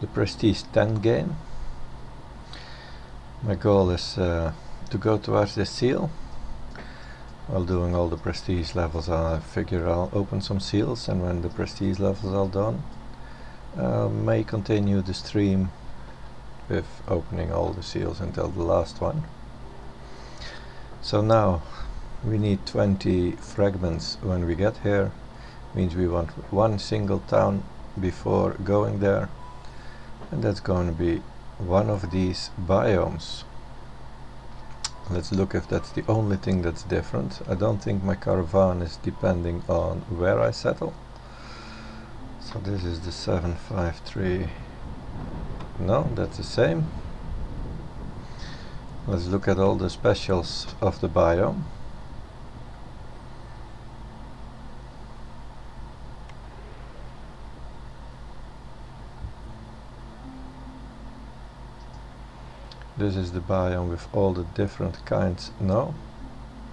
the Prestige 10 game. My goal is to go towards this seal. While doing all the prestige levels, I figure I'll open some seals, and when the prestige levels are done, I may continue the stream with opening all the seals until the last one. So now we need 20 fragments when we get here. Means we want one single town before going there, and that's going to be one of these biomes. Let's look if that's the only thing that's different. I don't think my caravan is depending on where I settle. So this is the 753. No, that's the same. Let's look at all the specials of the biome. This is the biome with all the different kinds. No,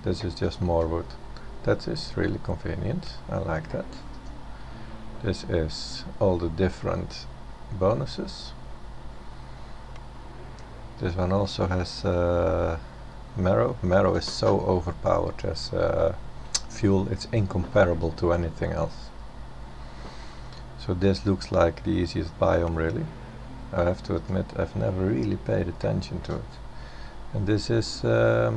this is just more wood. That is really convenient. I like that. This is all the different bonuses. This one also has marrow. Marrow is so overpowered as fuel, it's incomparable to anything else. So this looks like the easiest biome really. I have to admit I've never really paid attention to it. And this is sort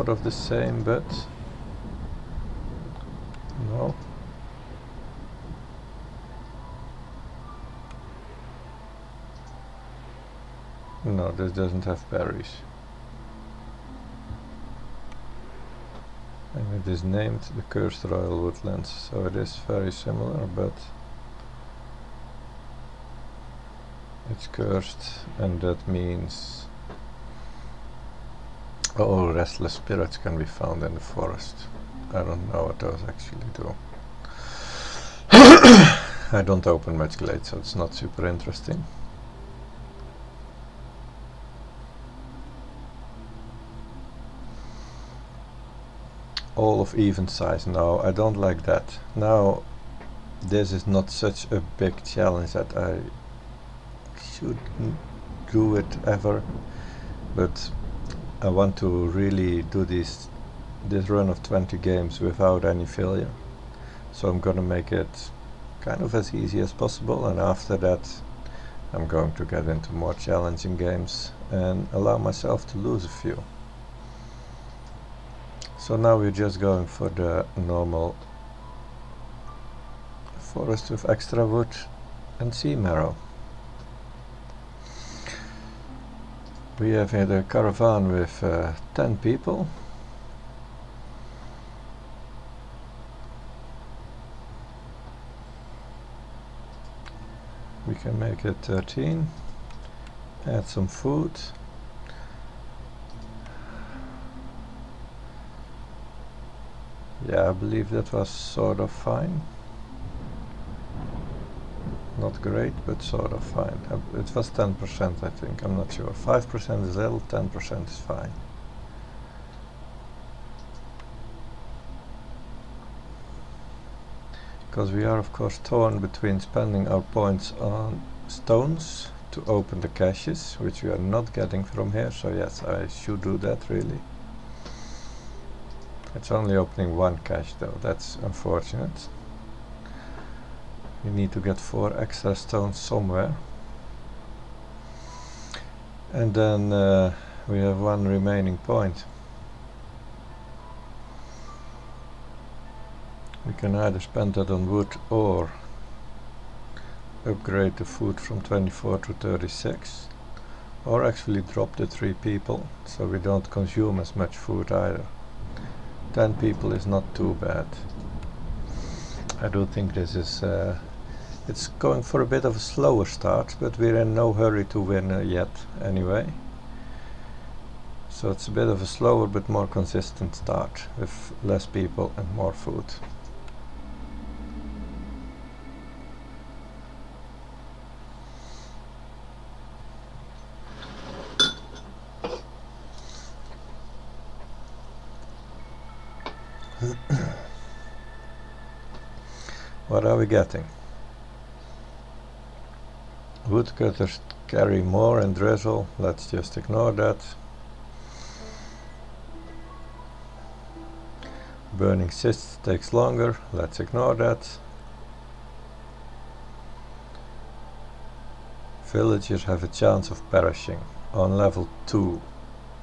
of the same, but no. No, this doesn't have berries. And it is named the Cursed Royal Woodlands, so it is very similar, but it's cursed, and that means all restless spirits can be found in the forest. I don't know what those actually do. I don't open much glade, so it's not super interesting. All of even size. No, I don't like that. Now this is not such a big challenge that I should do it ever, but I want to really do this run of 20 games without any failure, so I'm gonna make it kind of as easy as possible, and after that I'm going to get into more challenging games and allow myself to lose a few. So now we're just going for the normal forest with extra wood and sea marrow. We have here the caravan with 10 people. We can make it 13. Add some food. Yeah, I believe that was sort of fine. Not great, but sort of fine. It was 10%, I think. I'm not sure. 5% is ill, 10% is fine. Because we are of course torn between spending our points on stones to open the caches, which we are not getting from here, so yes, I should do that really. It's only opening one cache though, that's unfortunate. We need to get 4 extra stones somewhere. And then we have 1 remaining point. We can either spend that on wood or upgrade the food from 24 to 36, or actually drop the 3 people so we don't consume as much food either. 10 people is not too bad. I do think this is it's going for a bit of a slower start, but we're in no hurry to win yet anyway. So it's a bit of a slower but more consistent start with less people and more food. What are we getting? Woodcutters carry more and drizzle. Let's just ignore that. Burning cysts takes longer. Let's ignore that. Villagers have a chance of perishing on level 2.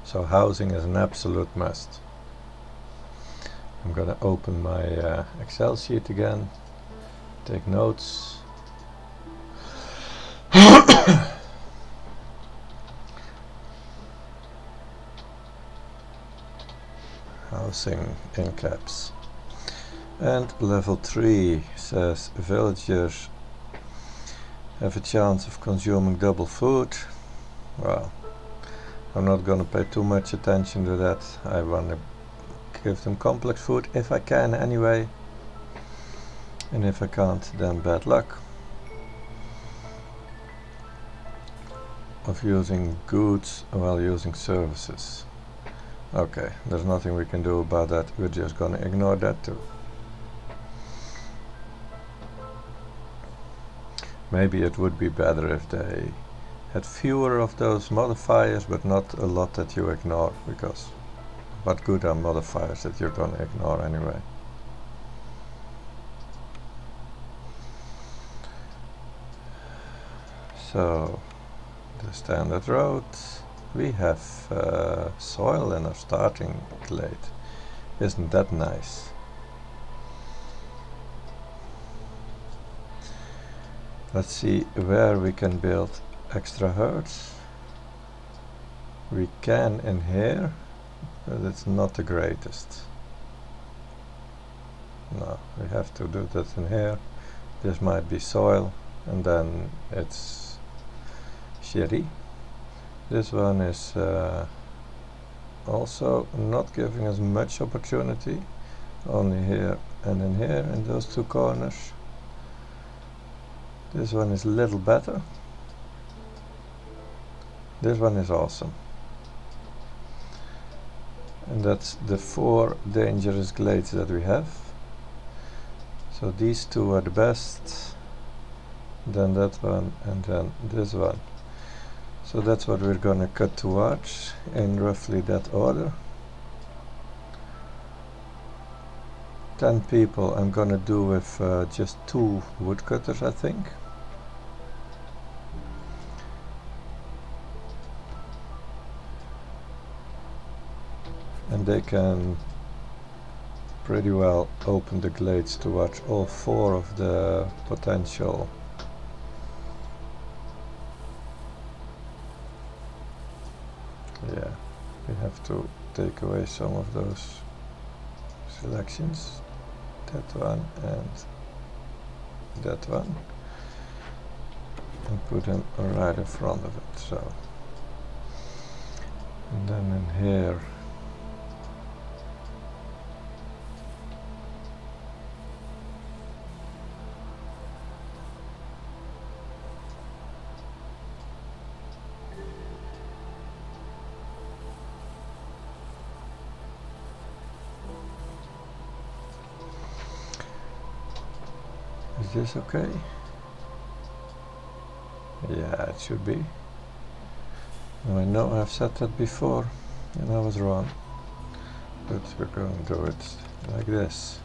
So housing is an absolute must. I'm gonna open my Excel sheet again. Take notes. Housing in caps. And level 3 says villagers have a chance of consuming double food. Well, I'm not gonna pay too much attention to that. I wanna give them complex food if I can anyway. And if I can't, then bad luck. Of using goods while using services. Okay, there's nothing we can do about that. We're just gonna ignore that too. Maybe it would be better if they had fewer of those modifiers, but not a lot that you ignore, because what good are modifiers that you're gonna ignore anyway? So, the standard road. We have soil in our starting glade. Isn't that nice? Let's see where we can build extra herds. We can in here, but it's not the greatest. No, we have to do that in here. This might be soil, and then it's shitty. This one is also not giving us much opportunity. Only here and in here, in those two corners. This one is a little better. This one is awesome. And that's the 4 dangerous glades that we have. So these two are the best. Then that one, and then this one. So that's what we're gonna cut towards in roughly that order. 10 people I'm gonna do with just 2 woodcutters, I think. And they can pretty well open the glades towards all 4 of the potential. Yeah, we have to take away some of those selections. That one and that one. And put them right in front of it. So, and then in here. Is this okay? Yeah, it should be. I know I've said that before and I was wrong, but we're going to do it like this.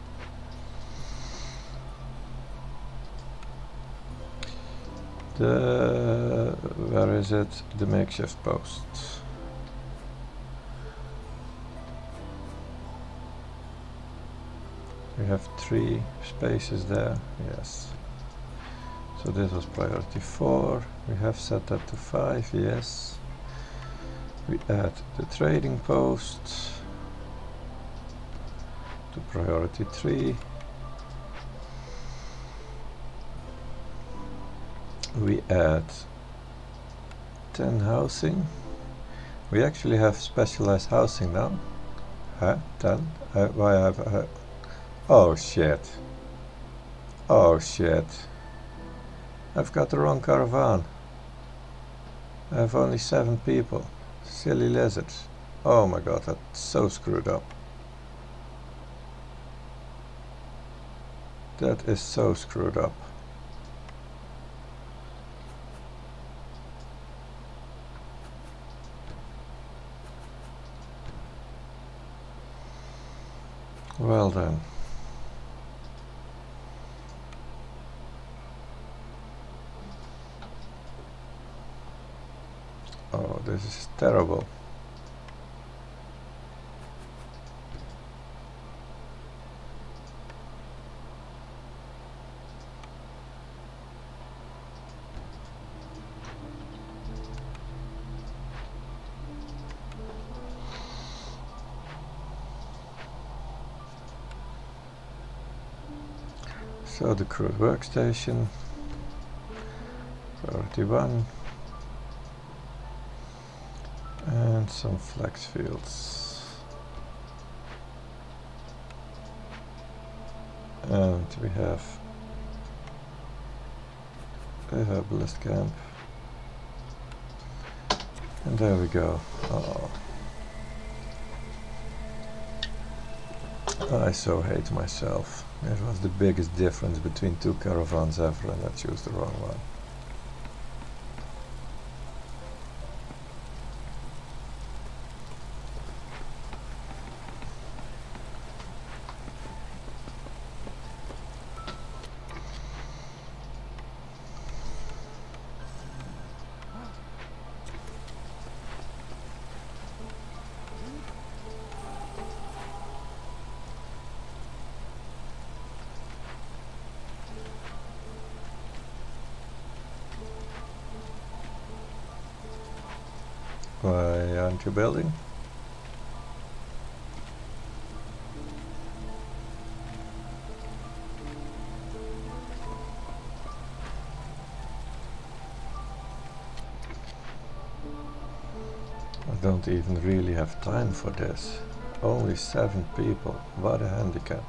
Where is it? The makeshift post. We have 3 spaces there, yes. So this was priority 4, we have set that to 5, yes. We add the trading post to priority 3. We add 10 housing. We actually have specialized housing now. 10? Why have I... Oh shit. Oh shit. I've got the wrong caravan. I have only 7 people. Silly lizards. Oh my god, that's so screwed up. That is so screwed up. Well then. Oh, this is terrible. So the CRUD workstation, priority 1, and some flex fields. And we have a herbalist camp. And there we go. Oh. I so hate myself. It was the biggest difference between two caravans ever, and I chose the wrong one. Why aren't you building? I don't even really have time for this. Only 7 people. What a handicap.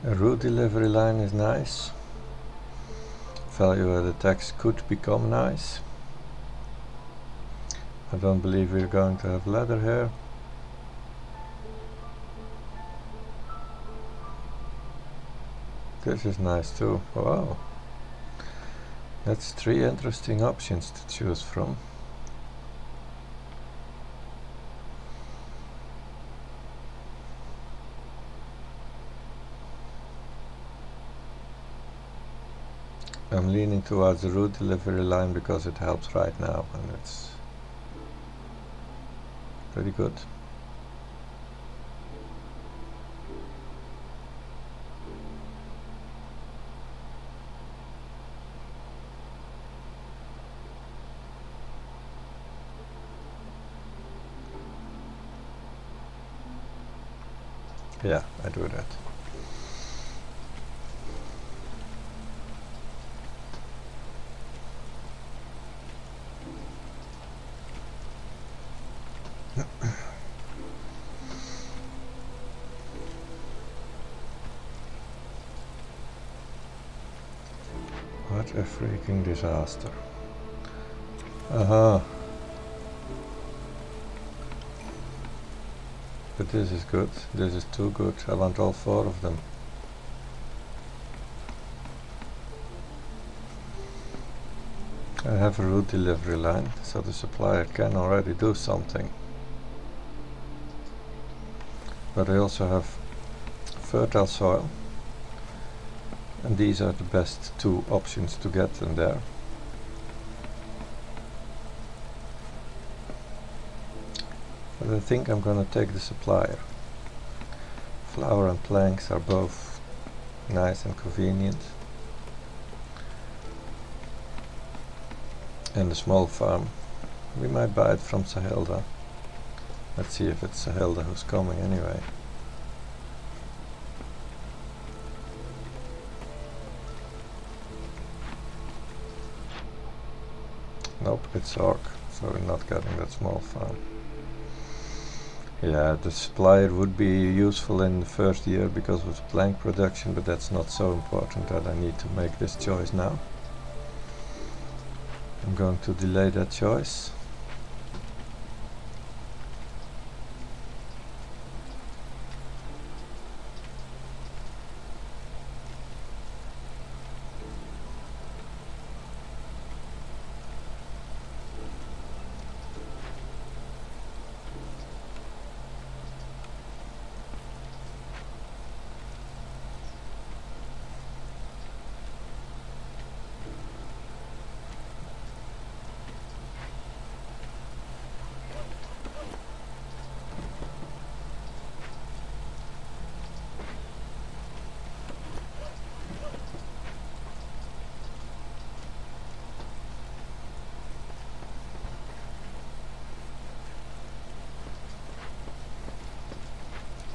A route delivery line is nice. Value-added tax could become nice. I don't believe we're going to have ladder here. This is nice too. Wow. That's 3 interesting options to choose from. I'm leaning towards the route delivery line because it helps right now, and it's pretty good. Yeah, I do that. What a freaking disaster. Aha. But this is good. This is too good. I want all 4 of them. I have a route delivery line, so the supplier can already do something. But I also have fertile soil, and these are the best 2 options to get in there. But I think I'm gonna take the supplier. Flour and planks are both nice and convenient. And the small farm, we might buy it from Sahilda. Let's see if it's Sahilda who's coming anyway. Nope, it's orc, so we're not getting that small farm. Yeah, the supplier would be useful in the first year because of the plank production, but that's not so important that I need to make this choice now. I'm going to delay that choice.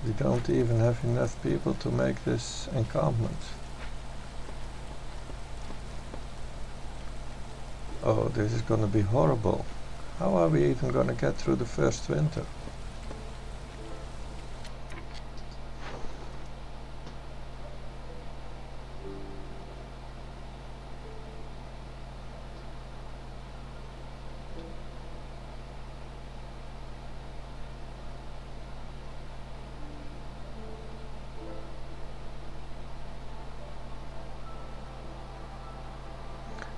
We don't even have enough people to make this encampment. Oh, this is gonna be horrible. How are we even gonna get through the first winter?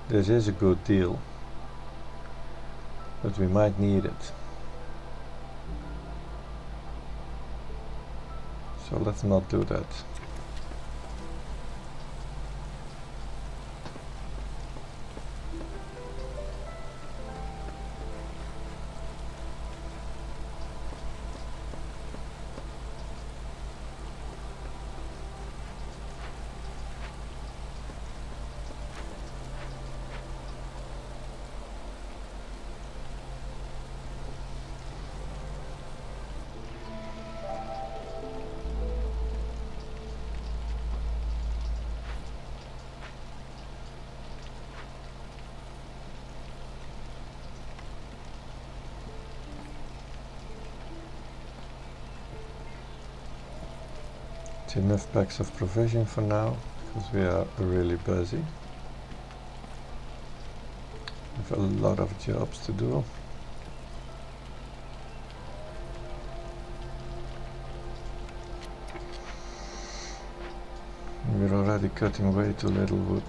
This is a good deal, but we might need it. So let's not do that. It's enough packs of provision for now, because we are really busy. We have a lot of jobs to do. We're already cutting way too little wood.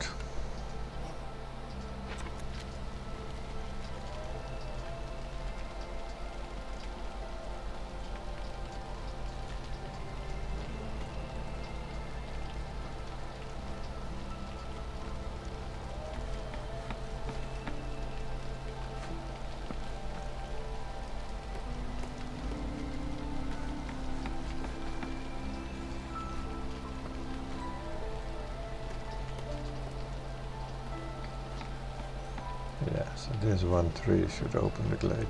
Yeah, so this one tree should open the glade.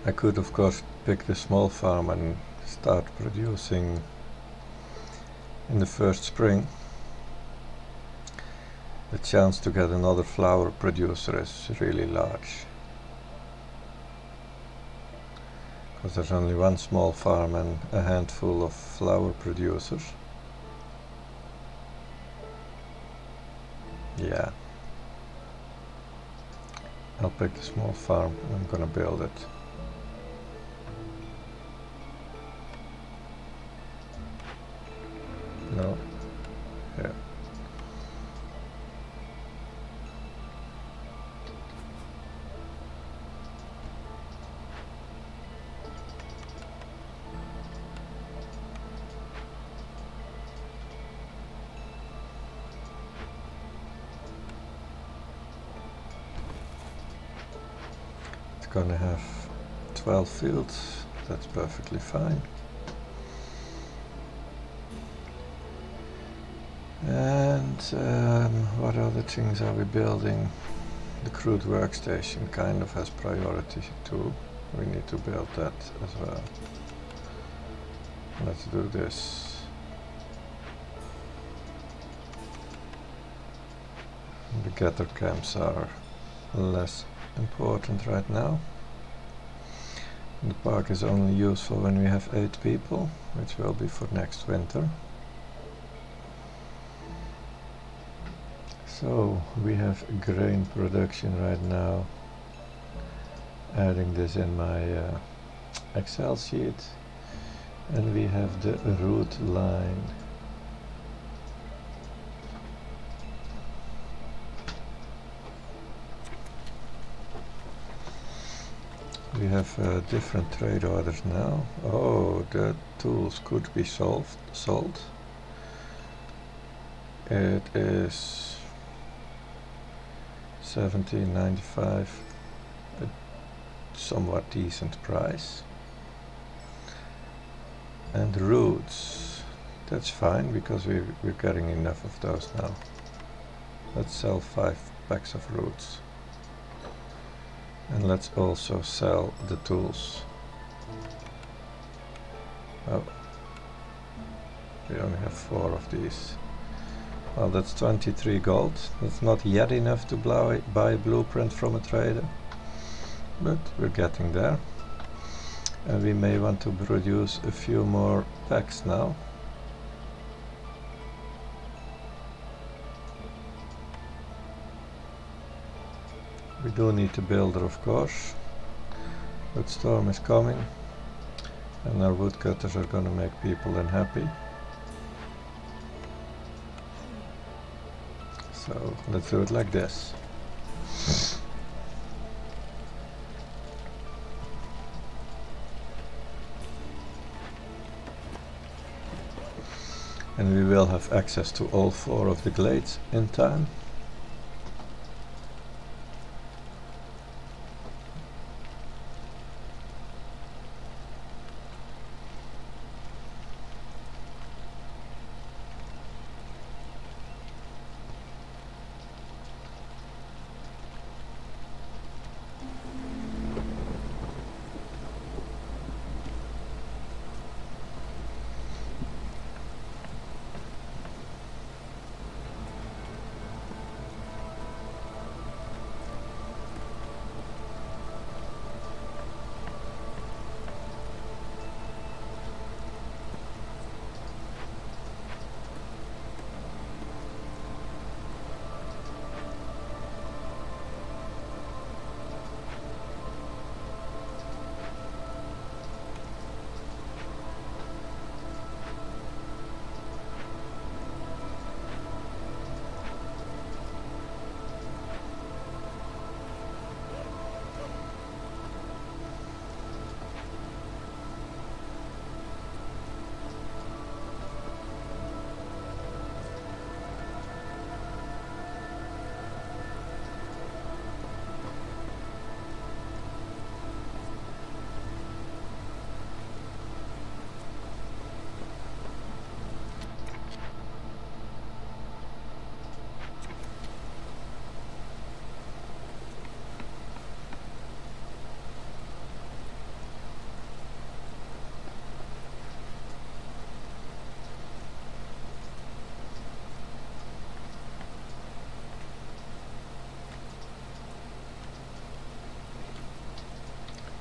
I could of course pick the small farm and start producing in the first spring. The chance to get another flower producer is really large, because there's only one small farm and a handful of flower producers. Yeah, I'll pick the small farm and I'm gonna build it. No, yeah. It's gonna have 12 fields, that's perfectly fine. And what other things are we building? The crude workstation kind of has priority too. We need to build that as well. Let's do this. The getter camps are less important right now. The park is only useful when we have 8 people, which will be for next winter. So we have grain production right now. Adding this in my Excel sheet, and we have the root line. We have different trade orders now. Oh, the tools could be sold. It is $17.95, a somewhat decent price. And roots, that's fine because we're getting enough of those now. Let's sell 5 packs of roots. And let's also sell the tools. Oh, we only have 4 of these. Well, that's 23 gold. That's not yet enough to buy a blueprint from a trader, but we're getting there. And we may want to produce a few more packs now. We do need a builder, of course, but storm is coming and our woodcutters are gonna make people unhappy. So let's do it like this. And we will have access to all 4 of the glades in time.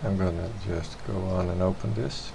I'm gonna just go on and open this.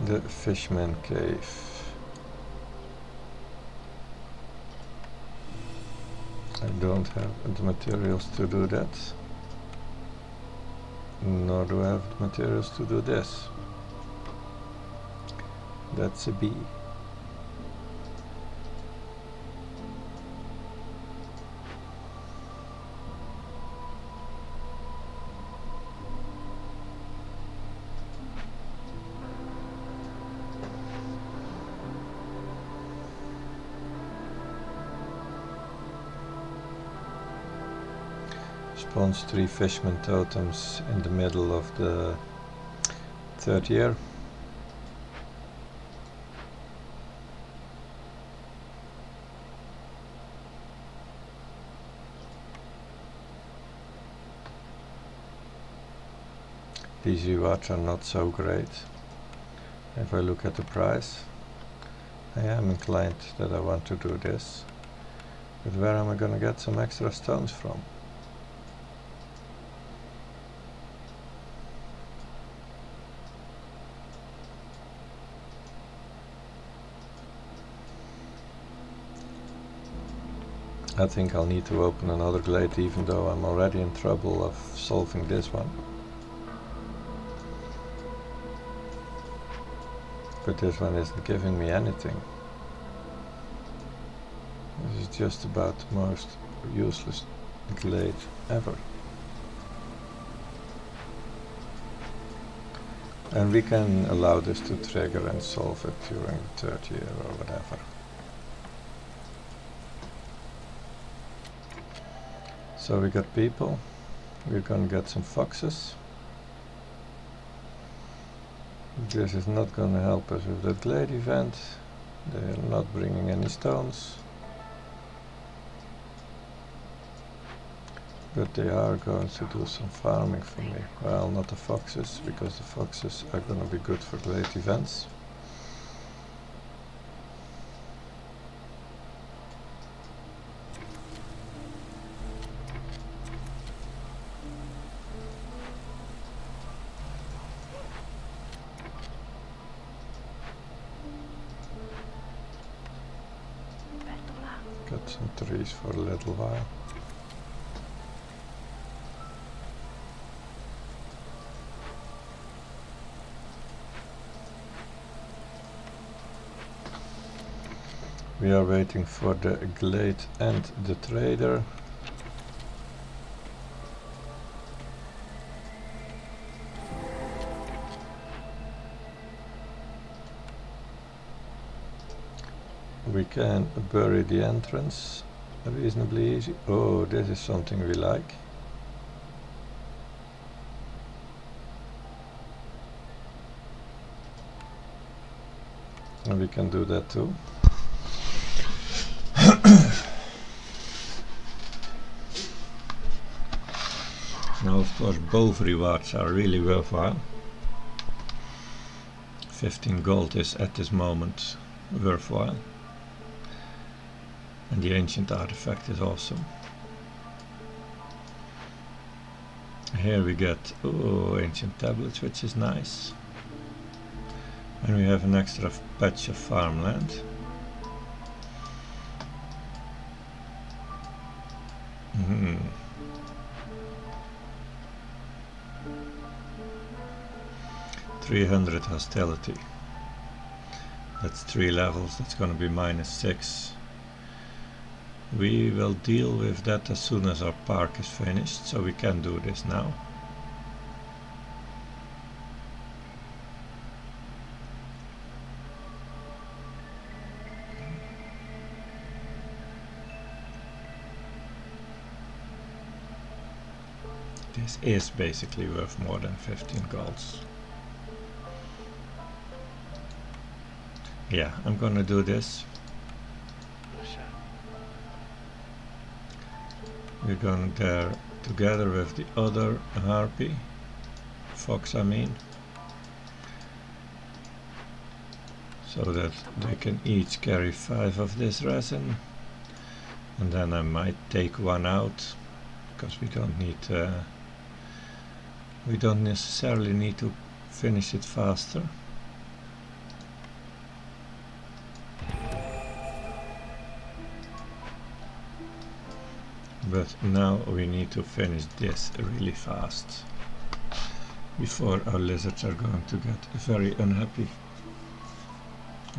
The Fishman Cave. I don't have the materials to do that. Nor do I have the materials to do this. That's a B. Spawns 3 Fishman totems in the middle of the 3rd year. These rewards are not so great. If I look at the price, I am inclined that I want to do this. But where am I gonna get some extra stones from? I think I'll need to open another glade, even though I'm already in trouble of solving this one. But this one isn't giving me anything. This is just about the most useless glade ever. And we can allow this to trigger and solve it during the 3rd year or whatever. So we got people, we're gonna get some foxes. This is not gonna help us with that glade event. They're not bringing any stones. But they are going to do some farming for me. Well, not the foxes, because the foxes are gonna be good for glade events. Got some trees for a little while. We are waiting for the glade and the trader. We can bury the entrance reasonably easy. Oh, this is something we like. And we can do that too. Now of course both rewards are really worthwhile. 15 gold is at this moment worthwhile. And the ancient artifact is awesome. Here we get ancient tablets, which is nice. And we have an extra patch of farmland. 300 hostility. That's 3 levels, that's gonna be -6. We will deal with that as soon as our park is finished, so we can do this now. This is basically worth more than 15 golds. Yeah, I'm gonna do this. We're going there together with the other harpy, fox I mean, so that they can each carry 5 of this resin, and then I might take one out, because we don't necessarily need to finish it faster. But now we need to finish this really fast before our lizards are going to get very unhappy.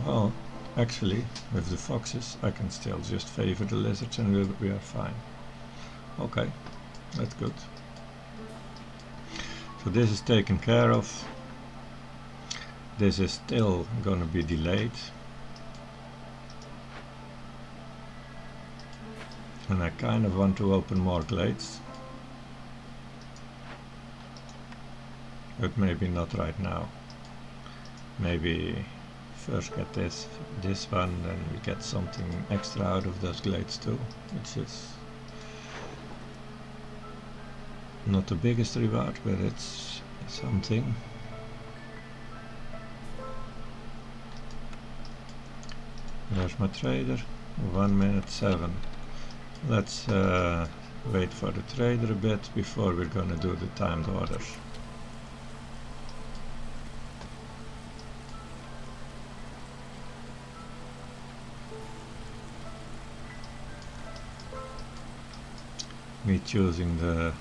Well, actually, with the foxes I can still just favor the lizards and we are fine. Okay, that's good. So this is taken care of. This is still gonna be delayed. And I kind of want to open more glades. But maybe not right now. Maybe first get this one, then we get something extra out of those glades too, which is not the biggest reward, but it's something. There's my trader, 1 minute 7. Let's wait for the trader a bit before we're gonna do the timed orders. Me choosing the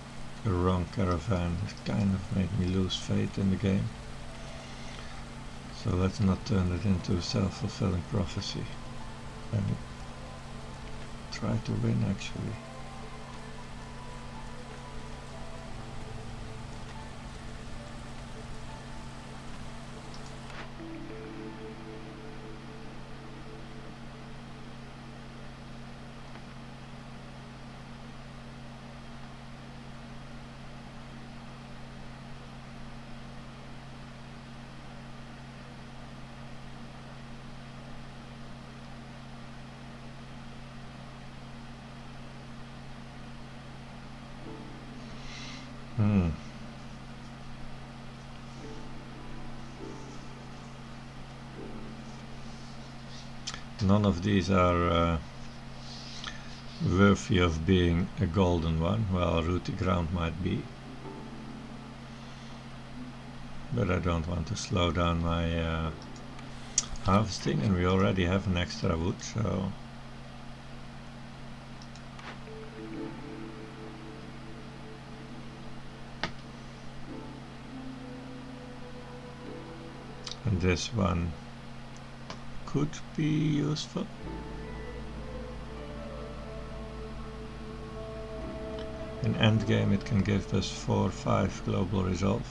wrong caravan kind of made me lose faith in the game. So let's not turn it into a self-fulfilling prophecy and try to win actually. None of these are worthy of being a golden one. Well, rooty ground might be, but I don't want to slow down my harvesting, and we already have an extra wood, so and this one could be useful. In endgame it can give us 4 or 5 global resolve.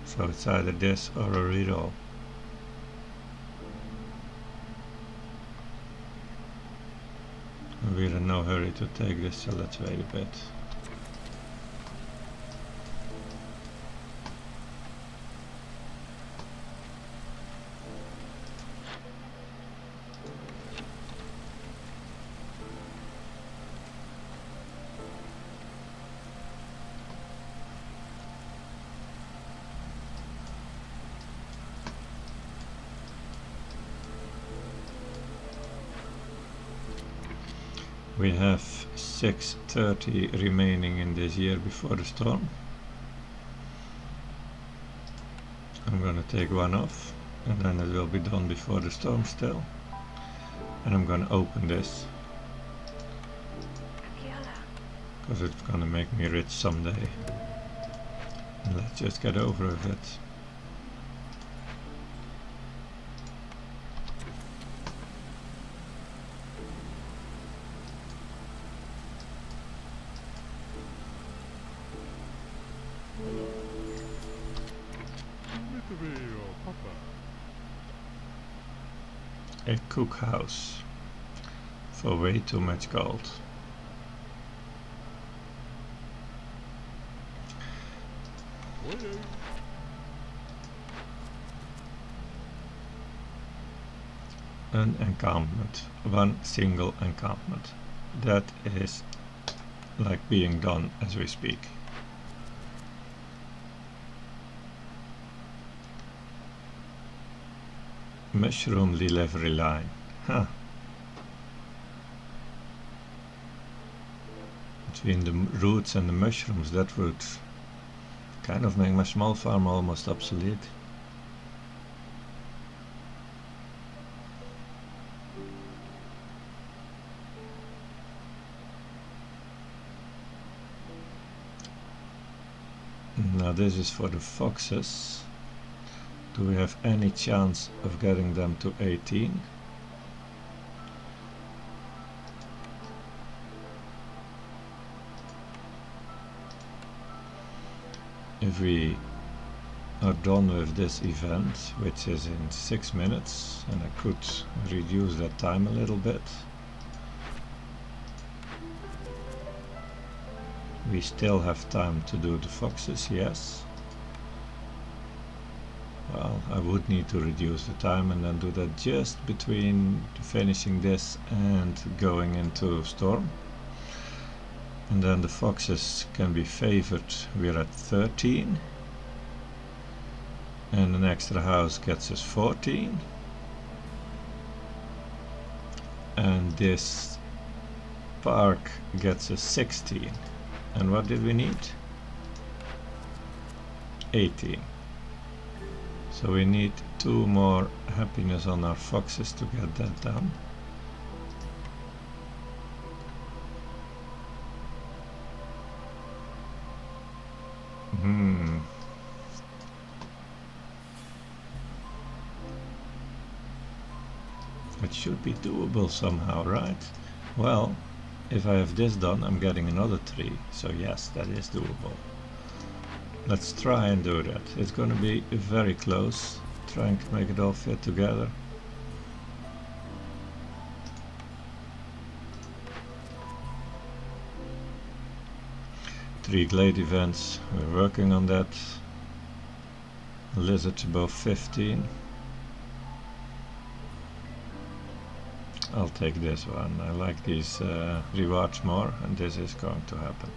So it's either this or a reroll. We're in no hurry to take this, so let's wait a bit. We have 630 remaining in this year before the storm. I'm gonna take one off, and then it will be done before the storm still. And I'm gonna open this, because it's gonna make me rich someday. And let's just get over with it. a cook house for way too much gold. An encampment, one single encampment. That is like being done as we speak. Mushroom delivery line. Huh. Between the roots and the mushrooms, that would kind of make my small farm almost obsolete. Now this is for the foxes. Do we have any chance of getting them to 18? If we are done with this event, which is in 6 minutes, and I could reduce that time a little bit, we still have time to do the foxes, yes. Well, I would need to reduce the time and then do that just between finishing this and going into storm. And then the foxes can be favored. We're at 13. And an extra house gets us 14. And this park gets us 16. And what did we need? 18. So we need 2 more happiness on our foxes to get that done. It should be doable somehow, right? Well, if I have this done, I'm getting another 3. So yes, that is doable. Let's try and do that. It's going to be very close, trying to make it all fit together. Three glade events, we're working on that. Lizards above 15. I'll take this one. I like these rewards more, and this is going to happen.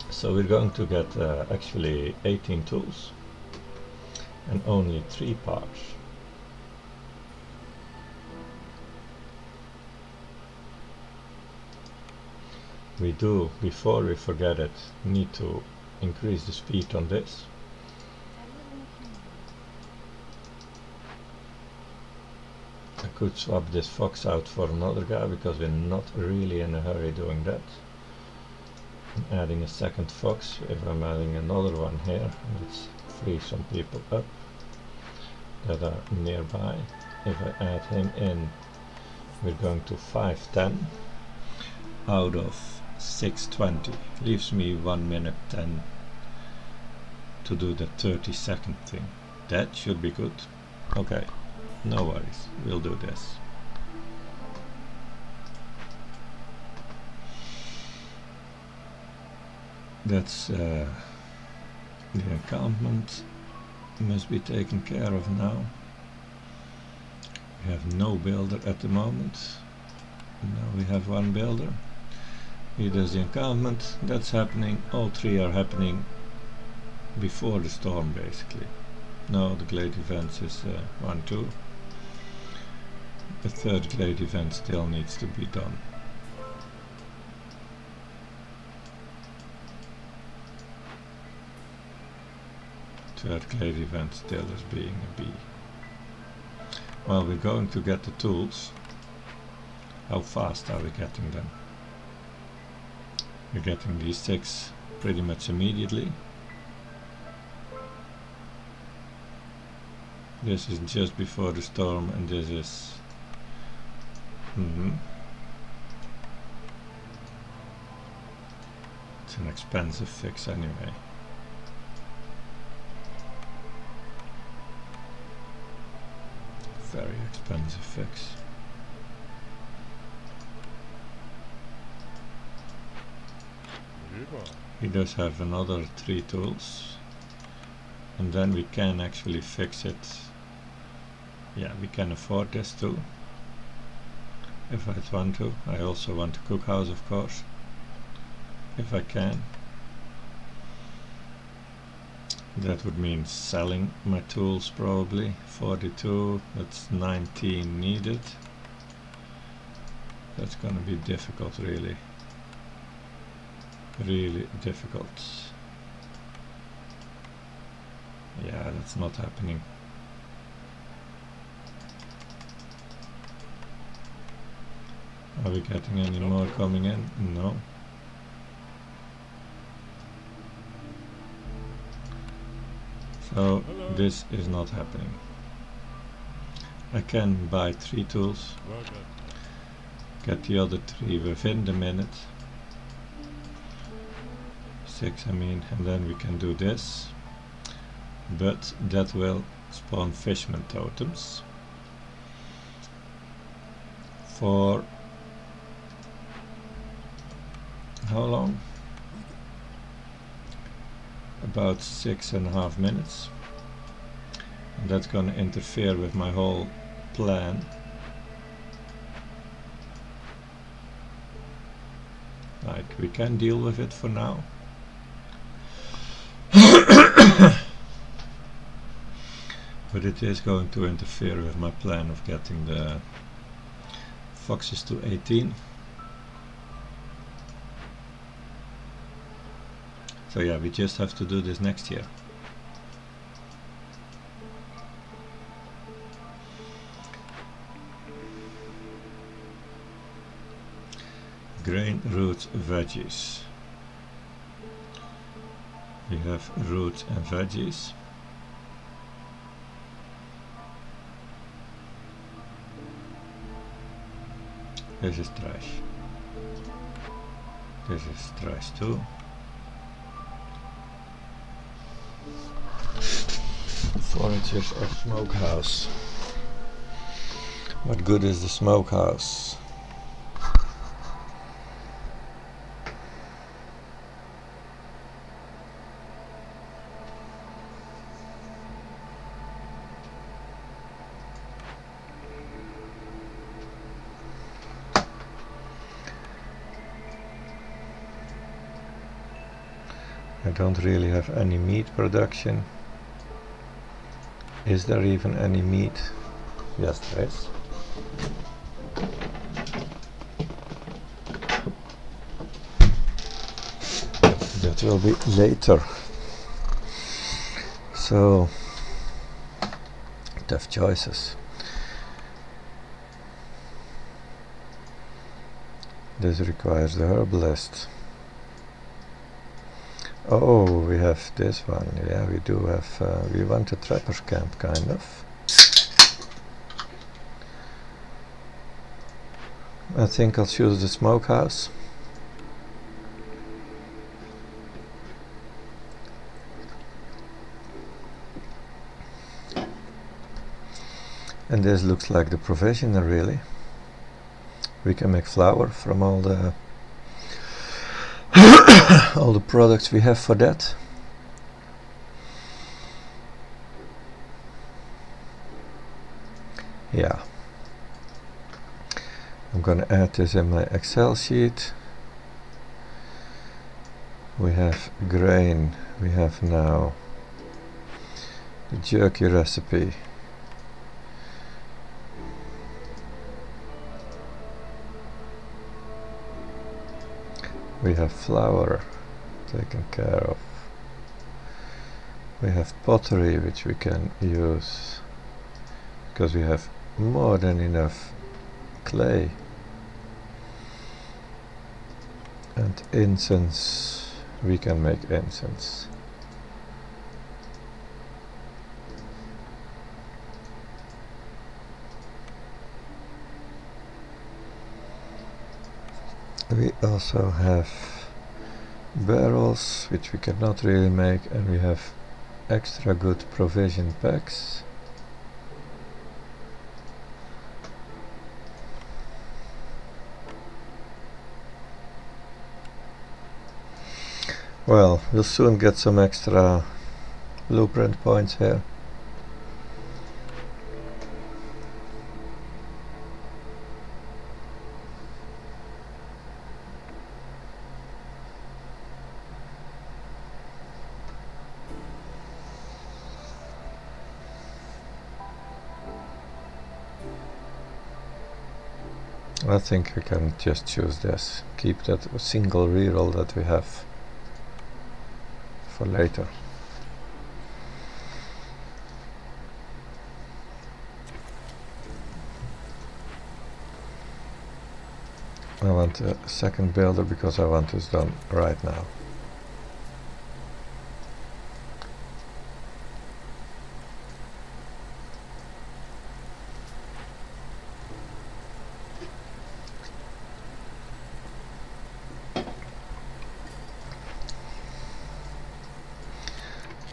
So we're going to get actually 18 tools and only 3 parts. We do, before we forget it, need to increase the speed on this. I could swap this fox out for another guy because we're not really in a hurry doing that. I'm adding a second fox. If I'm adding another one here, let's free some people up that are nearby. If I add him in, we're going to 510 out of 620. Leaves me 1 minute 10 to do the 30-second thing. That should be good. Okay, no worries, we'll do this. That's the encampment must be taken care of now. We have no builder at the moment. Now we have 1 builder. He does the encampment, that's happening. All 3 are happening before the storm basically. No, the glade events is 1, 2. The 3rd glade event still needs to be done. Third glade event still is being a B. Well, we're going to get the tools. How fast are we getting them? We're getting these 6 pretty much immediately. This is just before the storm, and this is it's an expensive fix anyway. very expensive fix. He does have another 3 tools, and then we can actually fix it. Yeah, we can afford this too, if I want to. I also want to cook house, of course, if I can. That would mean selling my tools probably. 42, that's 19 needed. That's gonna be difficult, really. Really difficult. Yeah, that's not happening. Are we getting any more coming in? No. So this is not happening. I can buy 3 tools, get the other 3 within the minute. 6 I mean, and then we can do this. But that will spawn fishman totems for how long? About 6.5 minutes. And that's gonna interfere with my whole plan. Like, we can deal with it for now. But it is going to interfere with my plan of getting the foxes to 18. So yeah, we just have to do this next year. Grain, roots, veggies. We have roots and veggies. This is trash. This is trash too. Foragers or smokehouse. What good is the smokehouse? I don't really have any meat production. Is there even any meat? Yes, there is. That will be later. So, tough choices. This requires the herbalist. Oh, we have this one. Yeah, we do have. We want a trapper's camp, kind of. I think I'll choose the smokehouse. And this looks like the provisioner, really. We can make flour from all the all the products we have for that. Yeah. I'm gonna add this in my Excel sheet. We have grain. We have now the jerky recipe. We have flour taken care of. We have pottery which we can use because we have more than enough clay. And incense, we can make incense. We also have barrels, which we cannot really make, and we have extra good provision packs. Well, we'll soon get some extra blueprint points here. I think we can just choose this. Keep that single reroll that we have for later. I want a second builder because I want this done right now.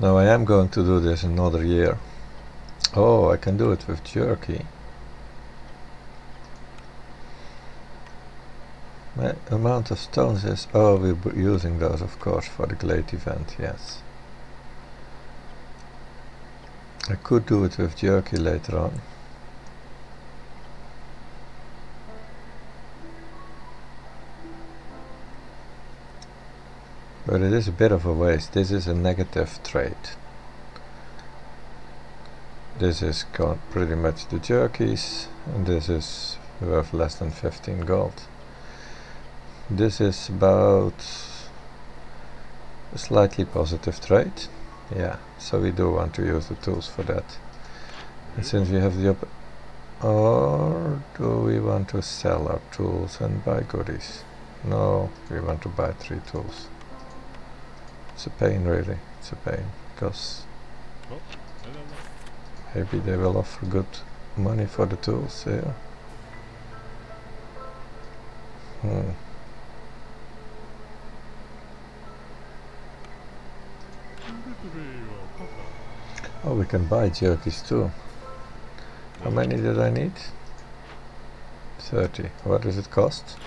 Now I am going to do this another year. Oh, I can do it with jerky. My amount of stones is... Oh, we're using those, of course, for the Glade event, yes. I could do it with jerky later on. But it is a bit of a waste. This is a negative trade. This is pretty much the jerkies, and this is worth less than 15 gold. This is about a slightly positive trade. Yeah, so we do want to use the tools for that. And since we have the or do we want to sell our tools and buy goodies? No, we want to buy 3 tools. It's a pain, really. It's a pain, because maybe they will offer good money for the tools here. Oh, we can buy jerkies too. How many did I need? 30. What does it cost?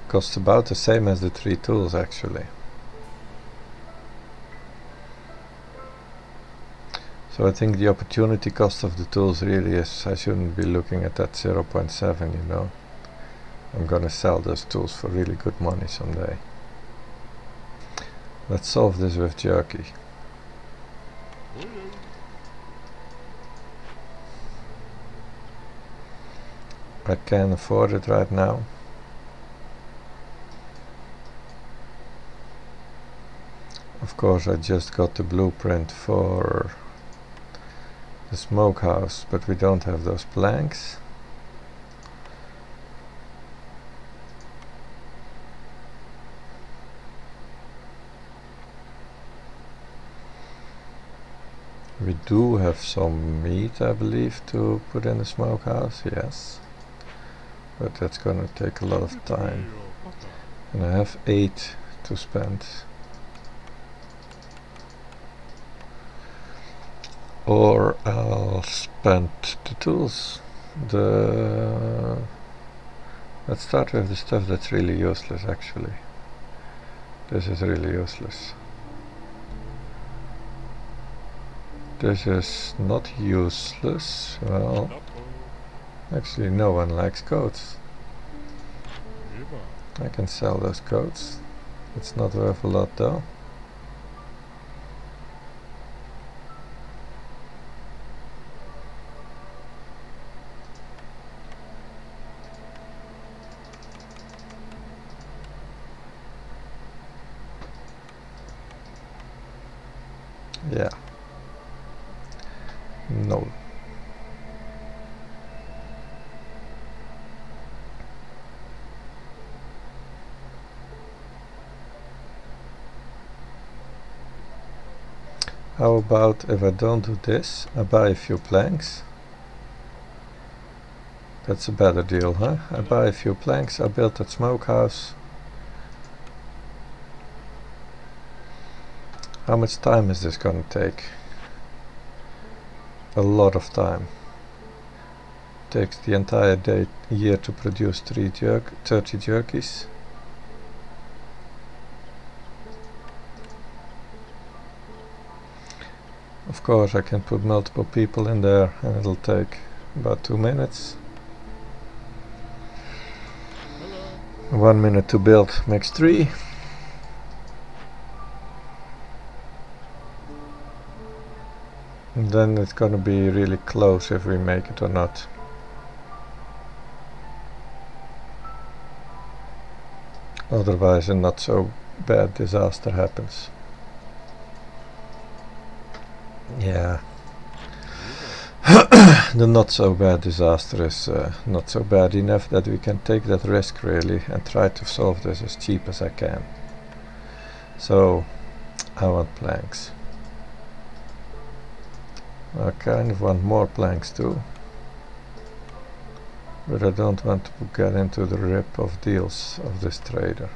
Costs about the same as the 3 tools, actually. So I think the opportunity cost of the tools really is, I shouldn't be looking at that 0.7, you know. I'm gonna sell those tools for really good money someday. Let's solve this with jerky. I can't afford it right now. Of course, I just got the blueprint for the smokehouse, but we don't have those planks. We do have some meat, I believe, to put in the smokehouse, yes. But that's gonna take a lot of time. And I have 8 to spend. Or I'll spend the tools. Let's start with the stuff that's really useless, actually. This is really useless. This is not useless. Well, actually no one likes coats. I can sell those coats. It's not worth a lot though. Yeah. No. How about if I don't do this, I buy a few planks. That's a better deal, huh? I buy a few planks, I build that smokehouse. How much time is this gonna take? a lot of time. Takes the entire year to produce 30 jerkies. Of course I can put multiple people in there and it'll take about 2 minutes. 1 minute to build makes 3. And then it's gonna be really close if we make it or not. Otherwise a not so bad disaster happens. Yeah. The not so bad disaster is not so bad enough that we can take that risk really and try to solve this as cheap as I can. So I want planks. I kind of want more planks too, but I don't want to get into the rip of deals of this trader.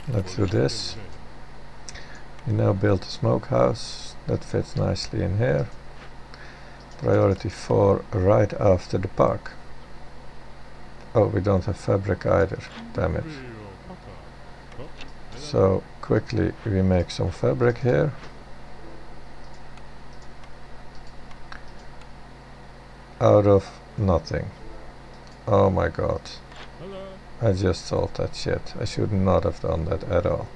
Let's do this. We now built a smokehouse that fits nicely in here. Priority 4 right after the park. Oh, we don't have fabric either, damn it. So quickly we make some fabric here. Out of nothing. Oh my god. I just sold that shit. I should not have done that at all.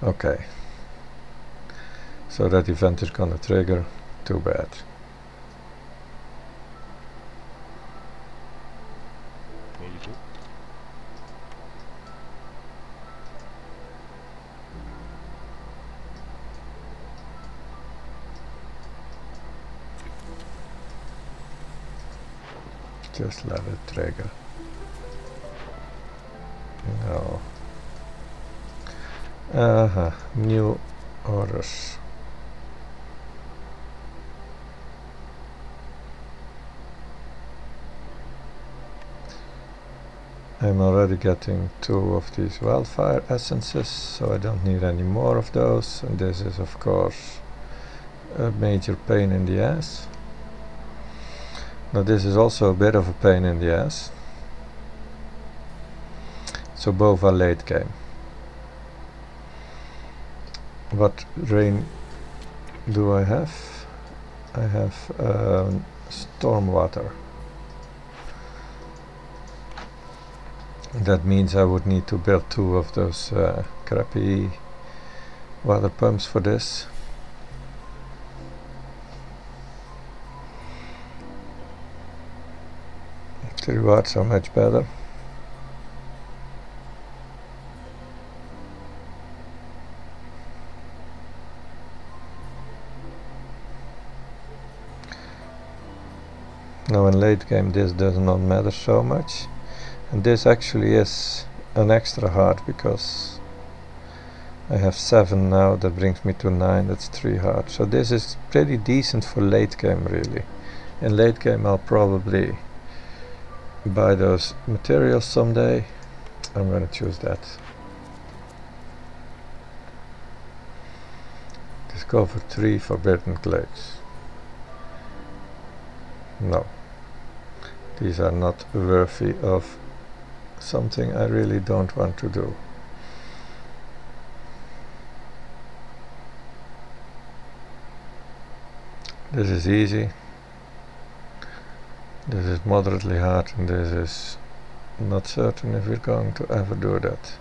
Okay. So that event is gonna trigger. Too bad. Just let it trigger. No. New orders. I'm already getting 2 of these wildfire essences, so I don't need any more of those, and this is of course a major pain in the ass. Now this is also a bit of a pain in the ass. So both are late game. What rain do I have? I have storm water. That means I would need to build 2 of those crappy water pumps for this. The rewards are much better. Now in late game this does not matter so much, and this actually is an extra hard because I have 7 now, that brings me to 9, that's 3 hard. So this is pretty decent for late game really. In late game I'll probably buy those materials someday. I'm gonna choose that. Discover 3 forbidden glades. No. These are not worthy of something I really don't want to do. This is easy. This is moderately hard, and this is not certain if we're going to ever do that.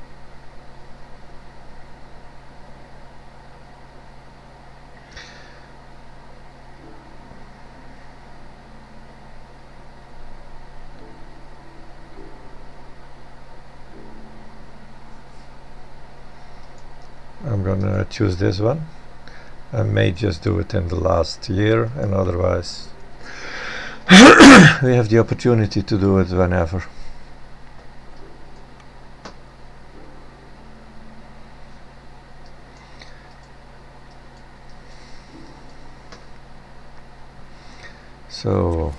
I'm gonna choose this one. I may just do it in the last year, and otherwise we have the opportunity to do it whenever. So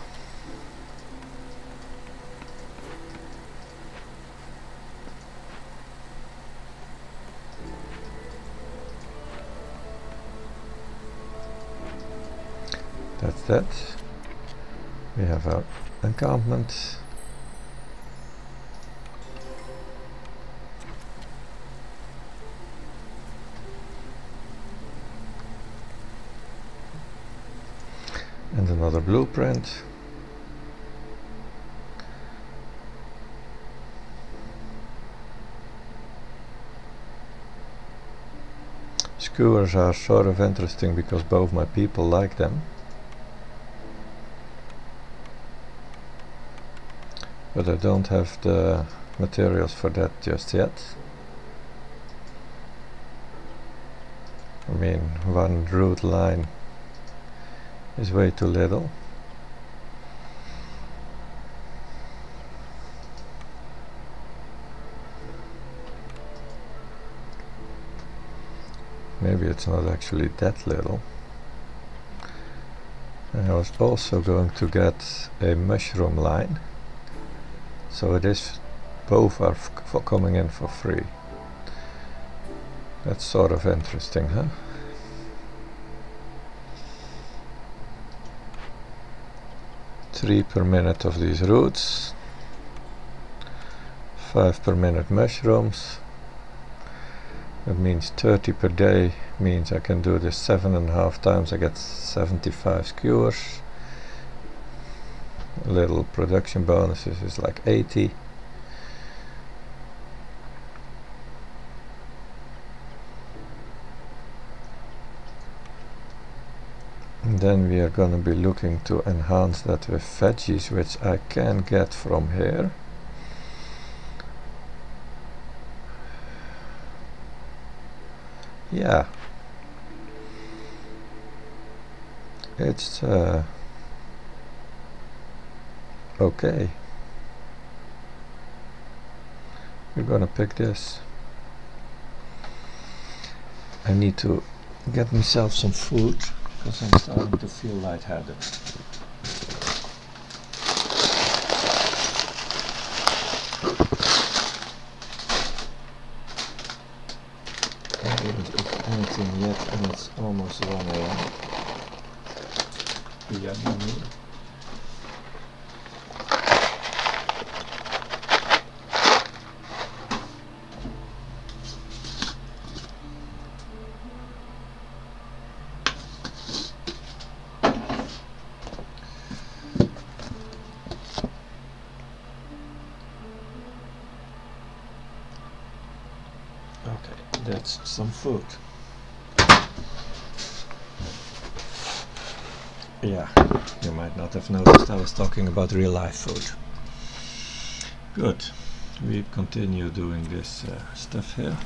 that's that. We have our encampment. And another blueprint. Skewers are sort of interesting because both my people like them. But I don't have the materials for that just yet. I mean, one route line is way too little. Maybe it's not actually that little. And I was also going to get a mushroom line, so it is both are coming in for free. That's sort of interesting, huh? Three per minute of these routes, 5 per minute mushrooms. That means 30 per day, means I can do this 7.5 times. I get 75 skewers. Little production bonuses is like 80. And then we are gonna be looking to enhance that with veggies, which I can get from here. Yeah, it's okay. We're gonna pick this. I need to get myself some food because I'm starting to feel lightheaded. I didn't eat anything yet and it's almost 1 AM. Yeah, okay, that's some food. Yeah, you might not have noticed I was talking about real life food. Good, we continue doing this stuff here.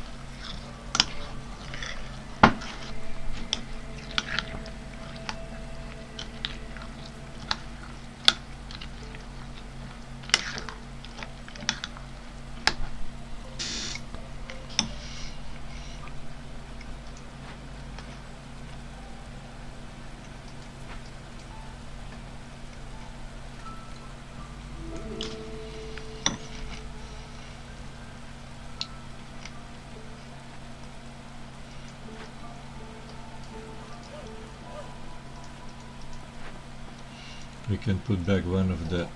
We can put back one of the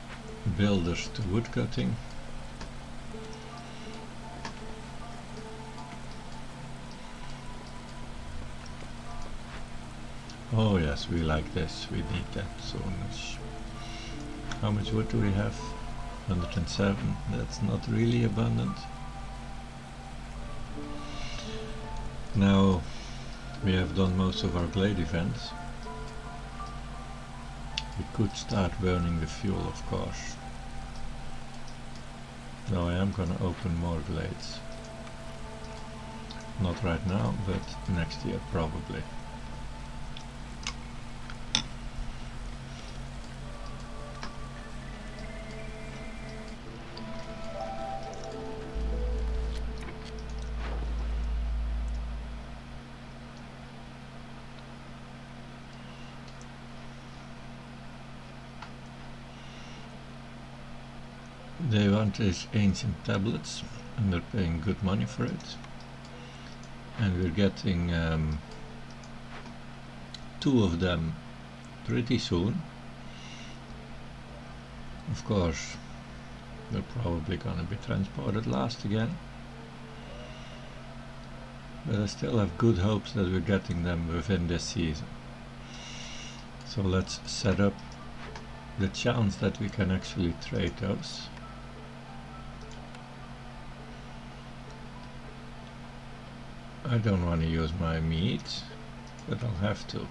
builders to woodcutting. Oh yes, we like this, we need that so much. How much wood do we have? 107, that's not really abundant. Now we have done most of our glade events. We could start burning the fuel, of course. Now I am gonna open more glades. Not right now, but next year probably. They want these ancient tablets, and they're paying good money for it. And we're getting 2 of them pretty soon. Of course, they're probably gonna be transported last again. But I still have good hopes that we're getting them within this season. So let's set up the chance that we can actually trade those. I don't want to use my meat, but I'll have to.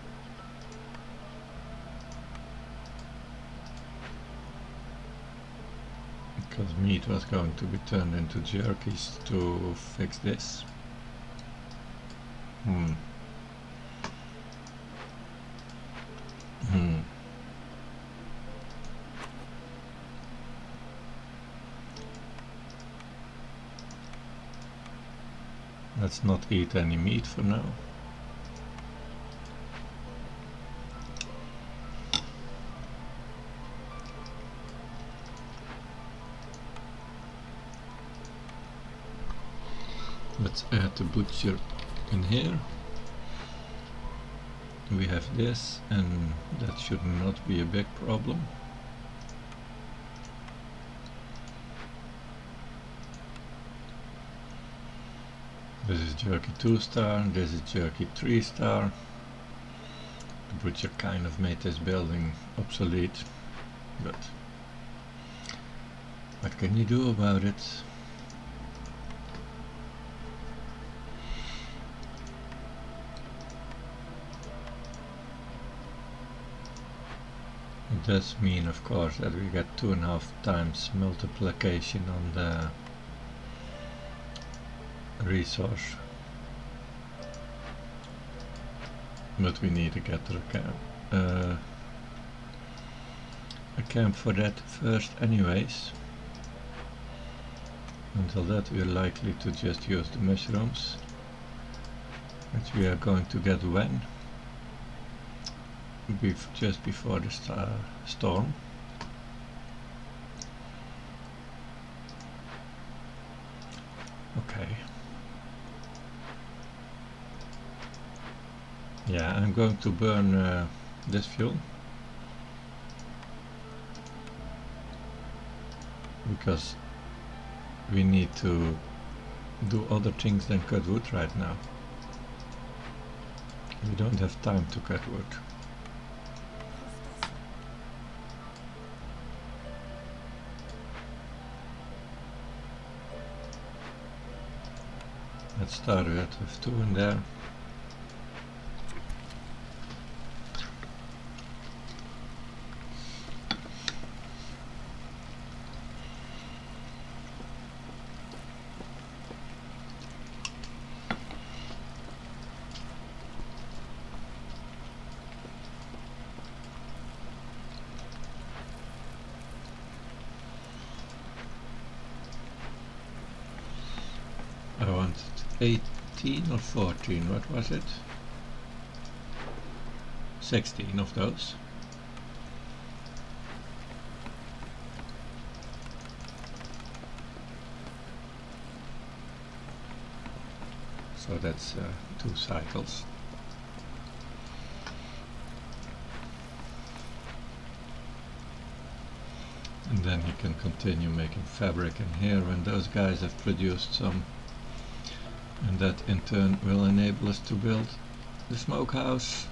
Because meat was going to be turned into jerkies to fix this. Let's not eat any meat for now. Let's add the butcher in here. We have this, and that should not be a big problem. This is jerky 2-star, this is jerky 3-star. The butcher kind of made this building obsolete, but what can you do about it? It does mean, of course, that we get 2.5 times multiplication on the resource, but we need to get a camp for that first anyways. Until that we're likely to just use the mushrooms, which we are going to get when? Just before the storm. Okay. Yeah, I'm going to burn this fuel because we need to do other things than cut wood right now. We don't have time to cut wood. Let's start with 2 in there. I wanted 18 or 14, what was it? 16 of those. So that's 2 cycles. And then you can continue making fabric in here when those guys have produced some. And that in turn will enable us to build the smokehouse.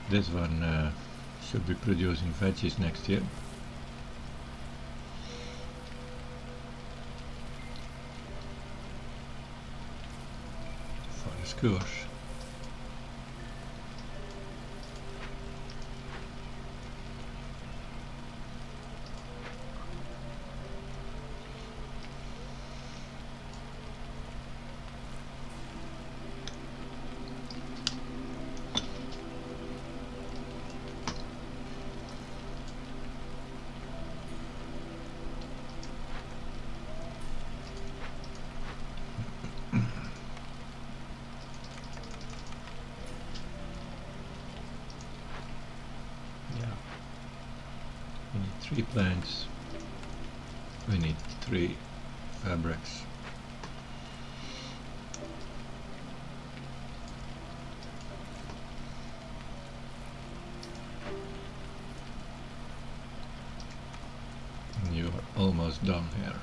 This one should be producing veggies next year. For the skewers. 3 planks. We need 3 fabrics. And you are almost done here.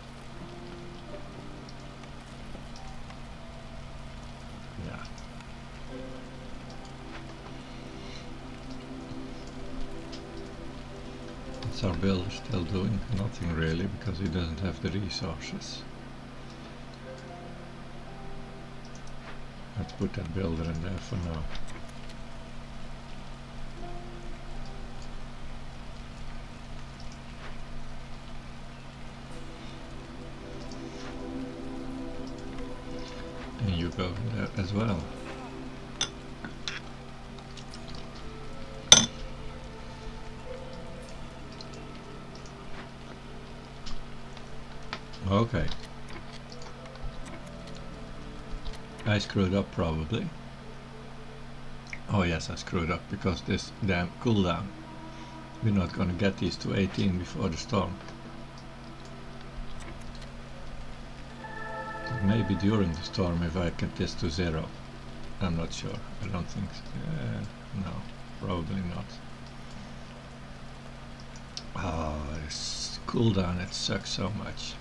Yeah. What's our builder still doing? Nothing really, because he doesn't have the resources. Let's put that builder in there for now. And you go in there as well. Okay. I screwed up probably. Oh yes, I screwed up because this damn cooldown. We're not gonna get these to 18 before the storm. But maybe during the storm if I get this to 0. I'm not sure. I don't think so. No, probably not. Oh, this cooldown, it sucks so much.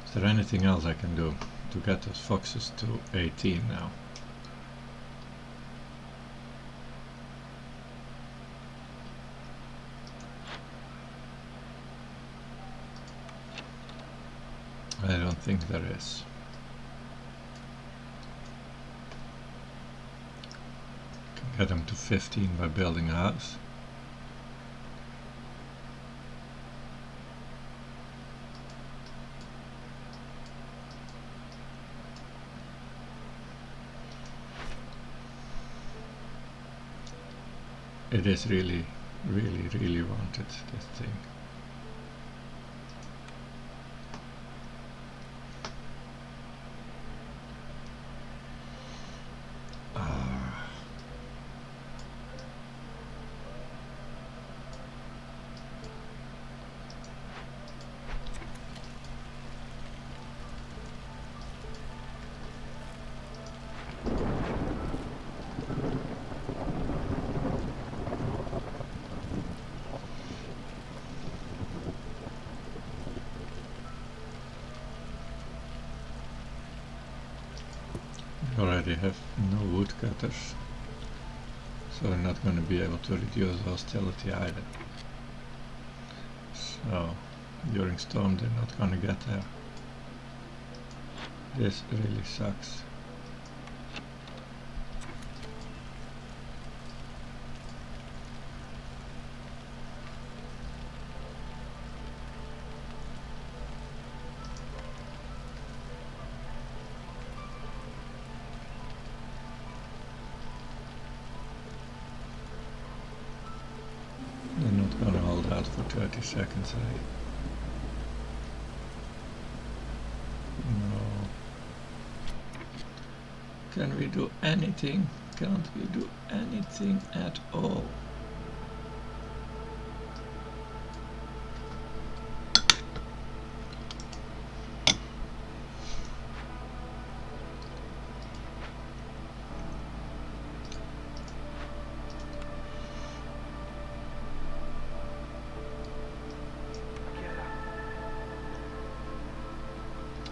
Is there anything else I can do to get those foxes to 18 now? I don't think there is. Can get them to 15 by building a house. It is really, really, really wanted, this thing. Already have no woodcutters, so we're not going to be able to reduce hostility either. So during storm they're not going to get there. This really sucks. They're not going to hold out for 30 seconds, eh? No. Can we do anything? Can't we do anything at all?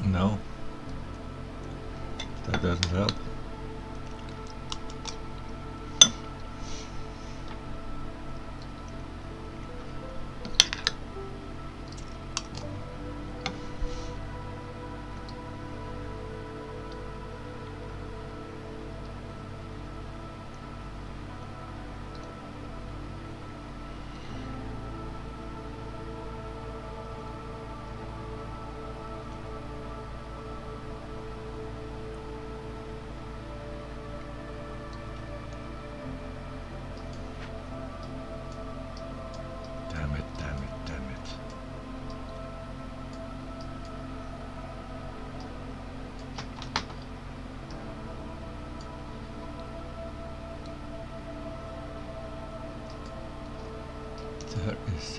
No, that doesn't help.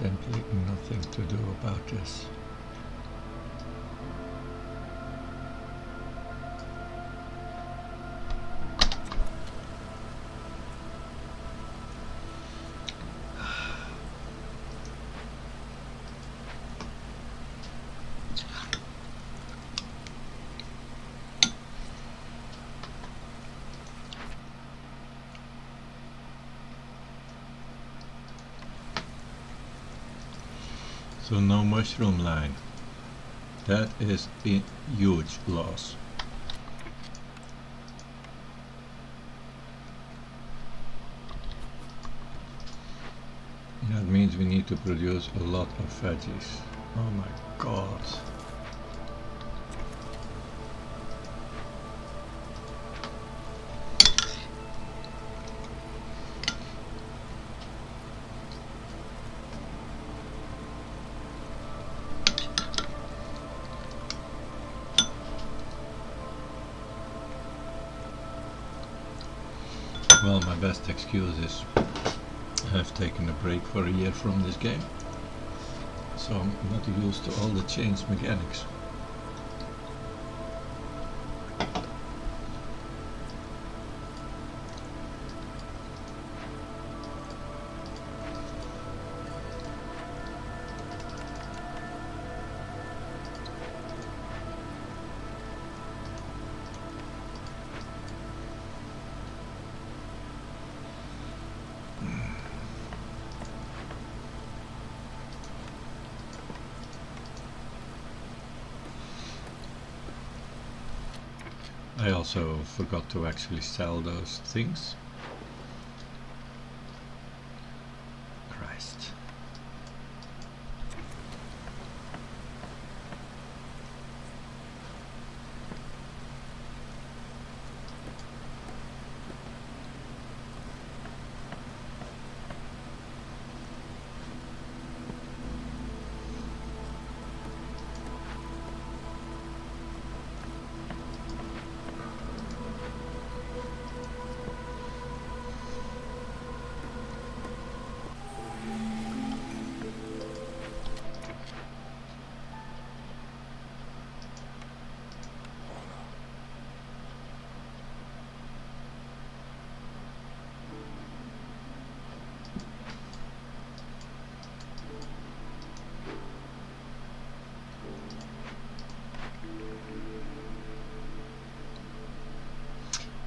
simply nothing to do about this. So no mushroom line. That is a huge loss. That means we need to produce a lot of veggies. Oh my god. Well, my best excuse is I've taken a break for a year from this game, so I'm not used to all the change mechanics. I also forgot to actually sell those things. Christ.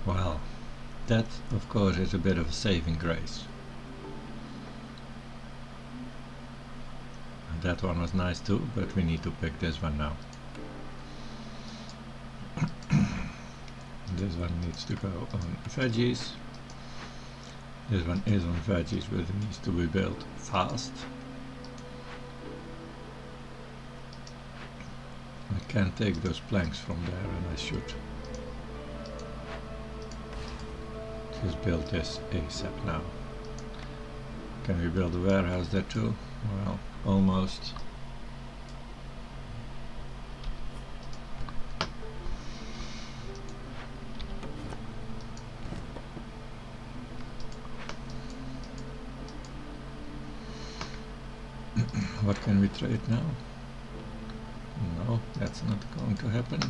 Well, that of course is a bit of a saving grace. And that one was nice too, but we need to pick this one now. This one needs to go on veggies. This one is on veggies, but it needs to be built fast. I can't take those planks from there, and I should. Just build this ASAP now. Can we build a warehouse there too? Well, almost. What can we trade now? No, that's not going to happen.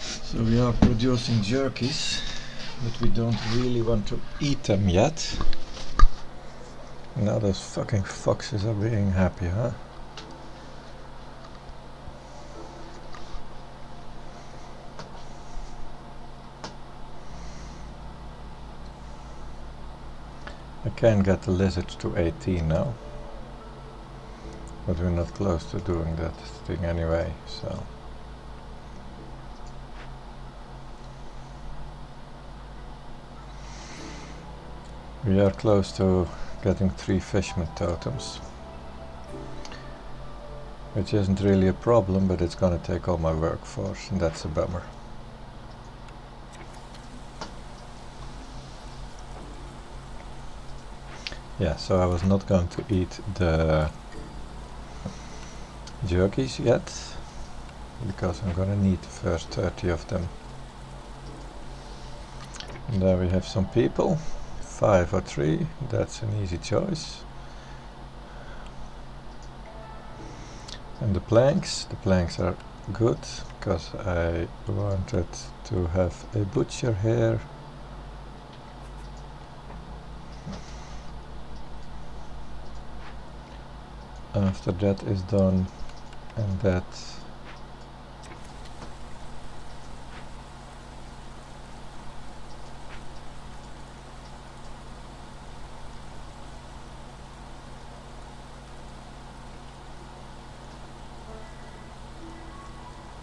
So we are producing jerkies, but we don't really want to eat them yet. Now those fucking foxes are being happy, huh? I can get the lizards to 18 now, but we're not close to doing that thing anyway, so. We are close to getting 3 fishman totems, which isn't really a problem, but it's gonna take all my workforce, and that's a bummer. Yeah, so I was not going to eat the jerkies yet, because I'm gonna need the first 30 of them. And there we have some people, 5 or 3, that's an easy choice. And the planks are good, because I wanted to have a butcher here. After that is done, and that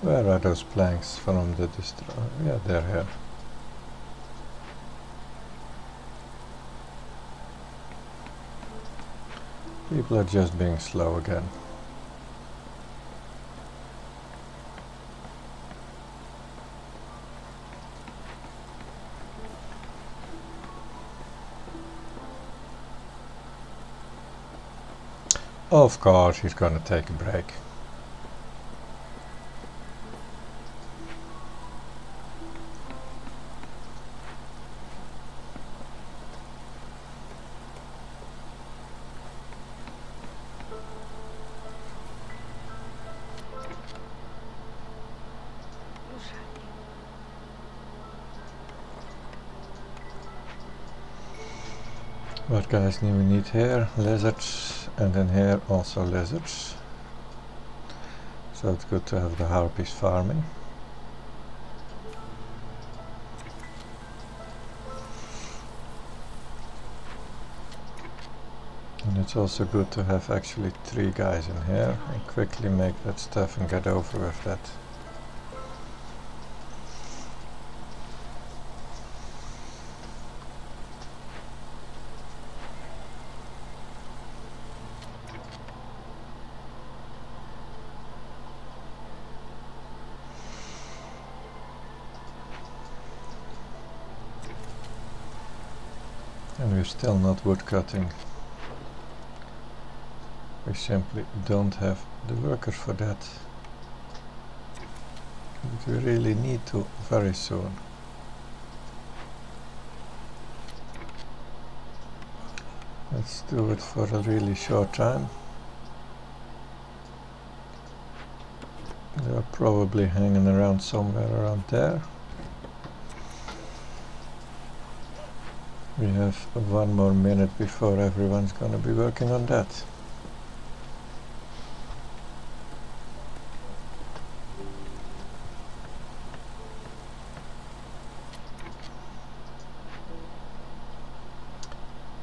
where are those planks from the distro? Yeah, they're here. People are just being slow again. Of course he's gonna take a break. What guys do we need here? Lizards, and then here also lizards. So it's good to have the harpies farming. And it's also good to have actually 3 guys in here and quickly make that stuff and get over with that. And we're still not wood cutting. We simply don't have the workers for that. But we really need to very soon. Let's do it for a really short time. They're probably hanging around somewhere around there. We have 1 more minute before everyone's gonna be working on that.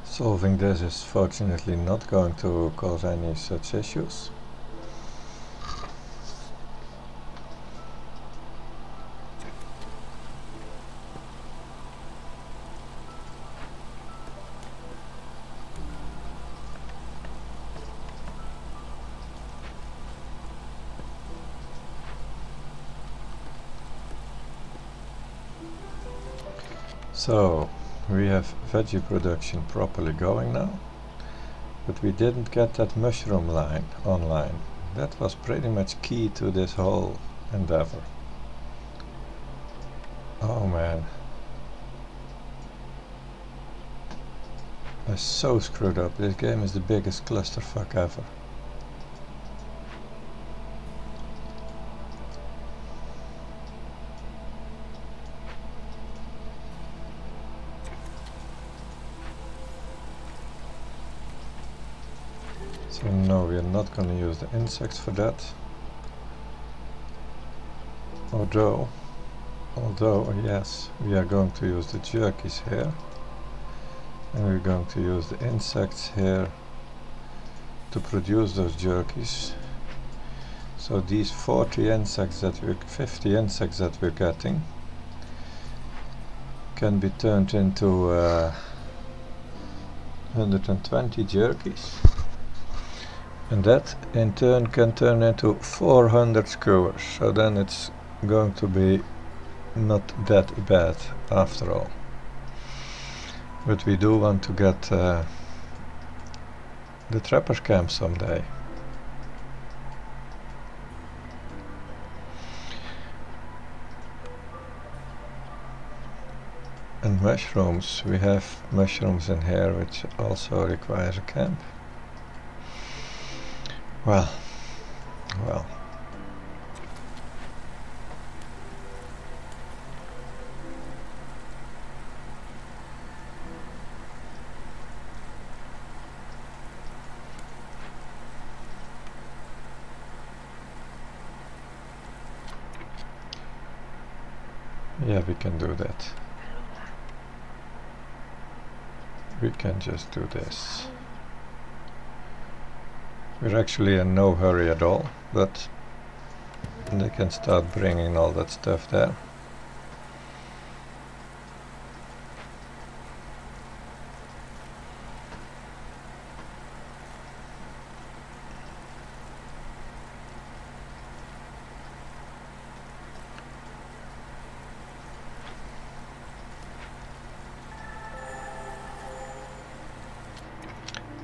Solving this is fortunately not going to cause any such issues. So we have veggie production properly going now, but we didn't get that mushroom line online. That was pretty much key to this whole endeavor. Oh man, I so screwed up. This game is the biggest clusterfuck ever. So no, we are not going to use the insects for that. Although yes, we are going to use the jerkies here. And we're going to use the insects here to produce those jerkies. So these 50 insects that we're getting can be turned into 120 jerkies. And that in turn can turn into 400 skewers, so then it's going to be not that bad after all. But we do want to get the trappers camp someday. And mushrooms, we have mushrooms in here which also requires a camp. Well. Yeah, we can do that. We can just do this. We're actually in no hurry at all, but they can start bringing all that stuff there.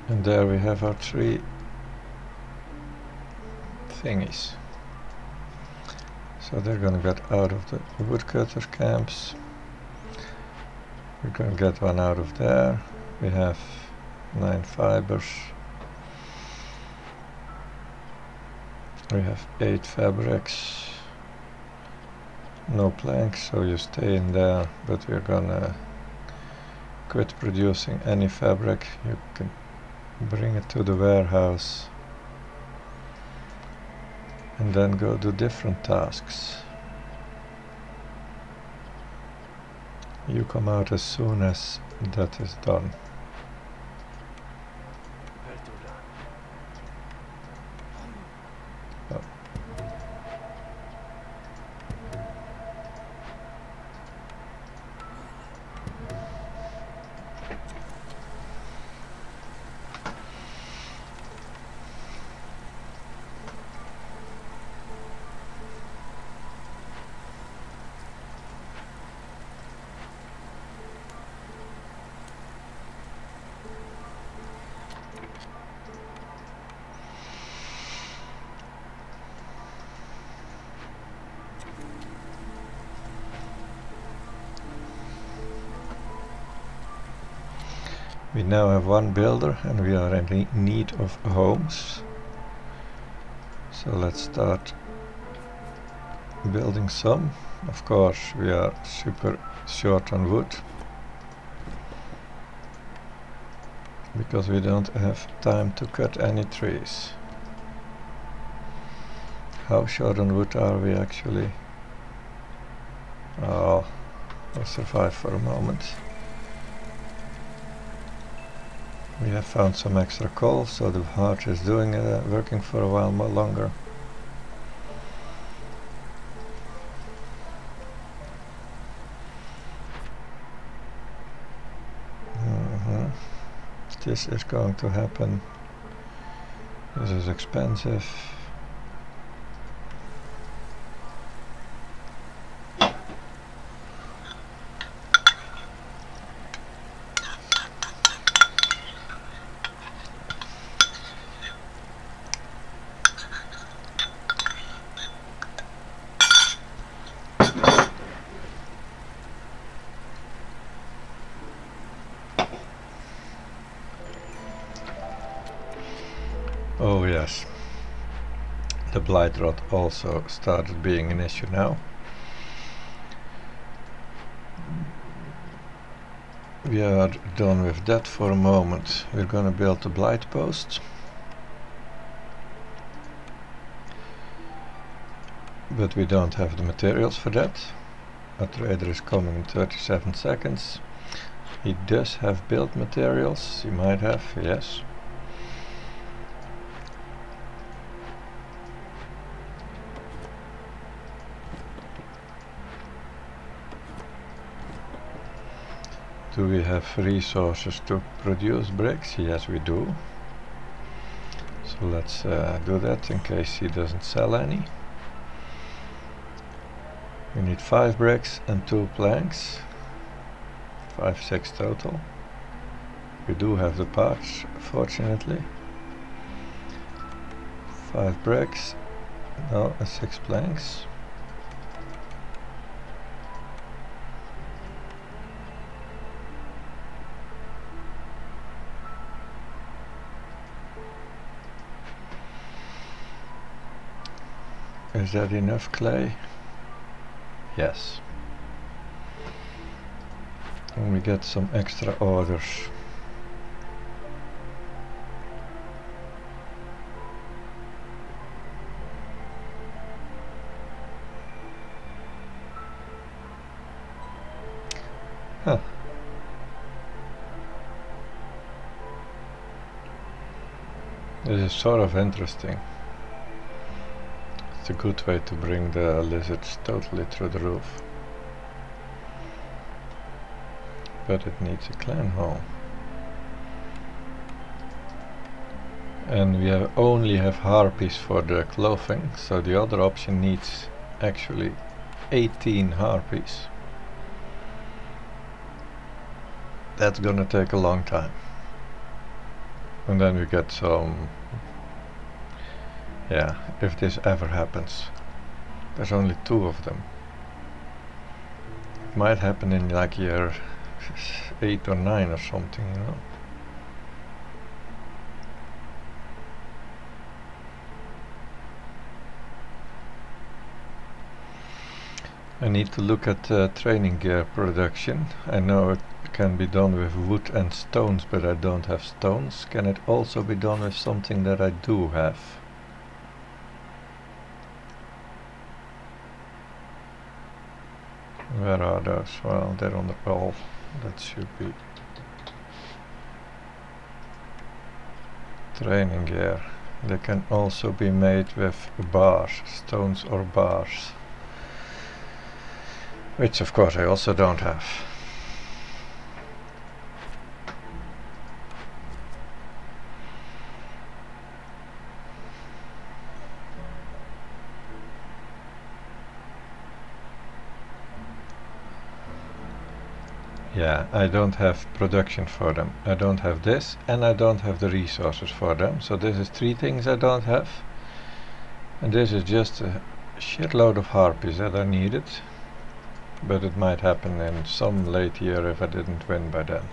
And there we have our 3 thingies. So they're gonna get out of the woodcutter camps. We're gonna get one out of there. We have 9 fibers. We have 8 fabrics. No planks, so you stay in there, but we're gonna quit producing any fabric. You can bring it to the warehouse and then go do different tasks. You come out as soon as that is done. Oh. We now have 1 builder and we are in need of homes. So let's start building some. Of course we are super short on wood because we don't have time to cut any trees. How short on wood are we actually? Oh, we'll survive for a moment. We have found some extra coal, so the heart is working for a while more longer. This is going to happen. This is expensive. Oh yes, the blight rot also started being an issue now. We are done with that for a moment. We're gonna build a blight post. But we don't have the materials for that. A trader is coming in 37 seconds. He does have build materials. He might have, yes. Do we have resources to produce bricks? Yes, we do. So let's do that in case he doesn't sell any. We need 5 bricks and 2 planks. 5, 6 total. We do have the parts, fortunately. 5 bricks, no, 6 planks. Is that enough clay? Yes. And we get some extra orders. Huh. This is sort of interesting. It's a good way to bring the lizards totally through the roof. But it needs a clan hall. And we only have harpies for the clothing, so the other option needs actually 18 harpies. That's gonna take a long time. And then we get some... yeah, if this ever happens. There's only 2 of them. It might happen in like year 8 or 9 or something, you know. I need to look at training gear production. I know it can be done with wood and stones, but I don't have stones. Can it also be done with something that I do have? Where are those? Well, they're on the wall. That should be training gear. They can also be made with bars, stones or bars. Which of course I also don't have. Yeah, I don't have production for them. I don't have this, and I don't have the resources for them. So this is 3 things I don't have. And this is just a shitload of harpies that are needed. But it might happen in some late year if I didn't win by then.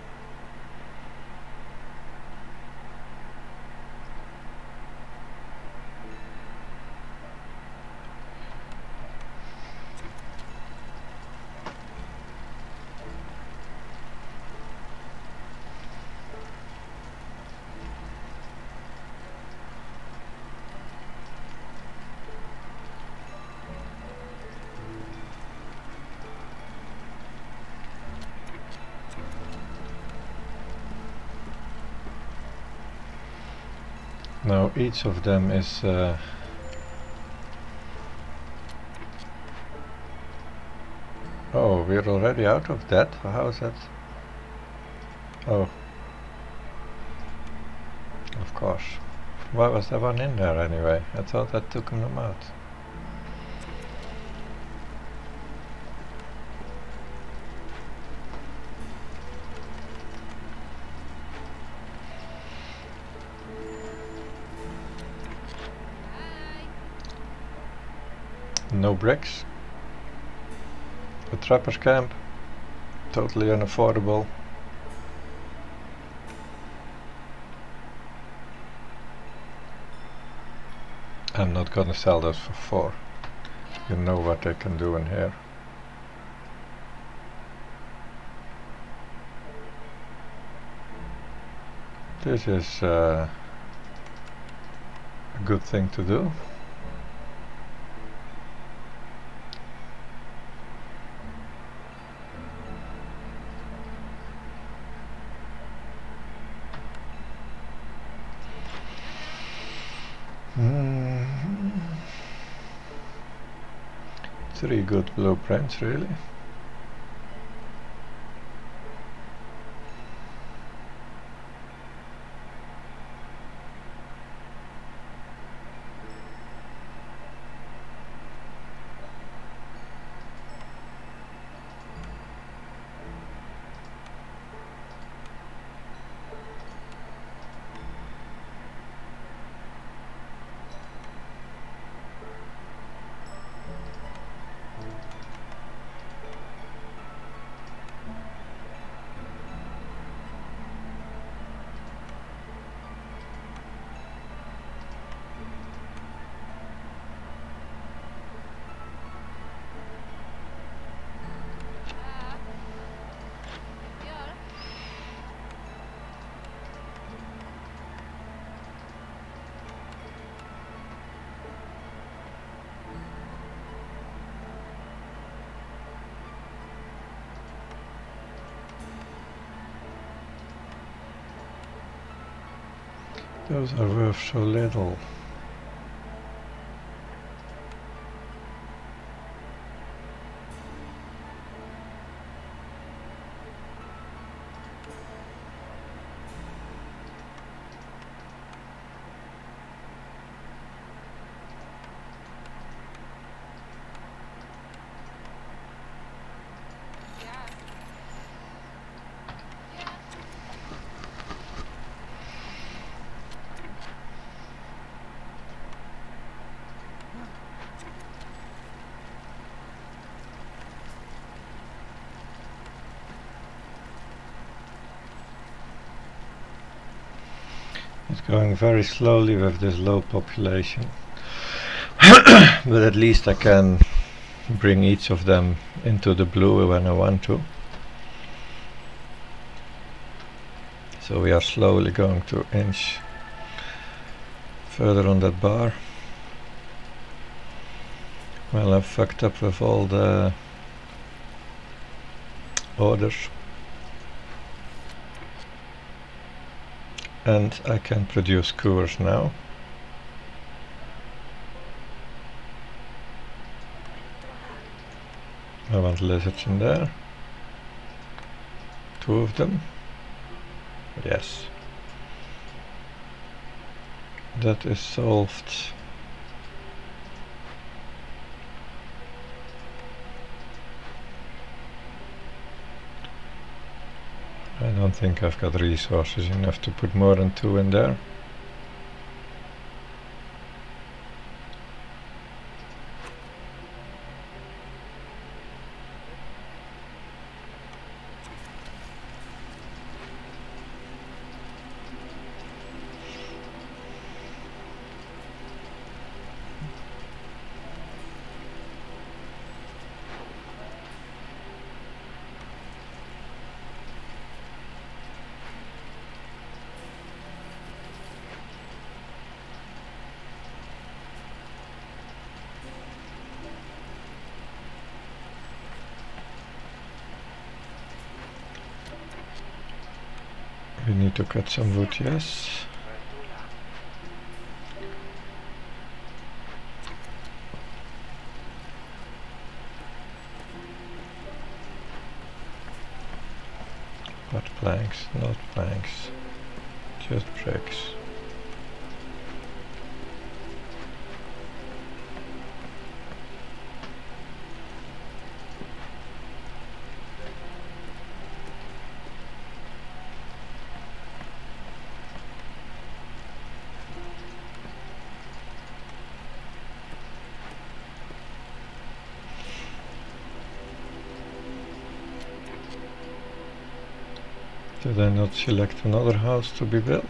Now each of them is oh, we're already out of that? How is that? Oh, of course. Why was there one in there anyway? I thought I took them out. No bricks. A trapper's camp. Totally unaffordable. I'm not gonna sell those for 4. You know what they can do in here. This is a good thing to do. Mm-hmm. 3 good blueprints, really. Those are worth so little. It's going very slowly with this low population. But at least I can bring each of them into the blue when I want to. So we are slowly going to inch further on that bar. Well, I've fucked up with all the orders. And I can produce cores now. I want lizards in there. 2 of them. Yes. That is solved. I don't think I've got resources enough to put more than 2 in there. We need to cut some wood, yes. Not planks, not planks, just bricks. Did I not select another house to be built?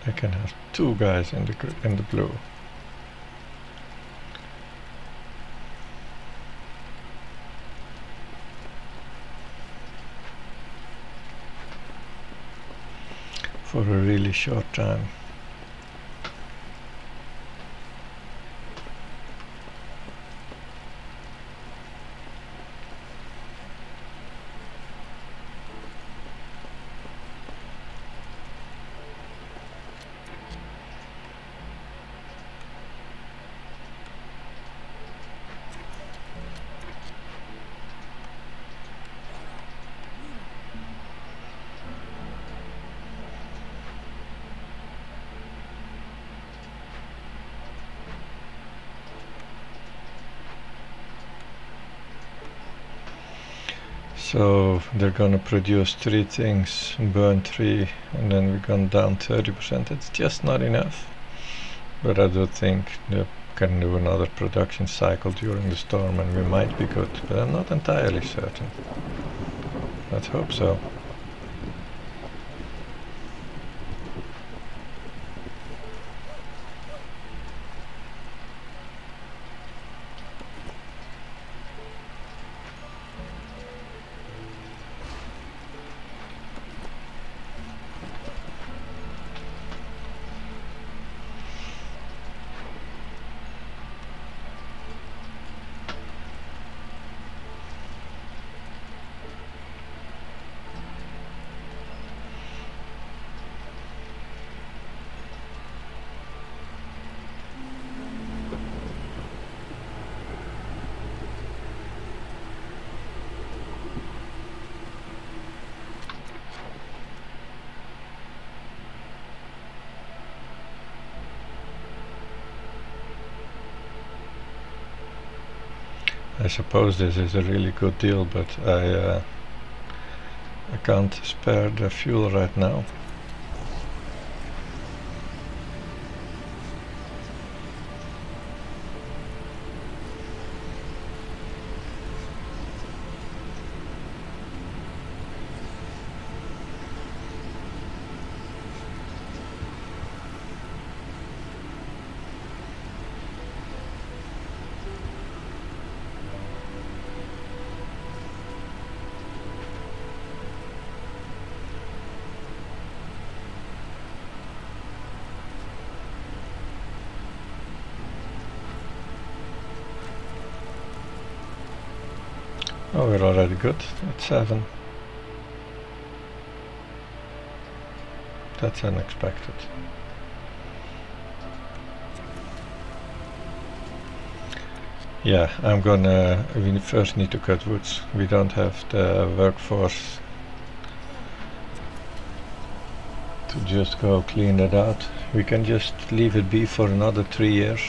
I can have 2 guys in the blue. For a really short time. So they're gonna produce 3 things, burn 3, and then we're gone down 30%. It's just not enough. But I do think they can do another production cycle during the storm and we might be good, but I'm not entirely certain. Let's hope so. I suppose this is a really good deal, but I can't spare the fuel right now. Oh, we're already good at 7. That's unexpected. Yeah, we first need to cut woods. We don't have the workforce to just go clean that out. We can just leave it be for another 3 years.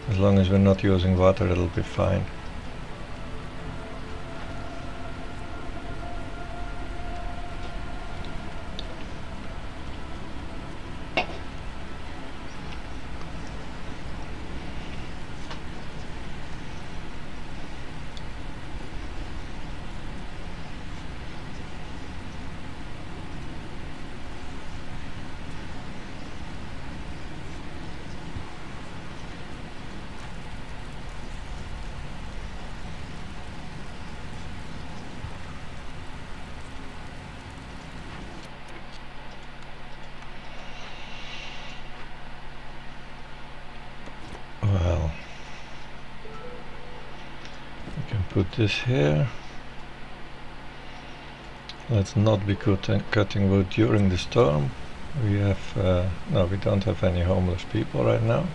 As long as we're not using water, it'll be fine. Well, we can put this here. Let's not be cutting wood during the storm. We have no, we don't have any homeless people right now.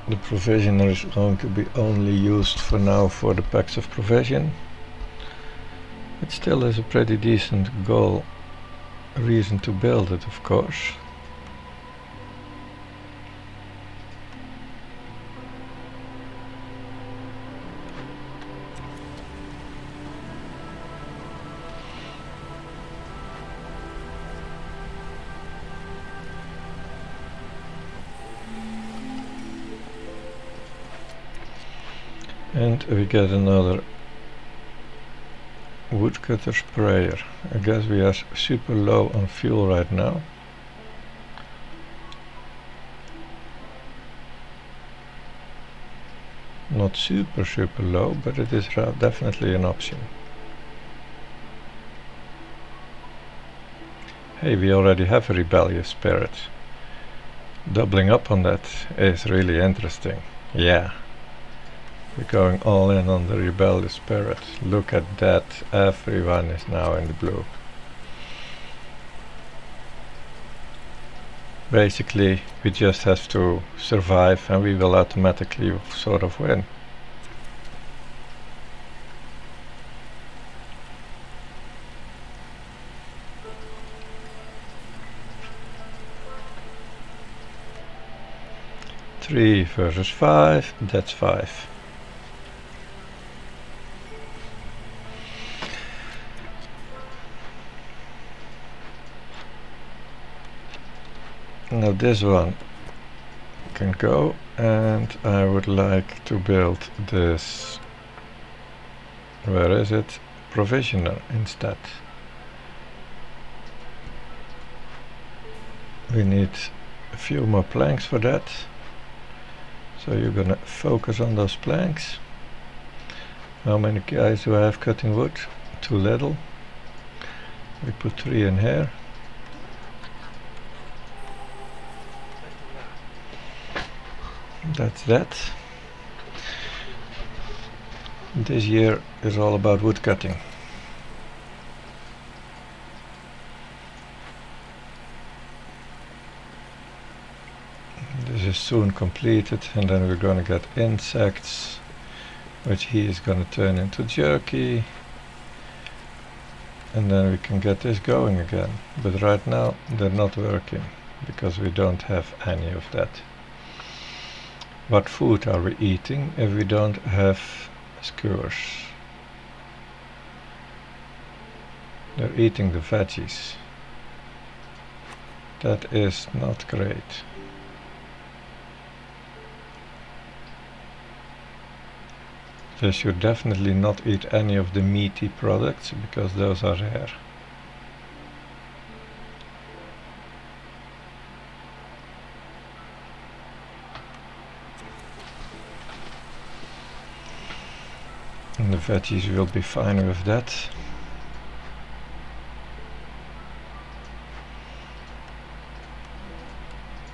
The provisioner is going to be only used for now for the packs of provision. It still is a pretty decent goal, reason to build it, of course. And we get another woodcutter sprayer. I guess we are super low on fuel right now. Not super low, but it is definitely an option. Hey, we already have a rebellious spirit. Doubling up on that is really interesting. Yeah. We're going all in on the rebellious spirit. Look at that, everyone is now in the blue. Basically, we just have to survive and we will automatically sort of win. Three versus 5, that's 5. Now this one can go, and I would like to build this, where is it, provisioner instead. We need a few more planks for that, so you're gonna focus on those planks. How many guys do I have cutting wood? Too little. We put 3 in here. That's that. This year is all about wood cutting. This is soon completed, and then we're gonna get insects, which he is gonna turn into jerky, and then we can get this going again. But right now they're not working because we don't have any of that. What food are we eating if we don't have skewers? They're eating the veggies. That is not great. They should definitely not eat any of the meaty products because those are rare. And the veggies will be fine with that.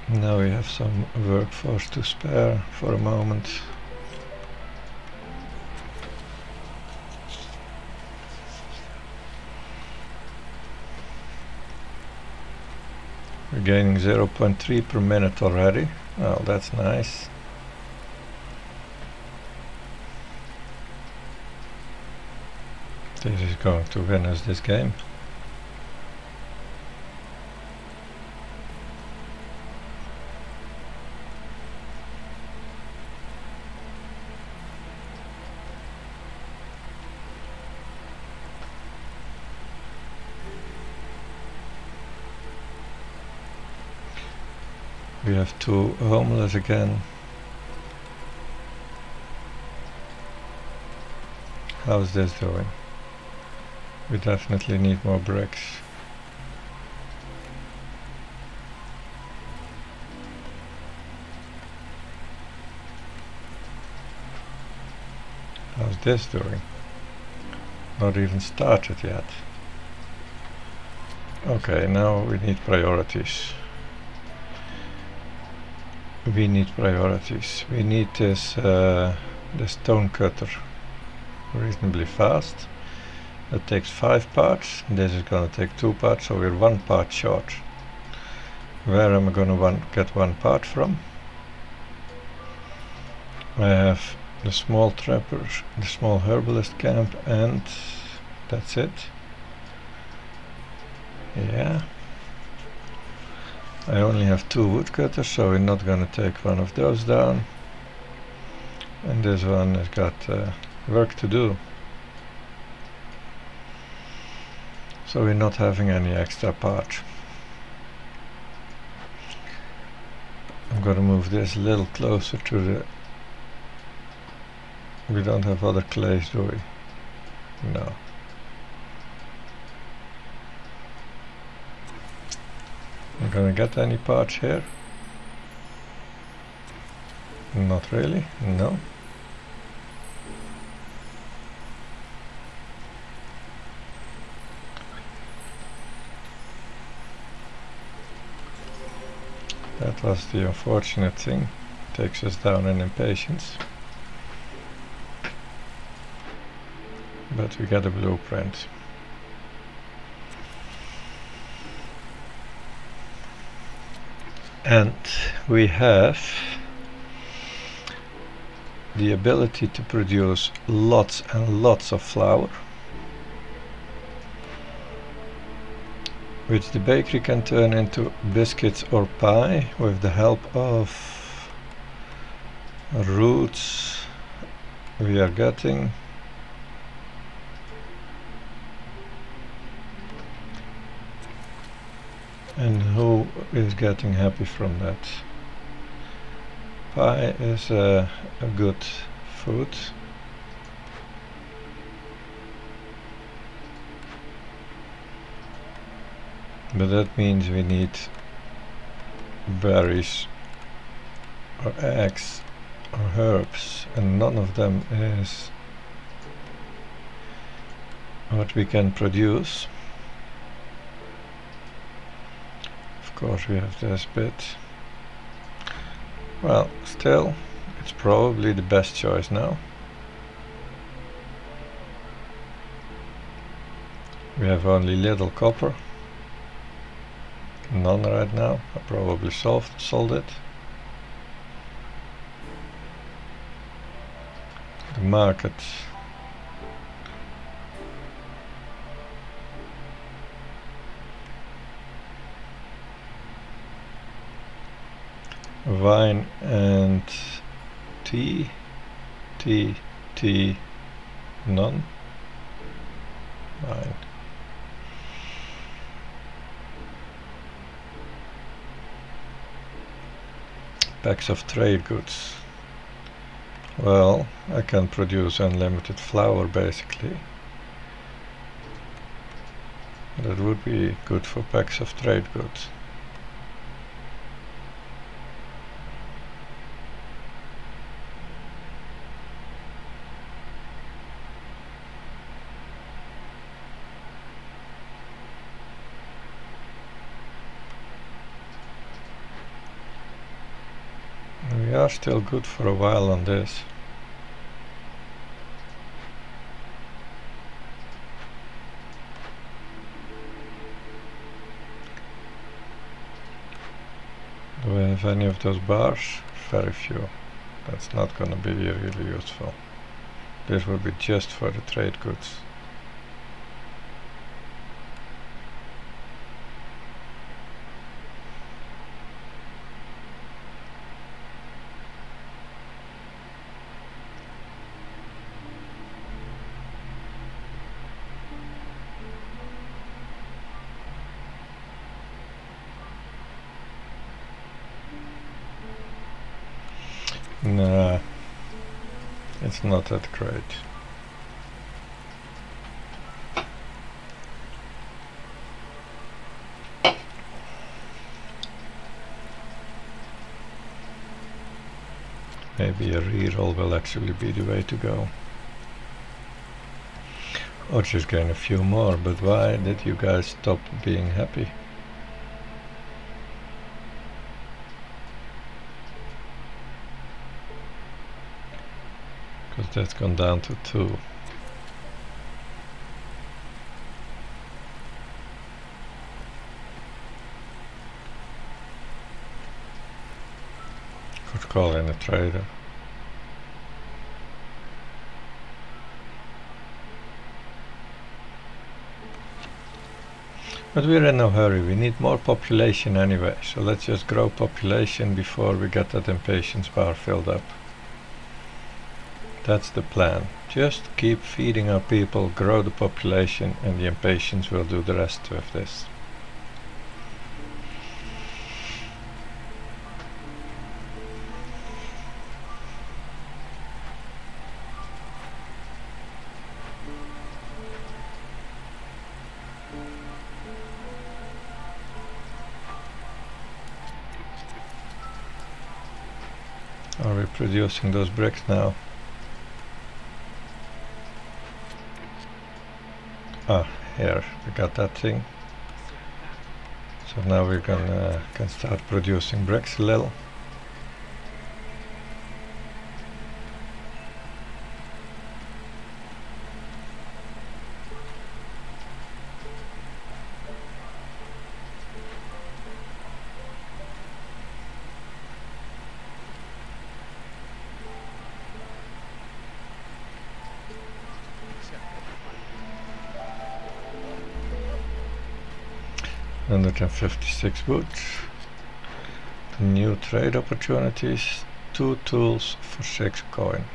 Now we have some workforce to spare for a moment. We're gaining 0.3 per minute already. Well, that's nice. This is going to win us this game. We have 2 homeless again. How's this doing? We definitely need more bricks. How's this doing? Not even started yet. Okay, now we need priorities. We need priorities. We need this the stone cutter reasonably fast. That takes 5 parts. This is gonna take 2 parts, so we're 1 part short. Where am I gonna get 1 part from? I have the small trappers, the small herbalist camp, and that's it. Yeah. I only have 2 woodcutters, so we're not gonna take one of those down. And this one has got work to do. So we're not having any extra parts. I'm gonna move this a little closer to the... We don't have other clays, do we? No. I'm gonna get any parts here? Not really, no. That was the unfortunate thing. Takes us down in impatience. but we got a blueprint. And we have the ability to produce lots and lots of flour, which the bakery can turn into biscuits or pie with the help of roots we are getting. And who is getting happy from that? Pie is a good food. But that means we need berries or eggs or herbs, and none of them is what we can produce. Of course we have this bit. Well, still, it's probably the best choice now. We have only little copper. None right now. I probably sold it. The market. Wine and tea. Tea, none. Wine. Packs of trade goods. Well, I can produce unlimited flour basically. That would be good for packs of trade goods. We are still good for a while on this. Do we have any of those bars? Very few. That's not gonna be really useful. This would be just for the trade goods. Nah, it's not that great. Maybe a reroll will actually be the way to go. Or just gain a few more, but why did you guys stop being happy? Because that's gone down to 2. Could call in a trader. But we're in no hurry, we need more population anyway, so let's just grow population before we get that impatience bar filled up. That's the plan. Just keep feeding our people, grow the population, and the impatience will do the rest of this. Are we producing those bricks now? Ah, here, we got that thing. So now we can start producing bricks a little. 156 wood. New trade opportunities, 2 tools for 6 coin.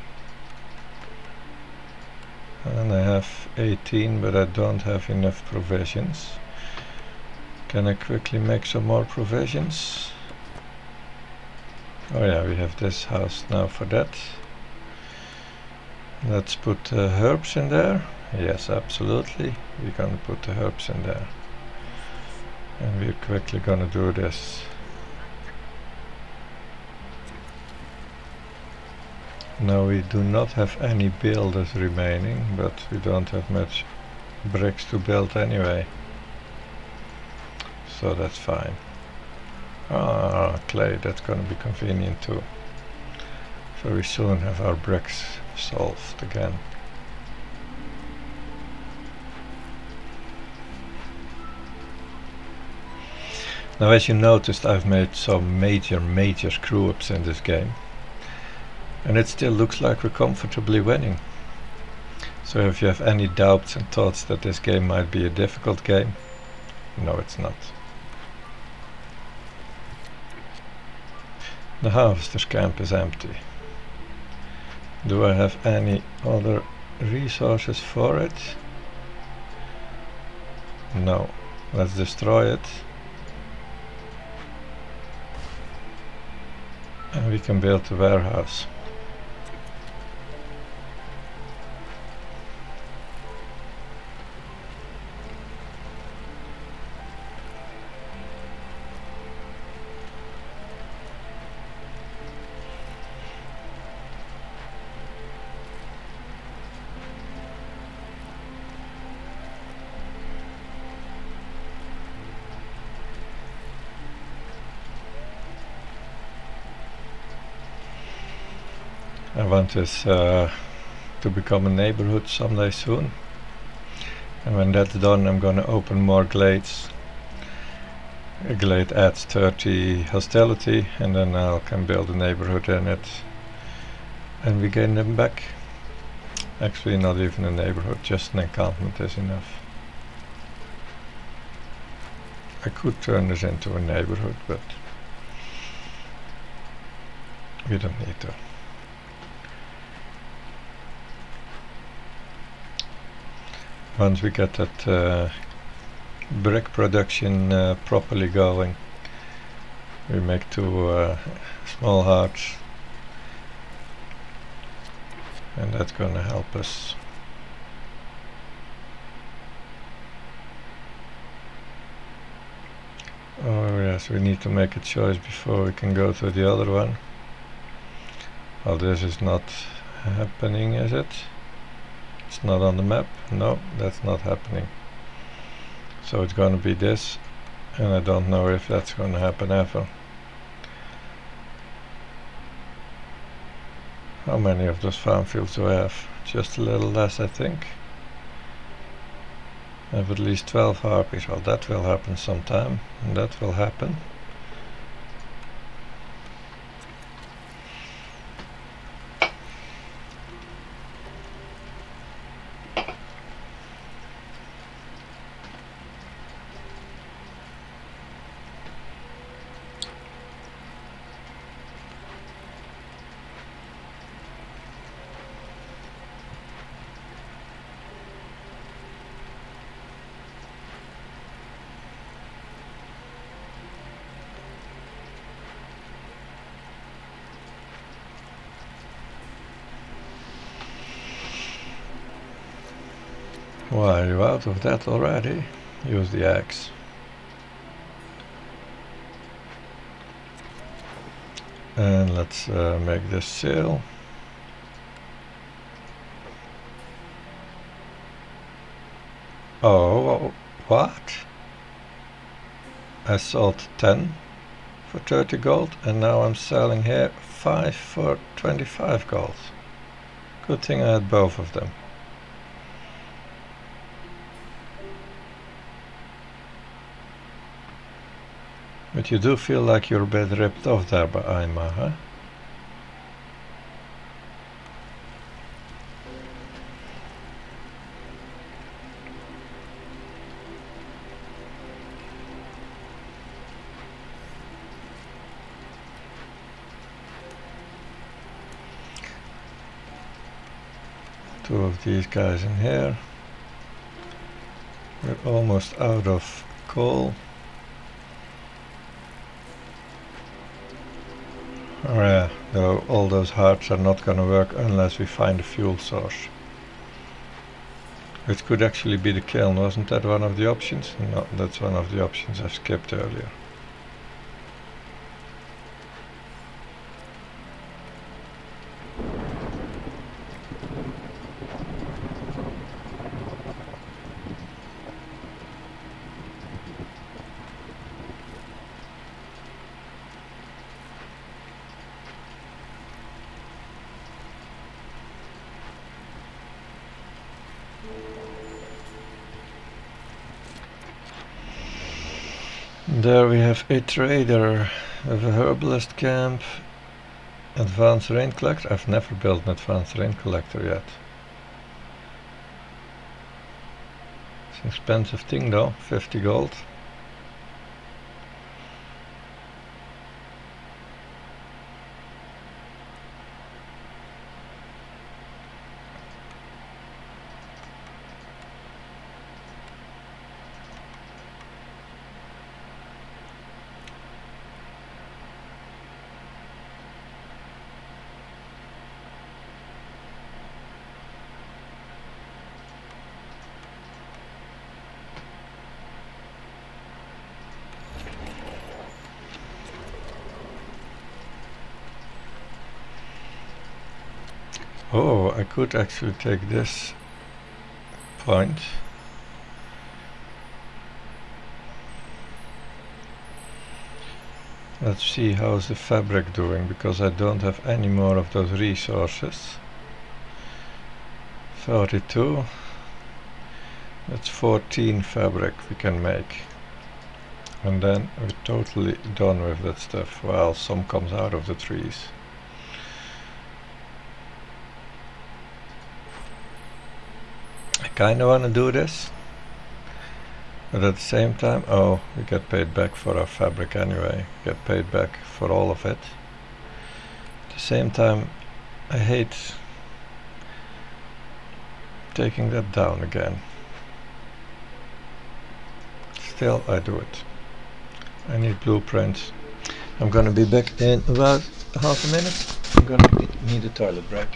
And I have 18, but I don't have enough provisions. Can I quickly make some more provisions? Oh yeah, we have this house now for that. Let's put herbs in there. Yes, absolutely. We're gonna put the herbs in there. And we're quickly gonna do this. Now we do not have any builders remaining, but we don't have much bricks to build anyway. So that's fine. Ah, clay, that's gonna be convenient too. So we soon have our bricks solved again. Now as you noticed, I've made some major screw-ups in this game. And it still looks like we're comfortably winning. So if you have any doubts and thoughts that this game might be a difficult game, no, it's not. The harvester's camp is empty. Do I have any other resources for it? No. Let's destroy it. And we can build a warehouse. I want this to become a neighborhood someday soon. And when that's done, I'm gonna open more glades. A glade adds 30 hostility, and then I can build a neighborhood in it. And we gain them back. Actually, not even a neighborhood, just an encampment is enough. I could turn this into a neighborhood, but we don't need to. Once we get that brick production properly going, we make 2 small hearts, and that's gonna help us. Oh yes, we need to make a choice before we can go to the other one. Well, this is not happening, is it? It's not on the map. No, that's not happening. So it's gonna be this, and I don't know if that's gonna happen ever. How many of those farm fields do I have? Just a little less, I think. I have at least 12 harpies. Well, that will happen sometime, and that will happen. Why, are you out of that already? Use the axe. And let's make this sail. Oh, what? I sold 10 for 30 gold, and now I'm selling here 5 for 25 gold. Good thing I had both of them. But you do feel like you're a bit ripped off there by Aima, huh? two of these guys in here. We're almost out of coal. Oh yeah, though all those hearts are not gonna work unless we find a fuel source. It could actually be the kiln, wasn't that one of the options? No, that's one of the options I skipped earlier. There we have a trader, we have a herbalist camp, advanced rain collector. I've never built an advanced rain collector yet. It's an expensive thing though, 50 gold. Oh, I could actually take this point. Let's see how's the fabric doing, because I don't have any more of those resources. 32. That's 14 fabric we can make. And then we're totally done with that stuff. Well, some comes out of the trees. I kinda wanna do this, but at the same time, oh, we get paid back for our fabric anyway. Get paid back for all of it. At the same time, I hate taking that down again. Still, I do it. I need blueprints. I'm gonna be back in about half a minute. I'm gonna need a toilet break.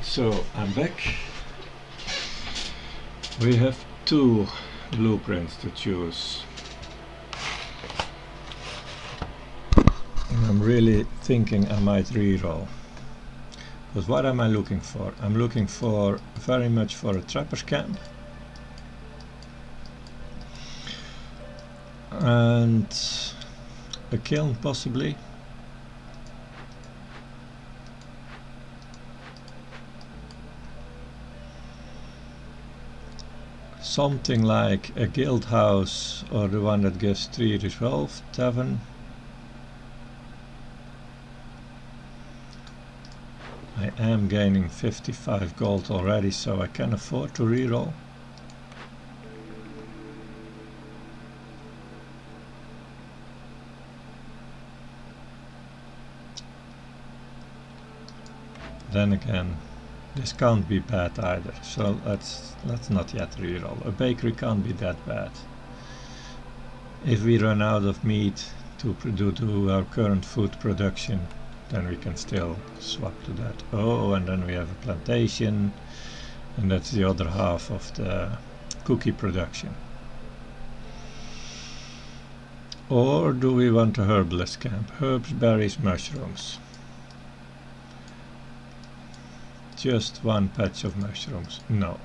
So I'm back. We have two blueprints to choose. And I'm really thinking I might reroll. But what am I looking for? I'm looking for very much for a trapper's camp. And a kiln possibly. Something like a guild house or the one that gives 3 resolve, tavern. I am gaining 55 gold already, so I can afford to reroll. Then again, this can't be bad either, so let's not yet reroll. A bakery can't be that bad. If we run out of meat to do our current food production, then we can still swap to that. Oh, and then we have a plantation, and that's the other half of the cookie production. Or do we want a herbalist camp? Herbs, berries, mushrooms. Just one patch of mushrooms. No.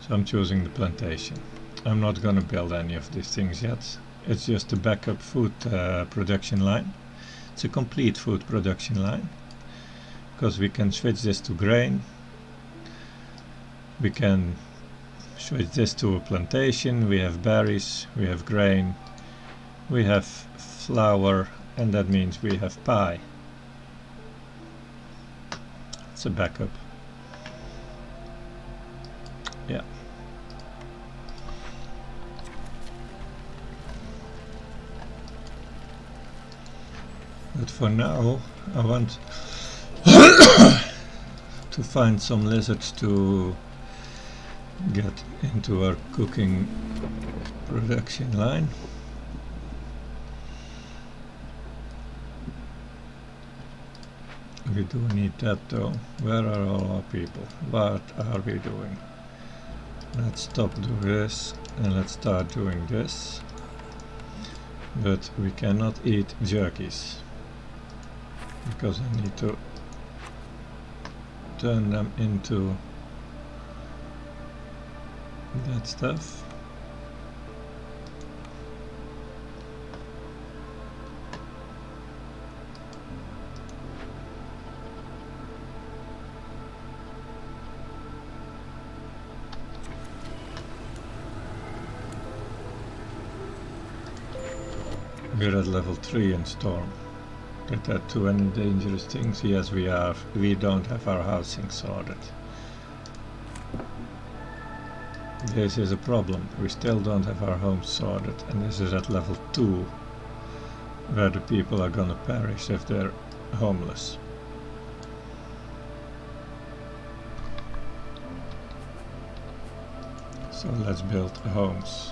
So I'm choosing the plantation. I'm not gonna build any of these things yet. it's just a backup food production line. It's a complete food production line, because we can switch this to grain, we can switch this to a plantation, we have berries, we have grain, we have flour, and that means we have pie. It's a backup. Yeah. But for now I want to find some lizards to get into our cooking production line. We do need that though. Where are all our people? What are we doing? Let's stop doing this and let's start doing this. But we cannot eat jerkies, because I need to turn them into that stuff. We're at level 3 in Storm. Get that to any dangerous things? Yes, we are. We don't have our housing sorted. This is a problem. We still don't have our homes sorted, and this is at level 2, where the people are gonna perish if they're homeless. So let's build homes.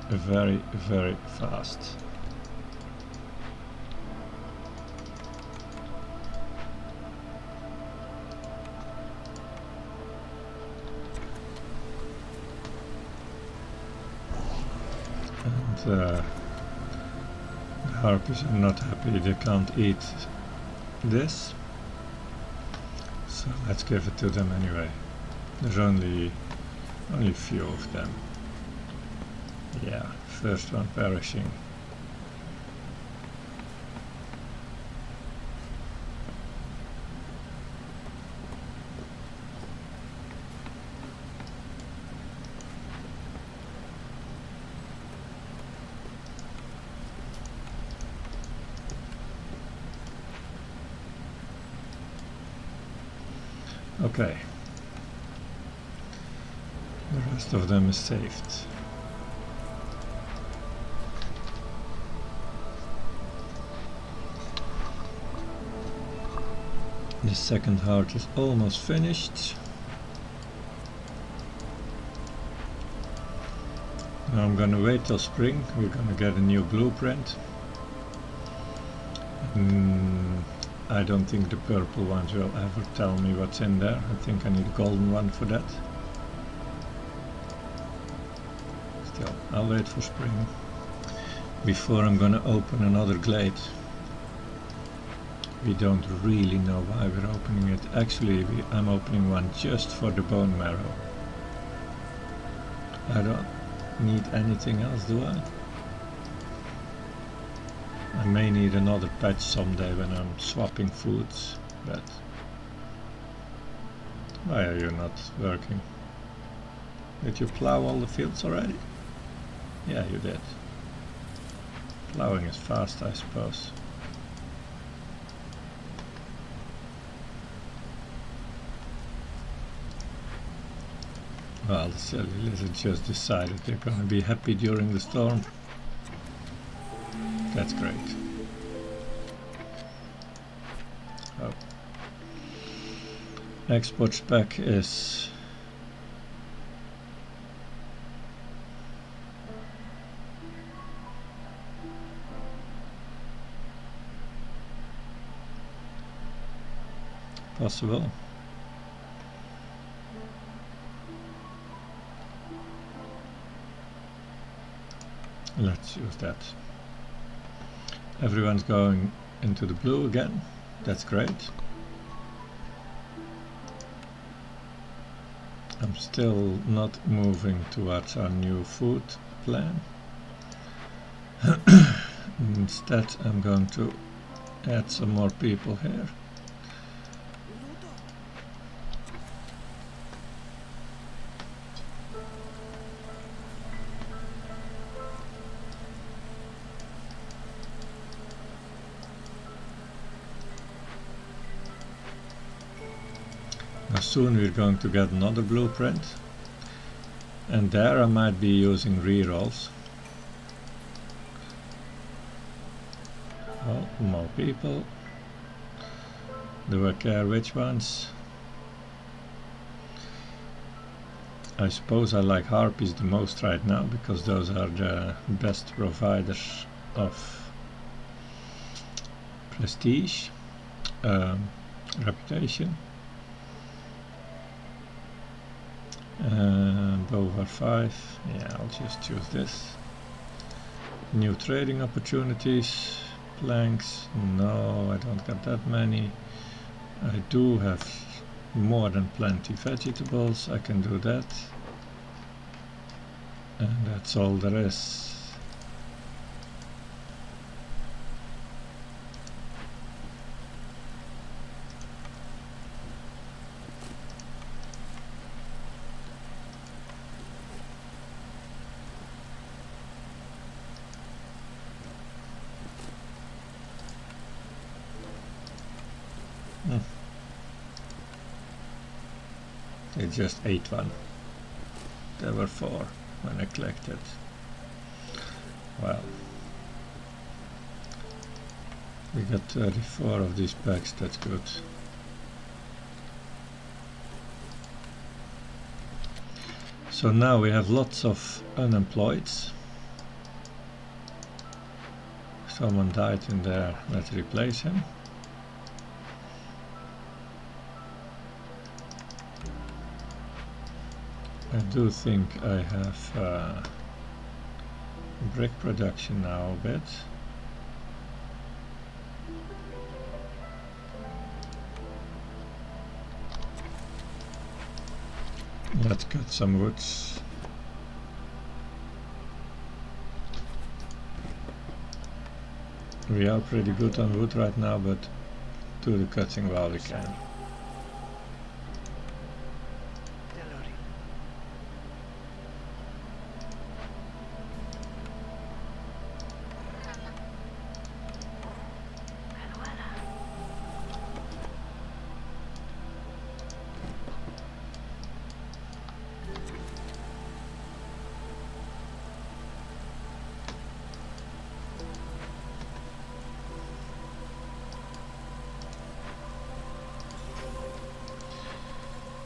Very, very fast. And the harpies are not happy, they can't eat this. So let's give it to them anyway. There's only a few of them. Yeah, first one perishing. Okay. The rest of them is saved. The second heart is almost finished. Now I'm gonna wait till spring. We're gonna get a new blueprint. I don't think the purple ones will ever tell me what's in there. I think I need a golden one for that. Still, I'll wait for spring before I'm gonna open another glade. We don't really know why we're opening it. Actually, I'm opening one just for the bone marrow. I don't need anything else, do I? I may need another patch someday when I'm swapping foods, but why are you not working? Did you plow all the fields already? Yeah, you did. Plowing is fast, I suppose. Well, the silly lizard just decided they're gonna be happy during the storm. That's great. Oh. Export spec is possible. Let's use that. Everyone's going into the blue again. That's great. I'm still not moving towards our new food plan. Instead, I'm going to add some more people here. Now soon we're going to get another blueprint, and there I might be using rerolls. Well, more people. Do I care which ones? I suppose I like harpies the most right now, because those are the best providers of prestige, reputation. Over 5, yeah, I'll just choose this. New trading opportunities, planks, no, I don't get that many. I do have more than plenty vegetables, I can do that. And that's all there is. It just ate one. There were 4 when I collected. Well, we got 34 of these packs, that's good. So now we have lots of unemployeds. Someone died in there, let's replace him. I do think I have brick production now a bit. Let's cut some woods. We are pretty good on wood right now, but do the cutting while we can.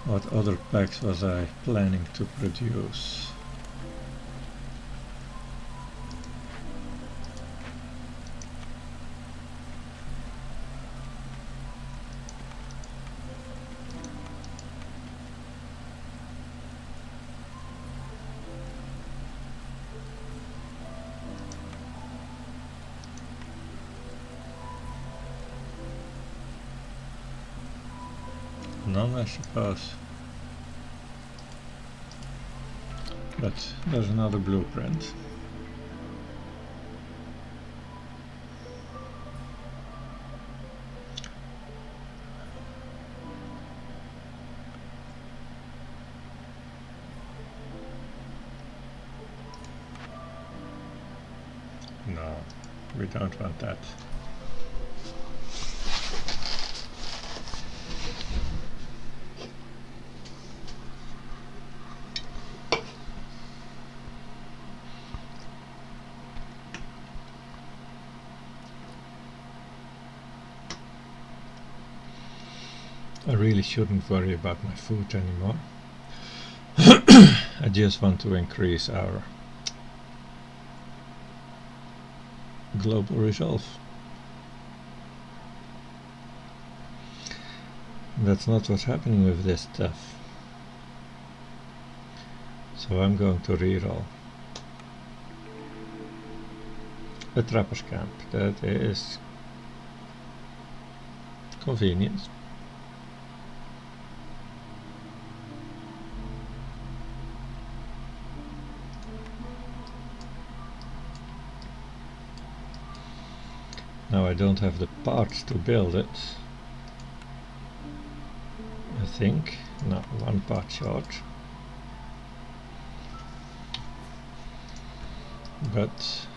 What other packs was I planning to produce? None, I suppose. But there's another blueprint. No, we don't want that. I really shouldn't worry about my food anymore. I just want to increase our global resolve. That's not what's happening with this stuff. So I'm going to reroll. A trapper's camp, that is convenient. Now I don't have the parts to build it, I think. No, one part short. But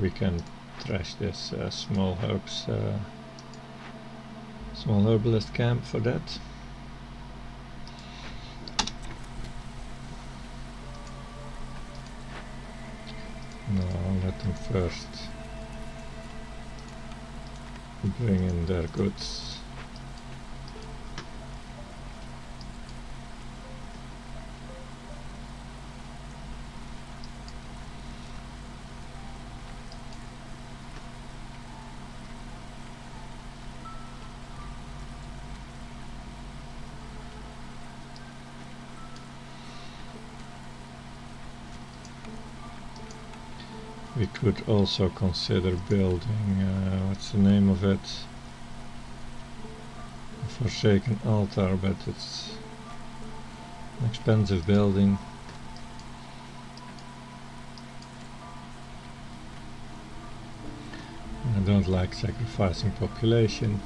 we can trash this small herbalist camp for that. No, let them first bring in their goods. We could also consider building, what's the name of it? A Forsaken Altar, but it's an expensive building. I don't like sacrificing population.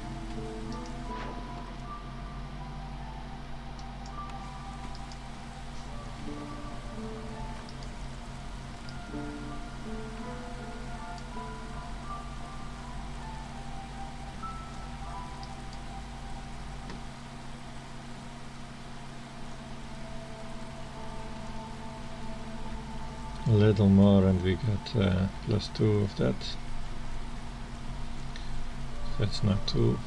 A little more and we get +2 of that. That's not too.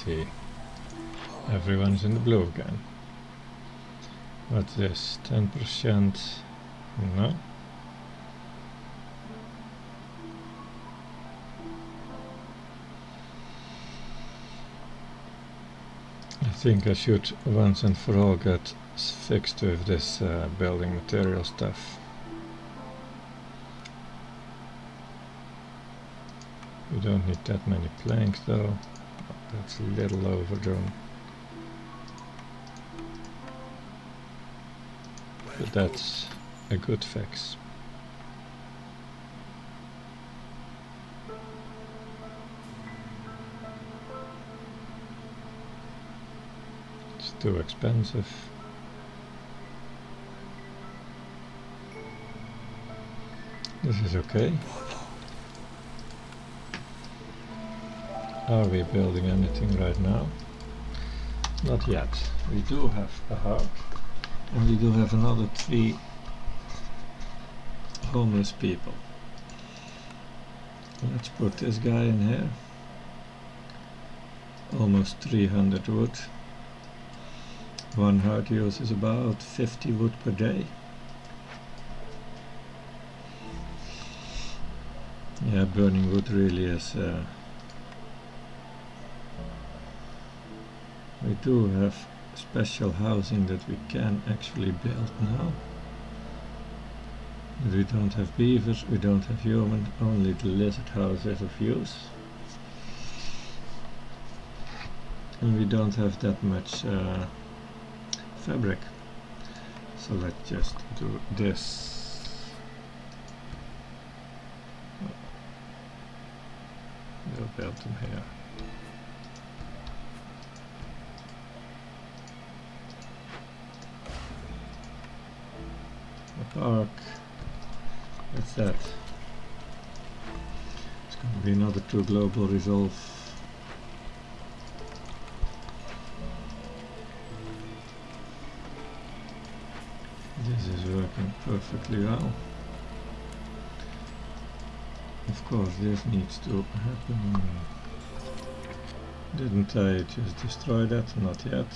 See, everyone's in the blue again. What's this? 10%? No. I think I should once and for all get fixed with this building material stuff. We don't need that many planks though. That's a little overdone. But that's a good fix. It's too expensive. This is okay. Are we building anything right now? Not yet. We do have a hub, and we do have another 3 homeless people. Let's put this guy in here. Almost 300 wood. One herd uses about 50 wood per day. Yeah, burning wood really is we do have special housing that we can actually build now. But we don't have beavers, we don't have human, only the lizard house is of use. And we don't have that much fabric. So let's just do this. We'll build them here. Park. What's that? It's going to be another 2 global resolve. This is working perfectly well. Of course this needs to happen. Didn't I just destroy that? Not yet.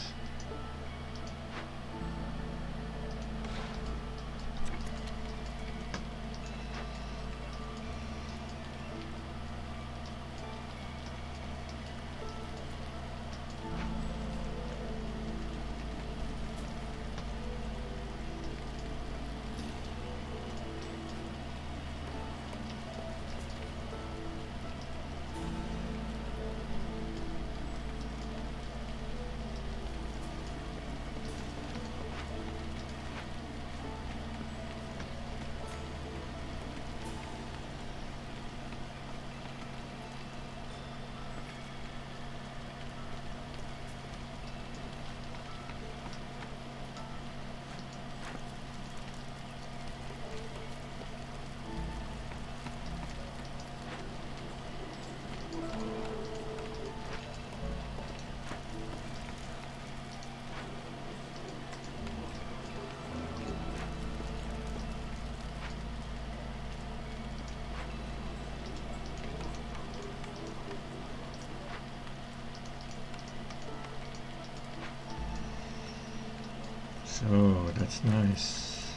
So that's nice.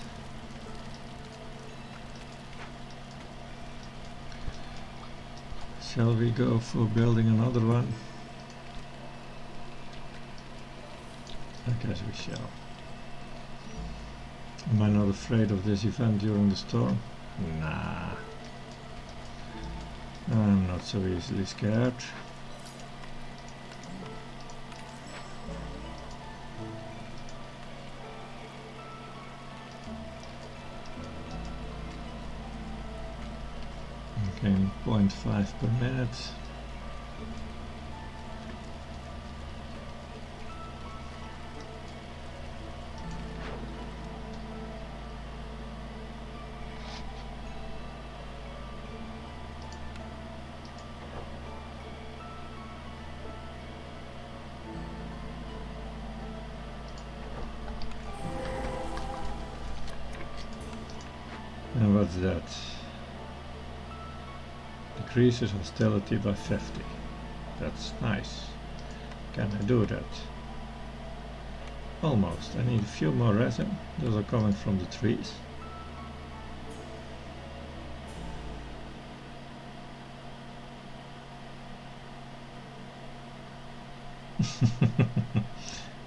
Shall we go for building another one? I guess we shall. Am I not afraid of this event during the storm? Nah. I'm not so easily scared. Okay, 0.5 per minute. And what's that? Decreases hostility by 50. That's nice. Can I do that? Almost. I need a few more resin. Those are coming from the trees.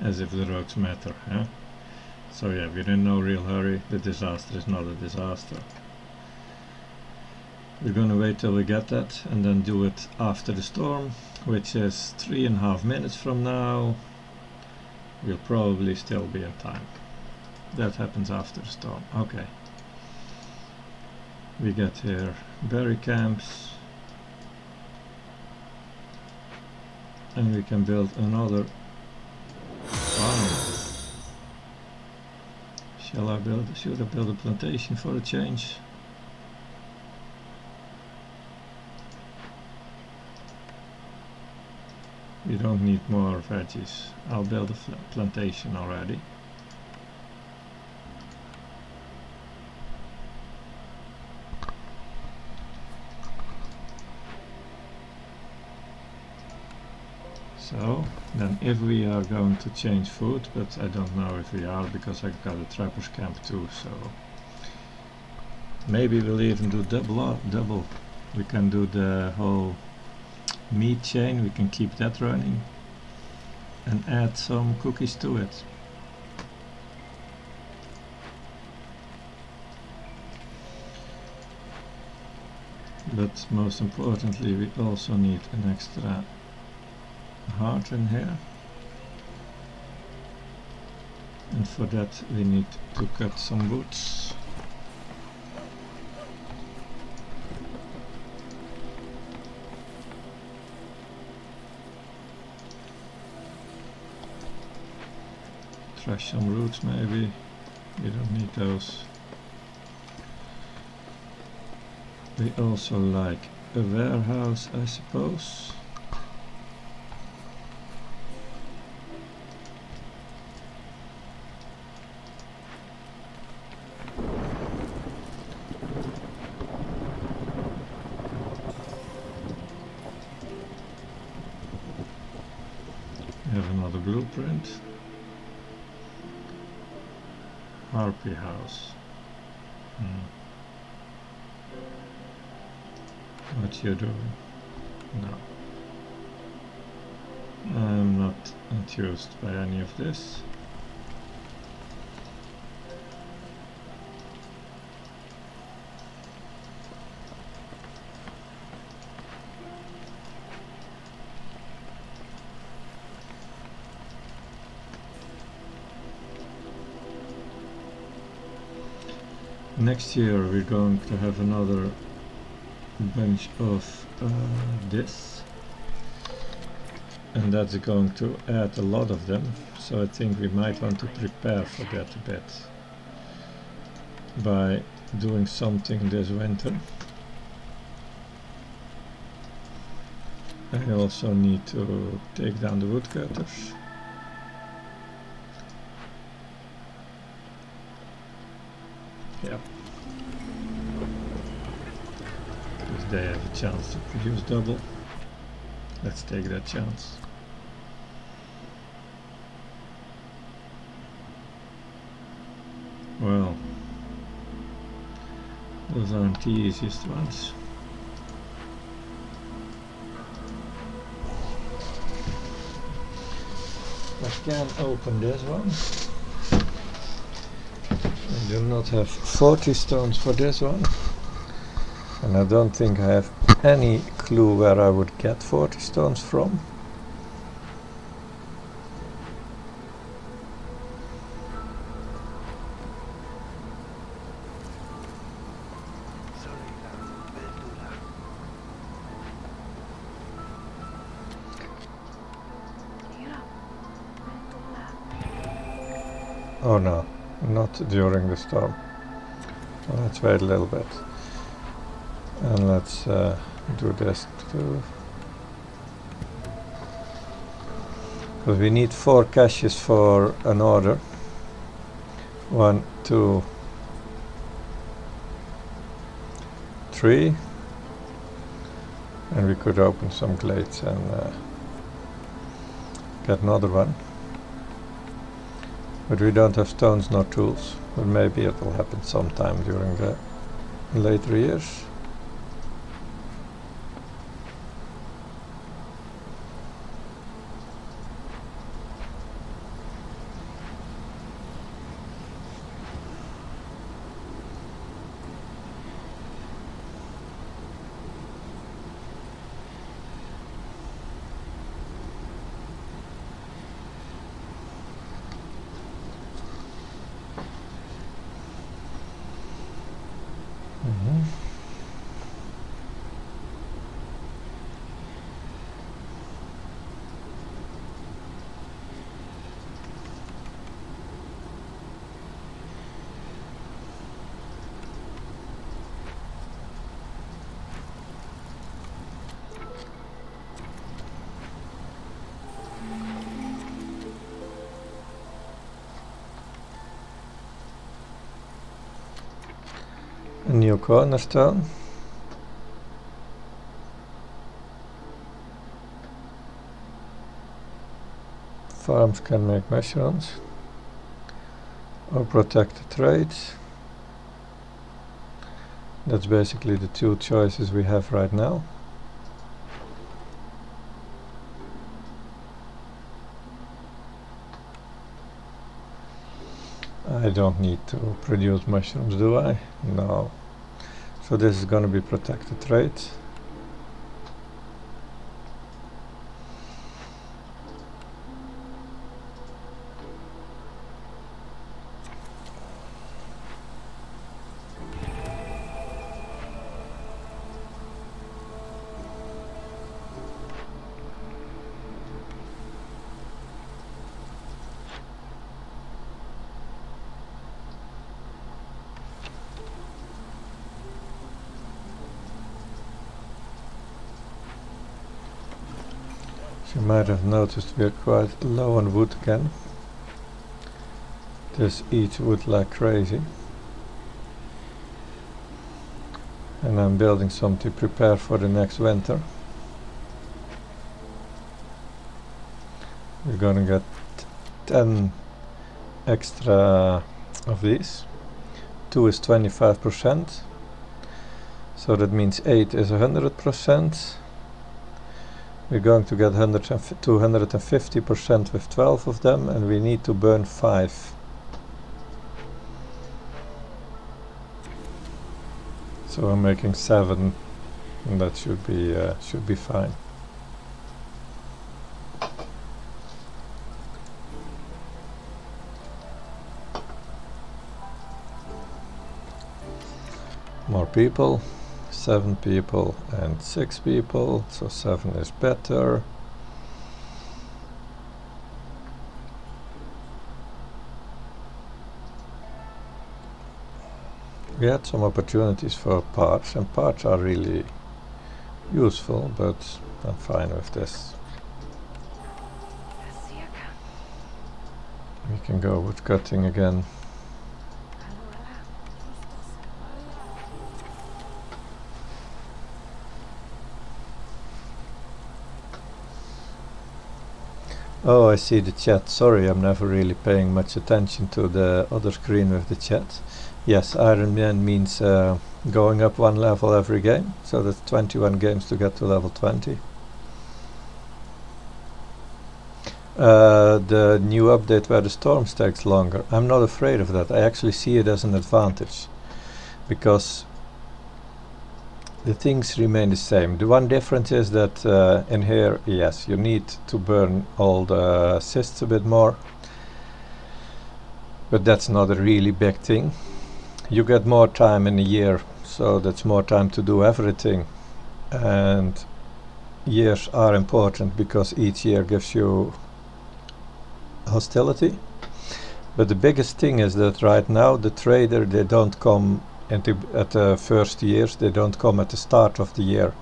As if the roads matter, huh? So yeah, we're in no real hurry. The disaster is not a disaster. We're gonna wait till we get that and then do it after the storm, which is 3.5 minutes from now. We'll probably still be in time. That happens after the storm. Okay. We get here berry camps. And we can build another farm. Should I build a plantation for a change? We don't need more veggies. I'll build a plantation already. So, then if we are going to change food, but I don't know if we are because I got a trapper's camp too, so maybe we'll even do double. We can do the whole meat chain, we can keep that running and add some cookies to it. But most importantly, we also need an extra heart in here, and for that we need to cut some woods. Trash some roots maybe, we don't need those. We also like a warehouse, I suppose. have another blueprint. Harpy house. What you doing? No. I'm not enthused by any of this. Next year we're going to have another bunch of this, and that's going to add a lot of them, so I think we might want to prepare for that a bit by doing something this winter. I also need to take down the woodcutters. Yep. If they have a chance to produce double, let's take that chance. Well, those aren't the easiest ones. I can open this one. I do not have 40 stones for this one, and I don't think I have any clue where I would get 40 stones from. Oh no, not during the storm. Let's wait a little bit. And let's do this too. Because we need 4 caches for an order. 1, 2, 3. And we could open some glades and get another one. But we don't have stones nor tools. But maybe it will happen sometime during the later years. A new cornerstone. Farms can make mushrooms or protect the trades. That's basically the 2 choices we have right now. I don't need to produce mushrooms, do I? No. So this is going to be protected trade. You might have noticed we're quite low on wood again. Just eat wood like crazy. And I'm building some to prepare for the next winter. we're gonna get 10 extra of these. 2 is 25%, so that means 8 is 100%. We're going to get 250% with 12 of them, and we need to burn 5. So I'm making 7, and that should be fine. More people, 7 people and 6 people, so 7 is better. We had some opportunities for parts, and parts are really useful, but I'm fine with this. We can go with cutting again. Oh, I see the chat. Sorry, I'm never really paying much attention to the other screen with the chat. Yes, Iron Man means going up 1 level every game, so that's 21 games to get to level 20. The new update where the storms takes longer. I'm not afraid of that. I actually see it as an advantage, because the things remain the same. The one difference is that in here, yes, you need to burn all the assists a bit more, but that's not a really big thing. You get more time in a year, so that's more time to do everything, and years are important because each year gives you hostility. But the biggest thing is that right now the trader, they don't come at the first years, they don't come at the start of the year.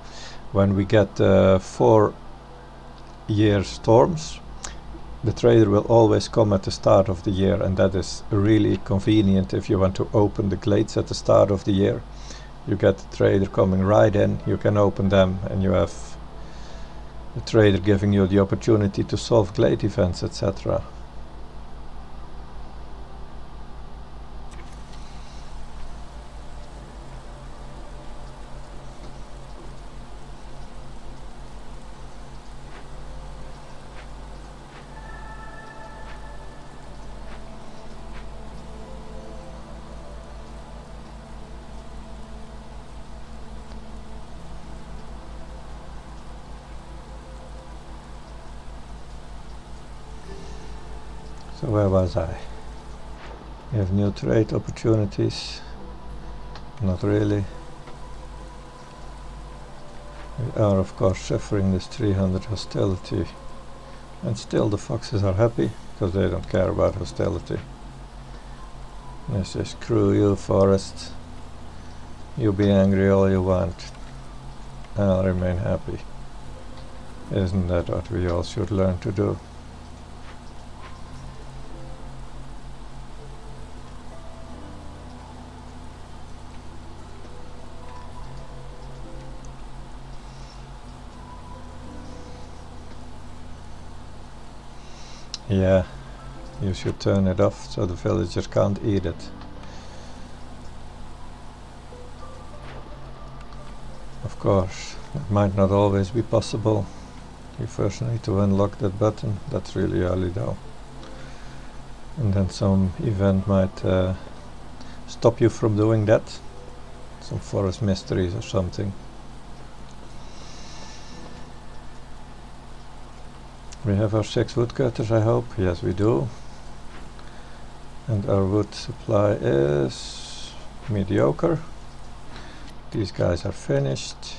When we get 4-year storms, the trader will always come at the start of the year, and that is really convenient if you want to open the glades at the start of the year. You get the trader coming right in, you can open them, and you have the trader giving you the opportunity to solve glade events, etc. So where was I? We have new trade opportunities. Not really. We are of course suffering this 300 hostility, and still the foxes are happy because they don't care about hostility. They say, screw you, forest. You be angry all you want. I'll remain happy. Isn't that what we all should learn to do? Yeah, you should turn it off so the villagers can't eat it. Of course, that might not always be possible. You first need to unlock that button. That's really early though. And then some event might stop you from doing that. Some forest mysteries or something. We have our 6 woodcutters, I hope. Yes, we do. And our wood supply is mediocre. These guys are finished.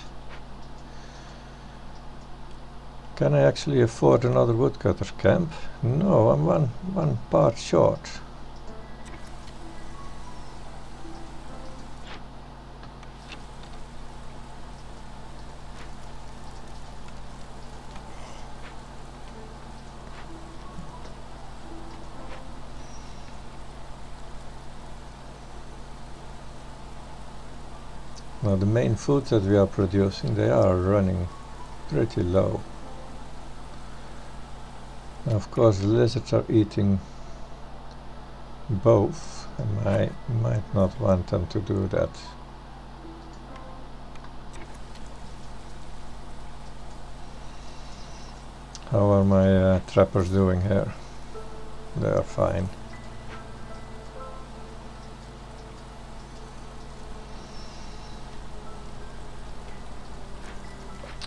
Can I actually afford another woodcutter camp? No, I'm one part short. Now the main food that we are producing, they are running pretty low. Now of course the lizards are eating both, and I might not want them to do that. How are my trappers doing here? They are fine.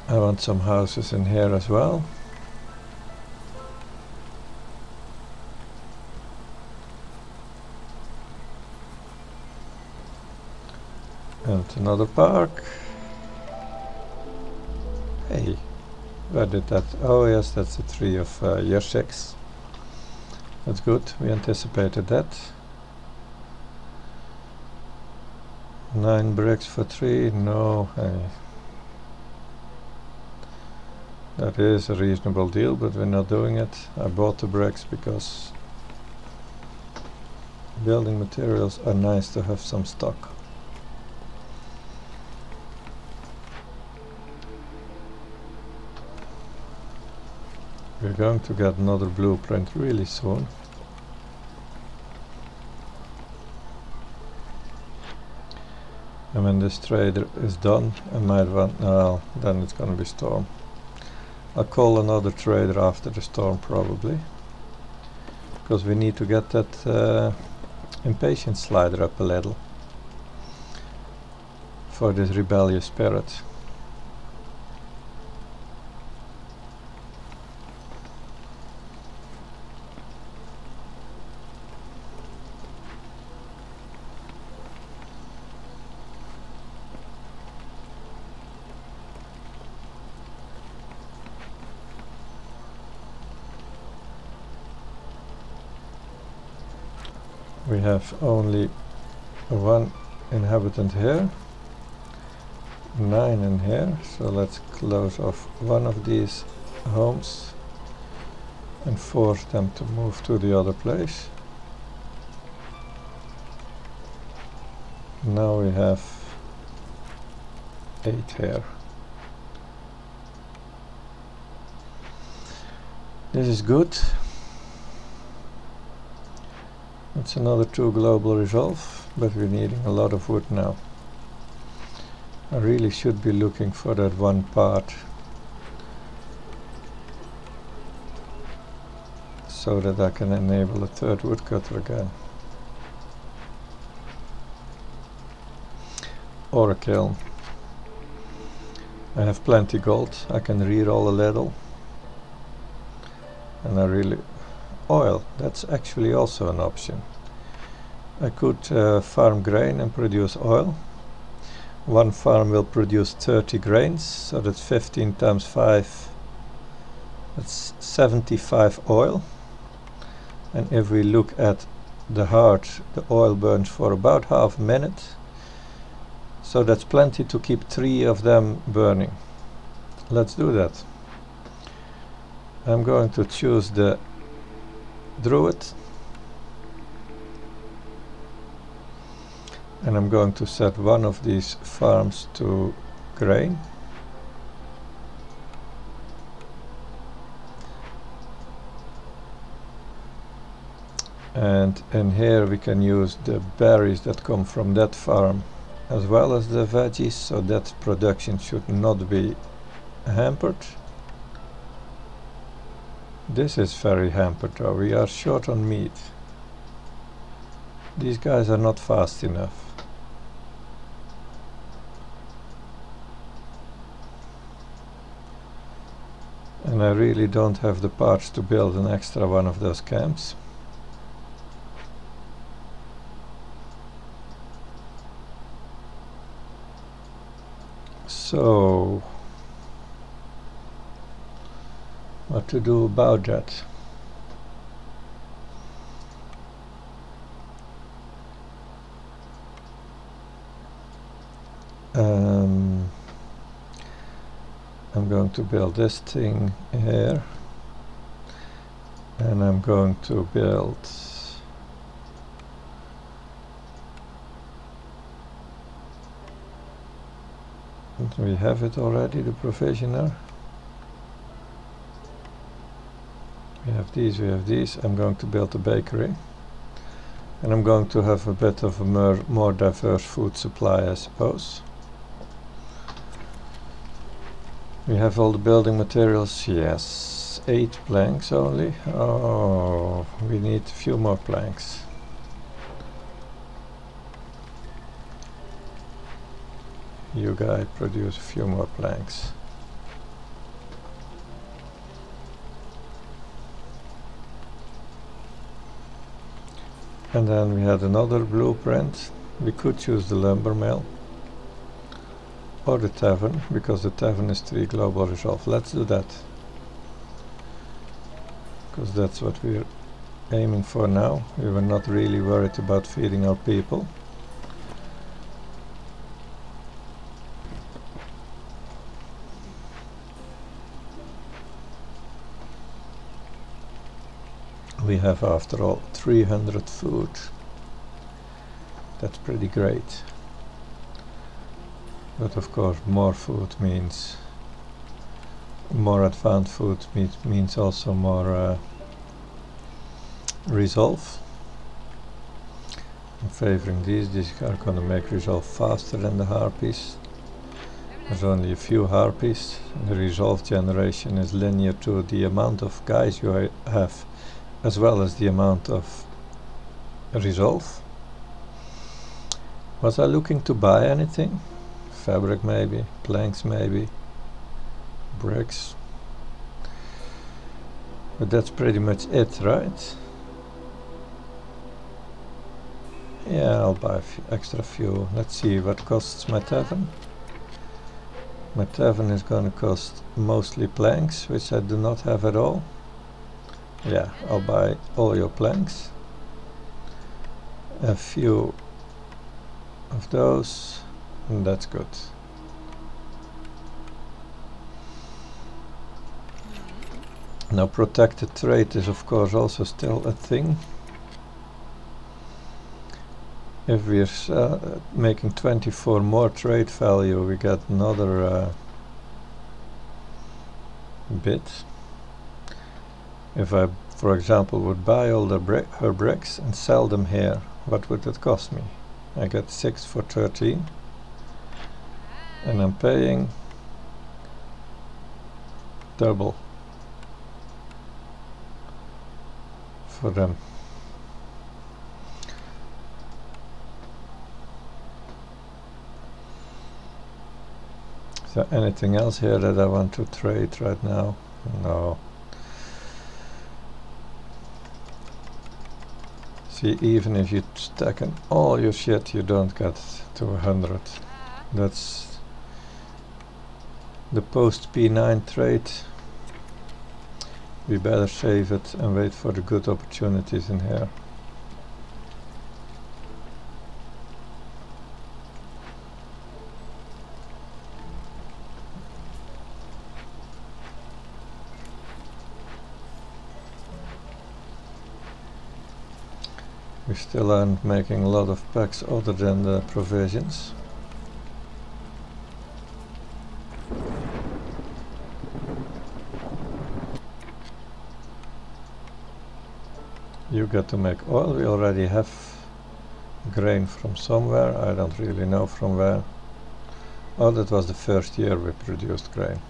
I want some houses in here as well. And another park. Hey, where did that? Oh yes, that's the tree of year 6. That's good, we anticipated that. 9 bricks for 3, no. That is a reasonable deal, but we're not doing it. I bought the bricks because building materials are nice to have some stock. We're going to get another blueprint really soon. And when this trader is done, I might want, well, then it's gonna be storm. I'll call another trader after the storm probably, because we need to get that impatience slider up a little for this rebellious spirit. We have only 1 inhabitant here, 9 in here, so let's close off one of these homes and force them to move to the other place. Now we have 8 here. This is good. It's another 2 global resolve, but we're needing a lot of wood now. I really should be looking for that one part so that I can enable a 3rd woodcutter again. Or a kiln. I have plenty gold, I can re-roll a little. And I really... oil, that's actually also an option. I could farm grain and produce oil. One farm will produce 30 grains, so that's 15 times 5, that's 75 oil. And if we look at the heart, the oil burns for about half a minute, so that's plenty to keep 3 of them burning. Let's do that. I'm going to choose the Druid, and I'm going to set one of these farms to grain. And in here we can use the berries that come from that farm as well as the veggies, so that production should not be hampered. This is very hampered though, we are short on meat. These guys are not fast enough. And I really don't have the parts to build an extra one of those camps. So, what to do about that? I'm going to build this thing here, and I'm going to build we have it already, the provisioner. We have these, we have these. I'm going to build a bakery. And I'm going to have a bit of a more diverse food supply, I suppose. We have all the building materials, yes. 8 planks only. Oh, we need a few more planks. You guys produce a few more planks. And then we had another blueprint. We could choose the lumber mill or the tavern, because the tavern is 3 global resolve. Let's do that, because that's what we're aiming for now. We were not really worried about feeding our people. We have, after all, 300 food. That's pretty great. But of course, more food means more advanced food, means also more resolve. I'm favoring these. These are going to make resolve faster than the harpies. There's only a few harpies. The resolve generation is linear to the amount of guys you have, as well as the amount of resolve. Was I looking to buy anything? Fabric maybe, planks maybe, bricks. But that's pretty much it, right? Yeah, I'll buy extra few. Let's see what costs my tavern. My tavern is gonna cost mostly planks, which I do not have at all. Yeah, I'll buy all your planks. A few of those, and that's good. Now, protected trade is of course also still a thing. If we're making 24 more trade value, we get another bit. If I, for example, would buy all her bricks and sell them here, what would it cost me? I get 6 for 13, and I'm paying double for them. Is there anything else here that I want to trade right now? No. See, even if you stack in all your shit, you don't get to 100. That's the post P9 trade. We better save it and wait for the good opportunities in here. We still aren't making a lot of packs other than the provisions. You get to make oil. We already have grain from somewhere. I don't really know from where. Oh, that was the first year we produced grain.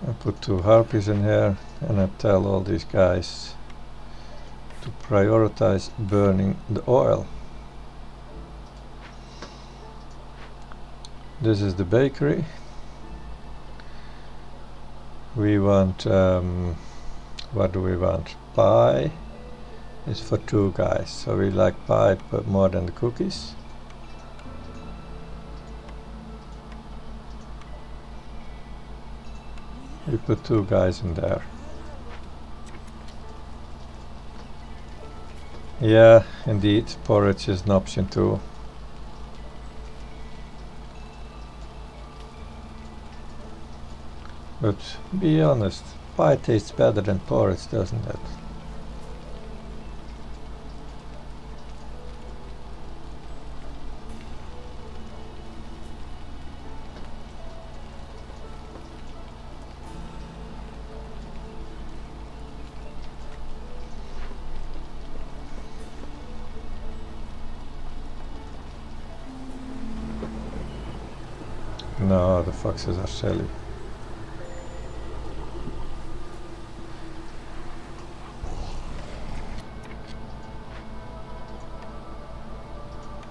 I put 2 harpies in here, and I tell all these guys to prioritize burning the oil. This is the bakery. We want, what do we want? Pie is for 2 guys, so we like pie but more than the cookies. We put 2 guys in there. Yeah, indeed, porridge is an option too. But be honest, pie tastes better than porridge, doesn't it? No, the foxes are silly.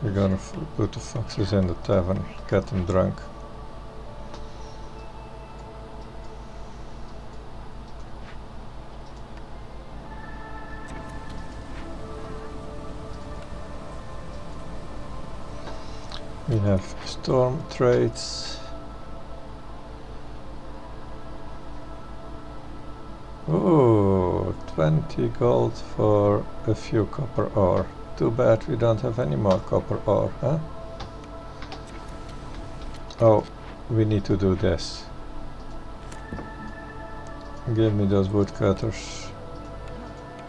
We're gonna put the foxes in the tavern, get them drunk. We have storm trades. Oh, 20 gold for a few copper ore. Too bad we don't have any more copper ore, huh? Oh, we need to do this. Give me those woodcutters.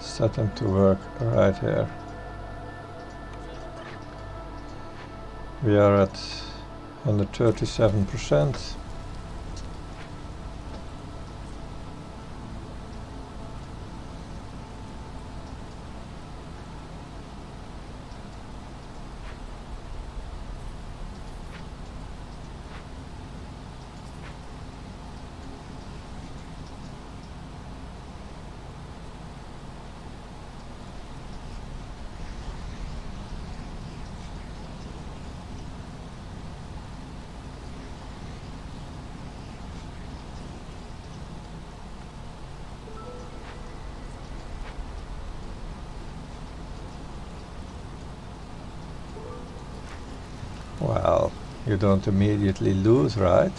Set them to work right here. We are at 137%. Well, you don't immediately lose, right?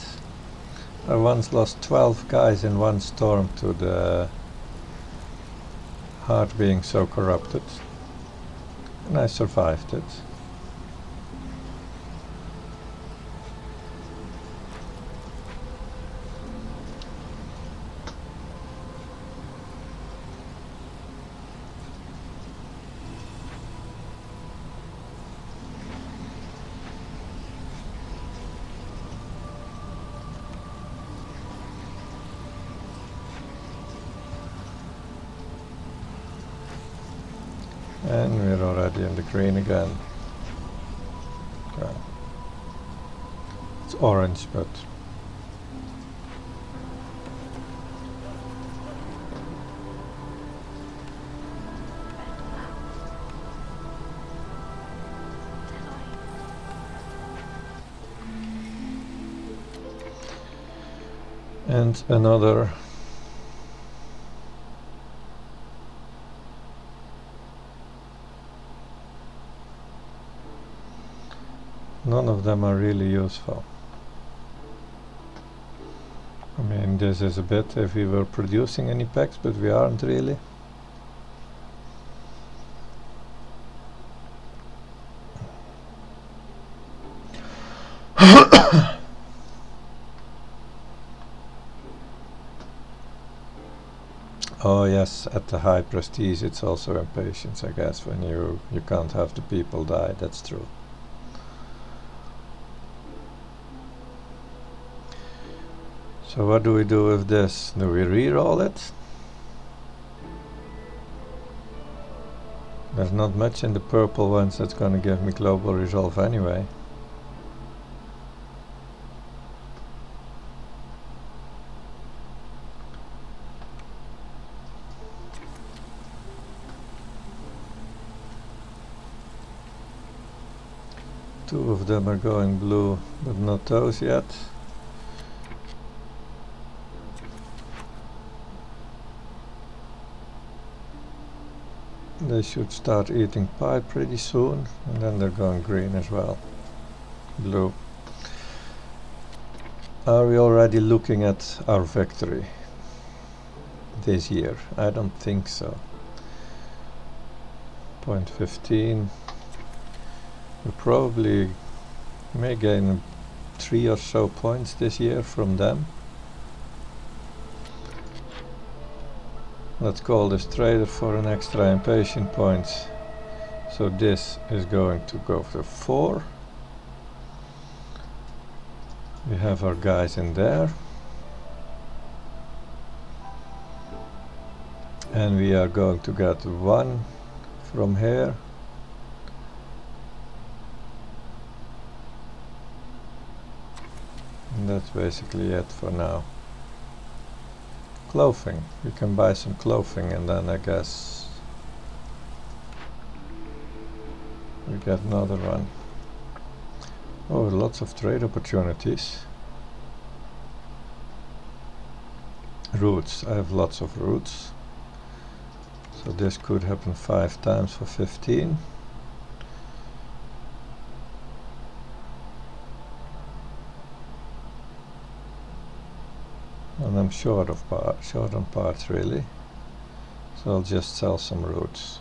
I once lost 12 guys in one storm to the heart being so corrupted, and I survived it. And we're already in the green again. Well, it's orange, but and another. None of them are really useful. I mean, this is a bit if we were producing any packs, but we aren't really. Oh yes, at the high prestige it's also impatience, I guess, when you can't have the people die, that's true. So what do we do with this? Do we re-roll it? There's not much in the purple ones that's gonna give me global resolve anyway. Two of them are going blue, but not those yet. They should start eating pie pretty soon, and then they're going green as well. Blue. Are we already looking at our victory this year? I don't think so. 0.15. We probably may gain 3 or so points this year from them. Let's call this trader for an extra impatient point. So this is going to go for 4. We have our guys in there. And we are going to get 1 from here. And that's basically it for now. Clothing. You can buy some clothing and then I guess we get another one. Oh, lots of trade opportunities. Routes. I have lots of routes. So this could happen 5 times for 15. And I'm short on parts really. So I'll just sell some routes.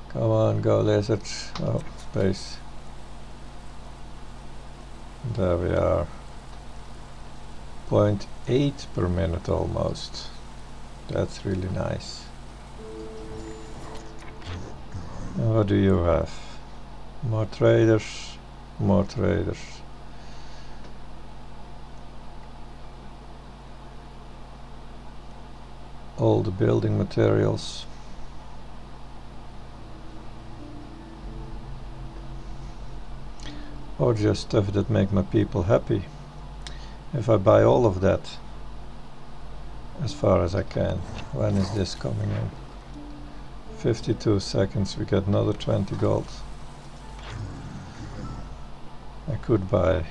Come on, go lizard. Oh, space. There we are. 0.8 per minute almost. That's really nice. And what do you have? More traders, more traders. All the building materials. Or just stuff that make my people happy. If I buy all of that, as far as I can. When is this coming in? 52 seconds, we get another 20 gold. I could buy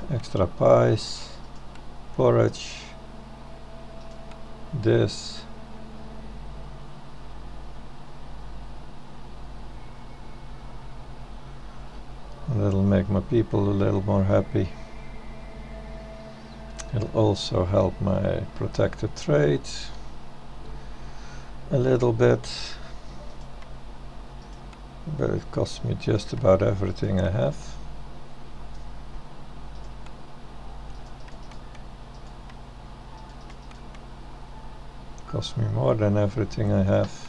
extra pies, porridge, this. And it'll make my people a little more happy. It'll also help my protected trade a little bit. But it costs me just about everything I have. Costs me more than everything I have.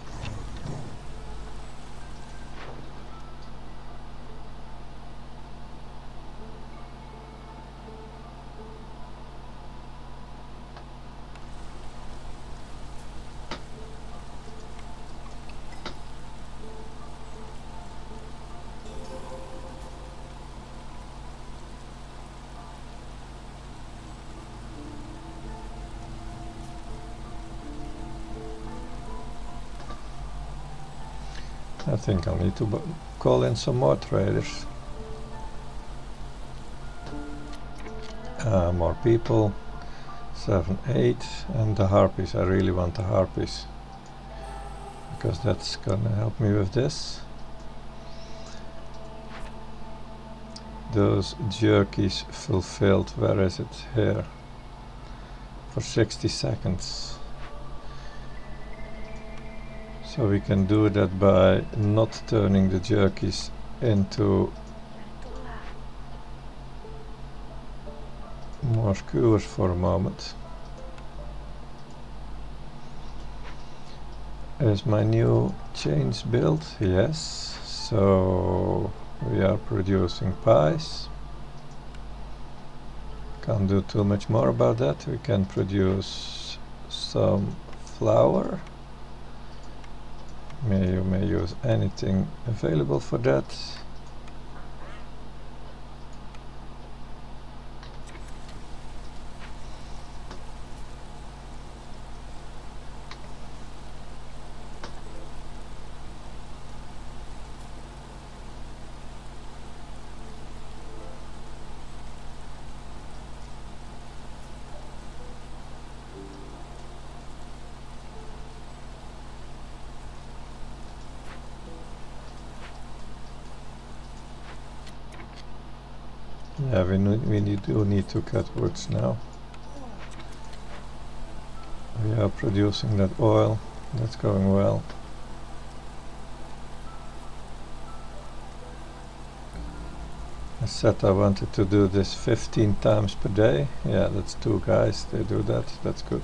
I think I'll need to call in some more traders. More people. 7, 8. And the harpies. I really want the harpies. Because that's gonna help me with this. Those jerkies fulfilled. Where is it? Here. For 60 seconds. So we can do that by not turning the jerkies into more skewers for a moment. Is my new chains built? Yes. So we are producing pies. Can't do too much more about that. We can produce some flour. You may use anything available for that. Yeah, we do need to cut woods now. We are producing that oil. That's going well. I said I wanted to do this 15 times per day. Yeah, that's 2 guys. They do that. That's good.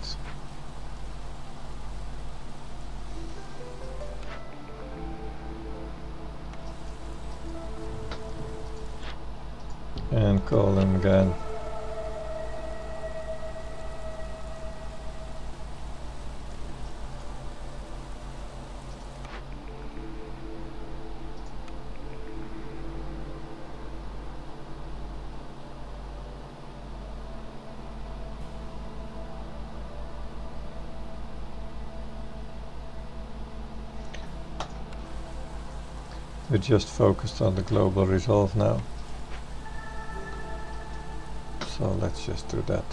And call him again. We just focused on the global resolve now. So let's just do that.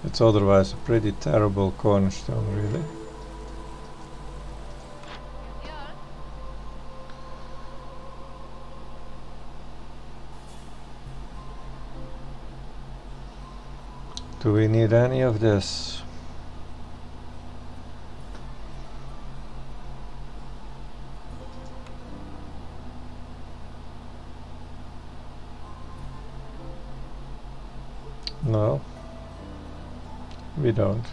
It's otherwise a pretty terrible cornerstone, really. Do we need any of this? No, we don't.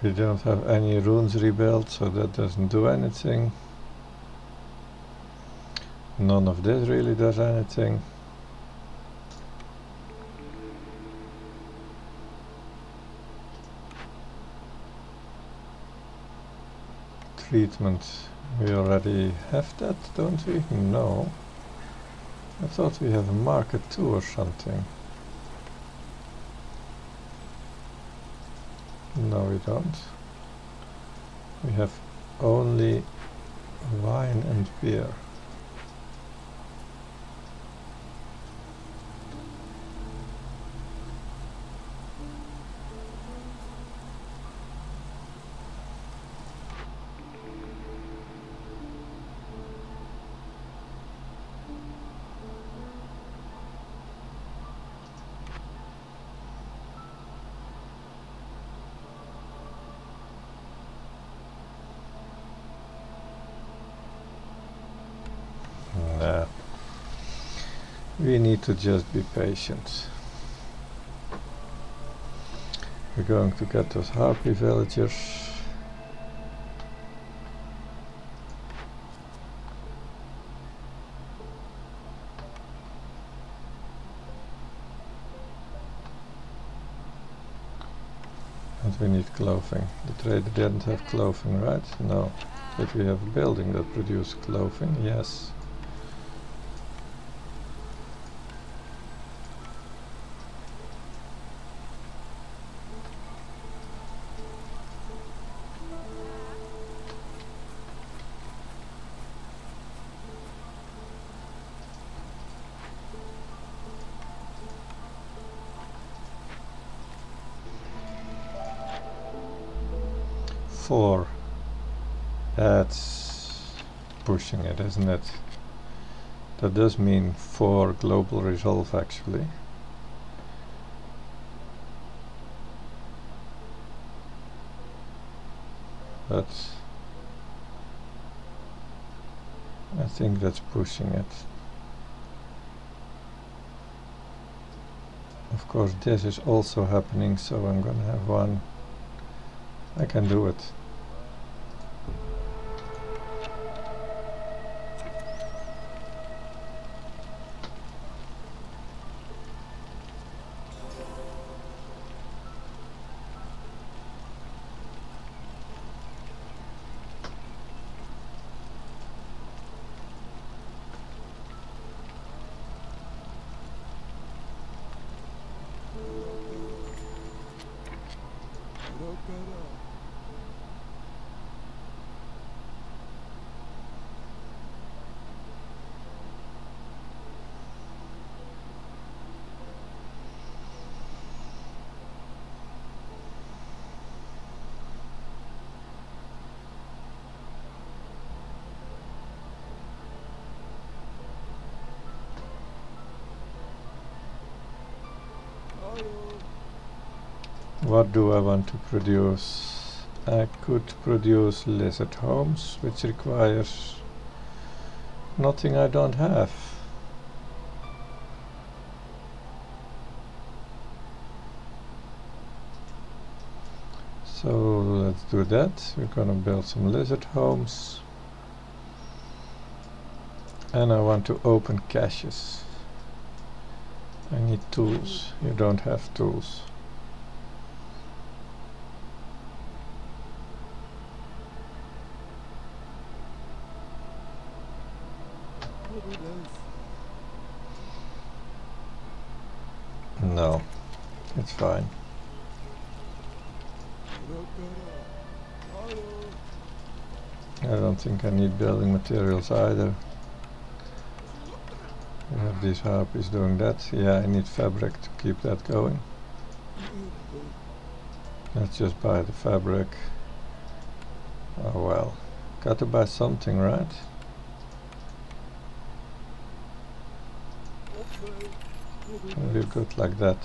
We don't have any runes rebuilt, so that doesn't do anything. None of this really does anything. Treatment, we already have that, don't we? No. I thought we have a market too or something. No, we don't. We have only wine and beer. We need to just be patient. We're going to get those harpy villagers. And we need clothing. The trader didn't have clothing, right? No. But we have a building that produces clothing, yes. Four. That's pushing it, isn't it? That does mean 4 global resolve actually. But I think that's pushing it. Of course this is also happening, so I'm gonna have one. I can do it. What do I want to produce? I could produce lizard homes, which requires nothing I don't have. So let's do that. We're gonna build some lizard homes. And I want to open caches. I need tools. You don't have tools. No, it's fine. I don't think I need building materials either. We have these harpies doing that. Yeah, I need fabric to keep that going. Let's just buy the fabric. Oh well, got to buy something, right? We're good like that.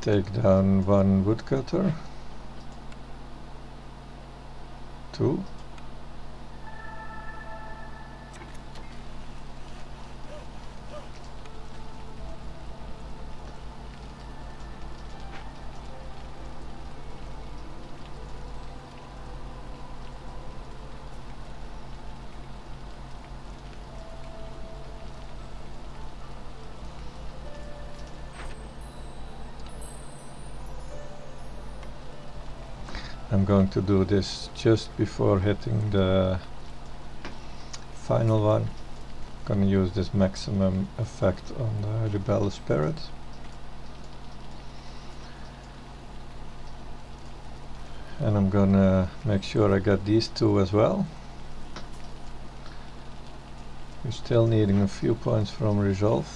Take down one woodcutter. 2. I'm going to do this just before hitting the final one. I'm gonna use this maximum effect on the rebellious spirit. And I'm gonna make sure I got these 2 as well. We're still needing a few points from resolve.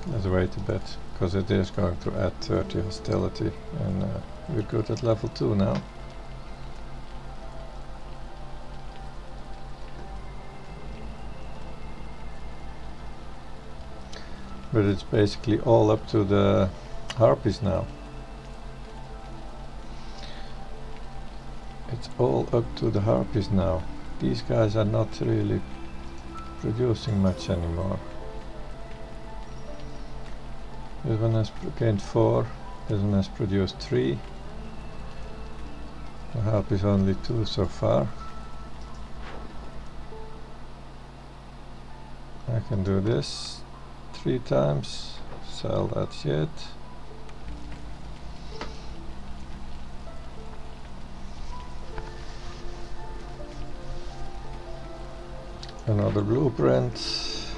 Let's wait a bit, because it is going to add 30 hostility, and we're good at level 2 now. But it's basically all up to the harpies now. It's all up to the harpies now. These guys are not really producing much anymore. This one has gained 4, this one has produced 3. The harpies only 2 so far. I can do this 3 times, sell that shit. Another blueprint.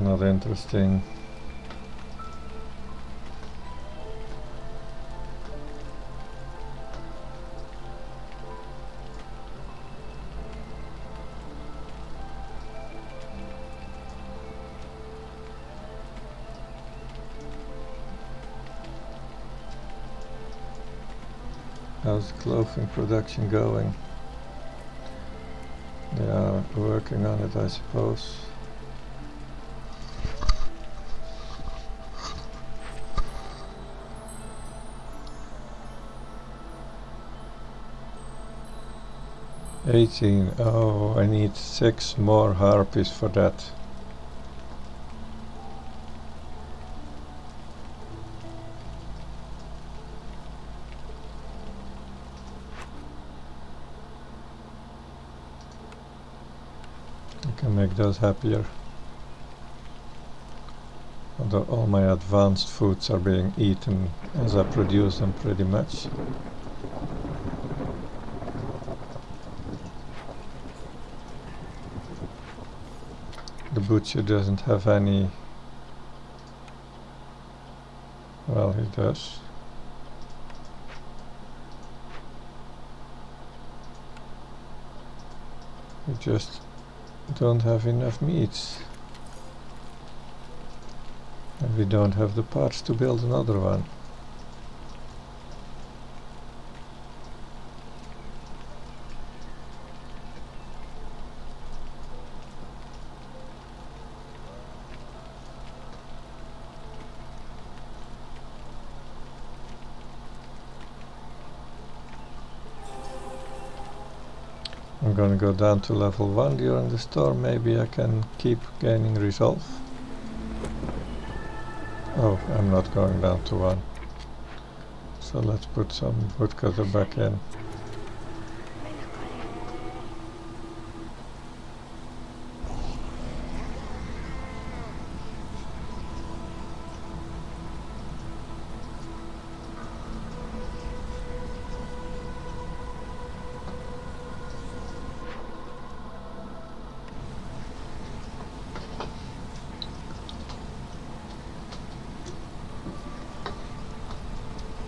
Not interesting. How's clothing production going? They are working on it, I suppose. Oh, I need 6 more harpies for that. I can make those happier. Although all my advanced foods are being eaten as I produce them pretty much. The butcher doesn't have any... Well, he does. We just don't have enough meats. And we don't have the parts to build another one. I'm gonna go down to level 1 during the storm. Maybe I can keep gaining resolve. Oh, I'm not going down to 1. So let's put some woodcutter back in.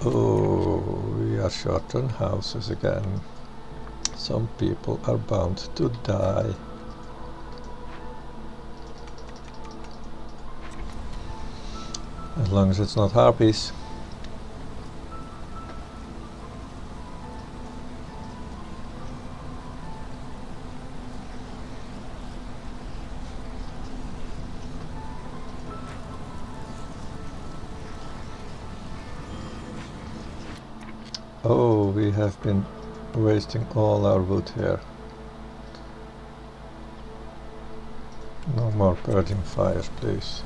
Oh, we are short on houses again. Some people are bound to die. As long as it's not harpies. Oh, we have been wasting all our wood here. No more purging fires, please.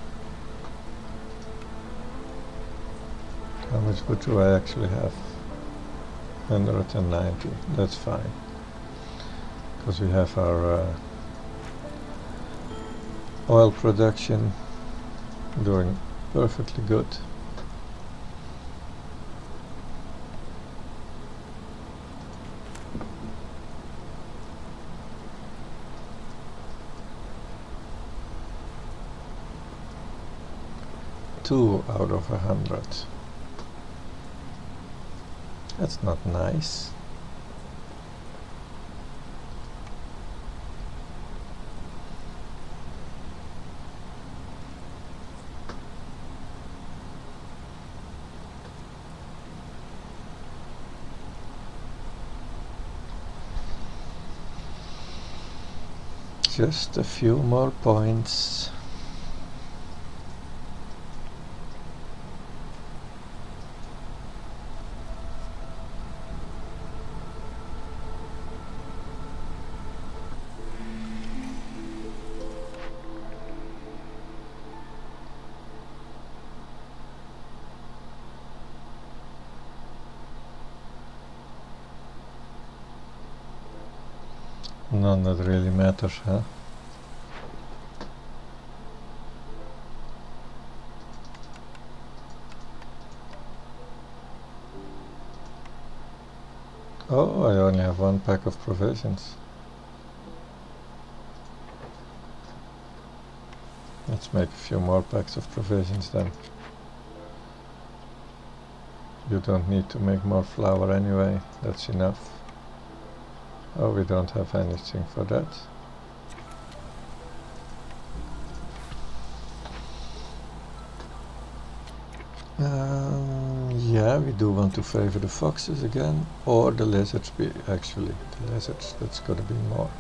How much wood do I actually have? 190. That's fine. Because we have our oil production doing perfectly good. Two out of 100. That's not nice. Just a few more points. None that really matters, huh? Oh, I only have 1 pack of provisions. Let's make a few more packs of provisions then. You don't need to make more flour anyway, that's enough. Oh, we don't have anything for that. Yeah, we do want to favor the foxes again, or the lizards. Actually, the lizards, that's gotta be more.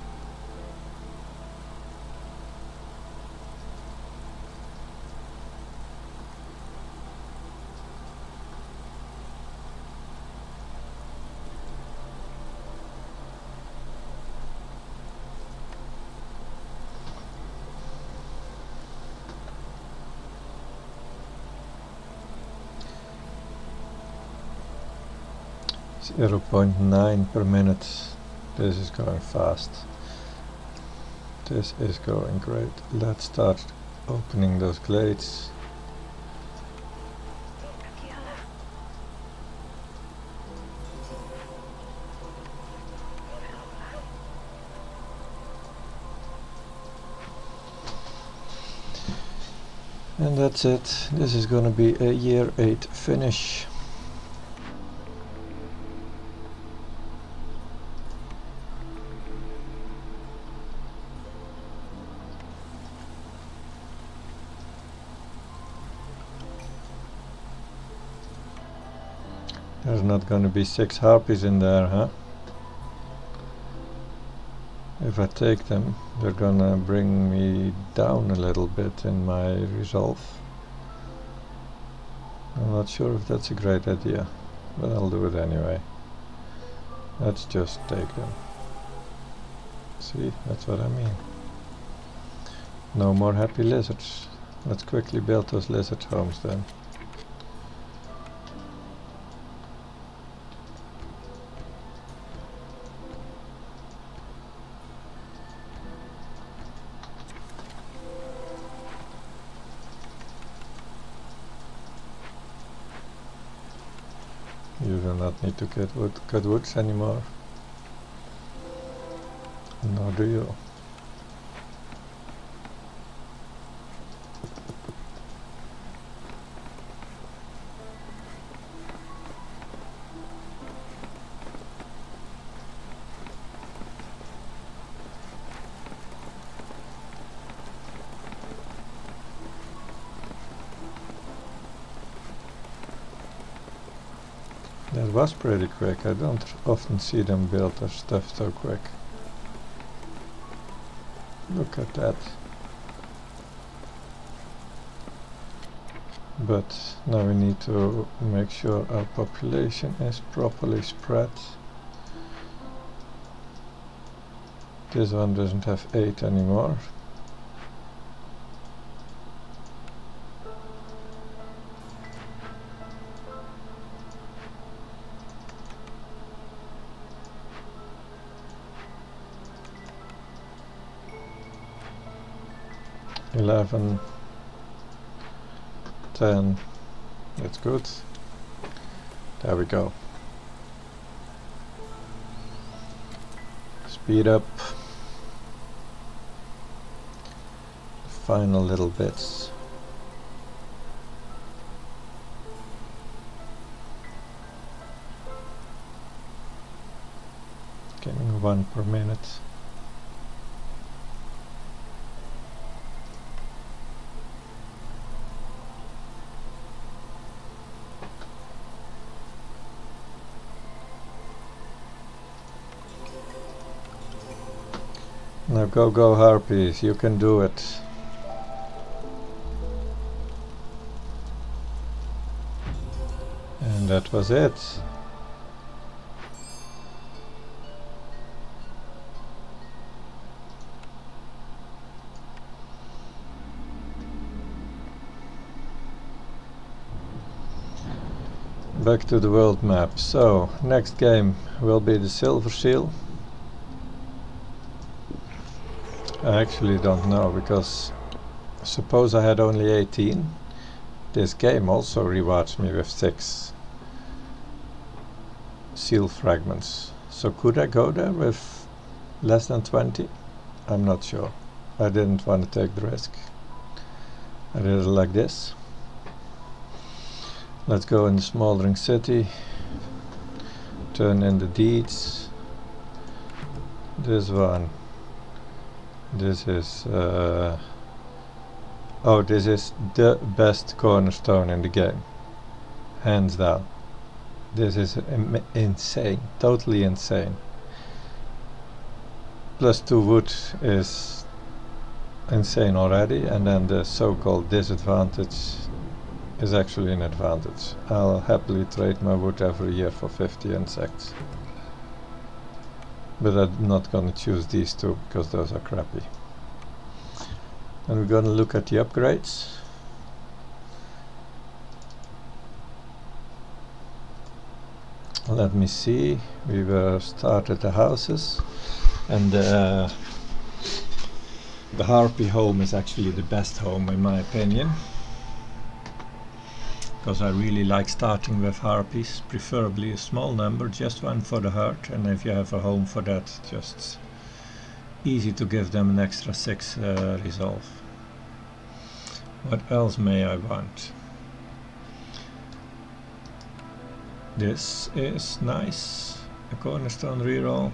It's 0.9 per minute. This is going fast. This is going great. Let's start opening those glades. And that's it. This is gonna be a year 8 finish. There's not gonna be 6 harpies in there, huh? If I take them, they're gonna bring me down a little bit in my resolve. I'm not sure if that's a great idea, but I'll do it anyway. Let's just take them. See, that's what I mean. No more happy lizards. Let's quickly build those lizard homes then. You do not need to cut woods anymore. Nor do you. That was pretty quick. I don't often see them build their stuff so quick. Look at that. But now we need to make sure our population is properly spread. This one doesn't have 8 anymore. $11, $10, that's good. There we go. Speed up. Final little bits. Getting 1 per minute. Now go harpies, you can do it. And that was it. Back to the world map. So, next game will be the Silver Seal. I actually don't know, because suppose I had only 18. This game also rewards me with 6 seal fragments. So could I go there with less than 20? I'm not sure. I didn't want to take the risk. I did it like this. Let's go in the smoldering city. Turn in the deeds. This one. This is this is the best cornerstone in the game, hands down. This is insane, totally insane. Plus 2 wood is insane already, and then the so-called disadvantage is actually an advantage. I'll happily trade my wood every year for 50 insects. But I'm not gonna choose these 2 because those are crappy. And we're gonna look at the upgrades. Let me see. We were started the houses, and the harpy home is actually the best home in my opinion, because I really like starting with harpies, preferably a small number, just 1 for the herd, and if you have a home for that, just easy to give them an extra 6 resolve. What else may I want? This is nice, a cornerstone reroll.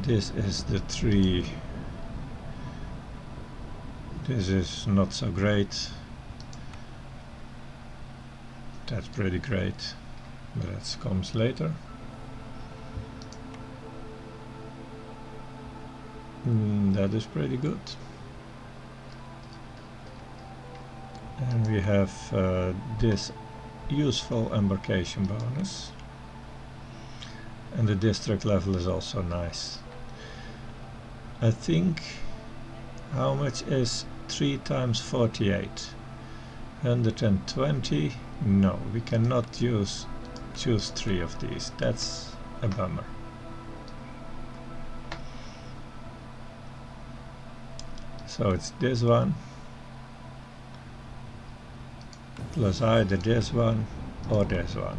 This is the 3. This is not so great. That's pretty great, but that comes later. That is pretty good. And we have this useful embarkation bonus, and the district level is also nice. I think, how much is 3 times 48? 120. No, we cannot choose 3 of these. That's a bummer. So it's this one plus either this one or this one.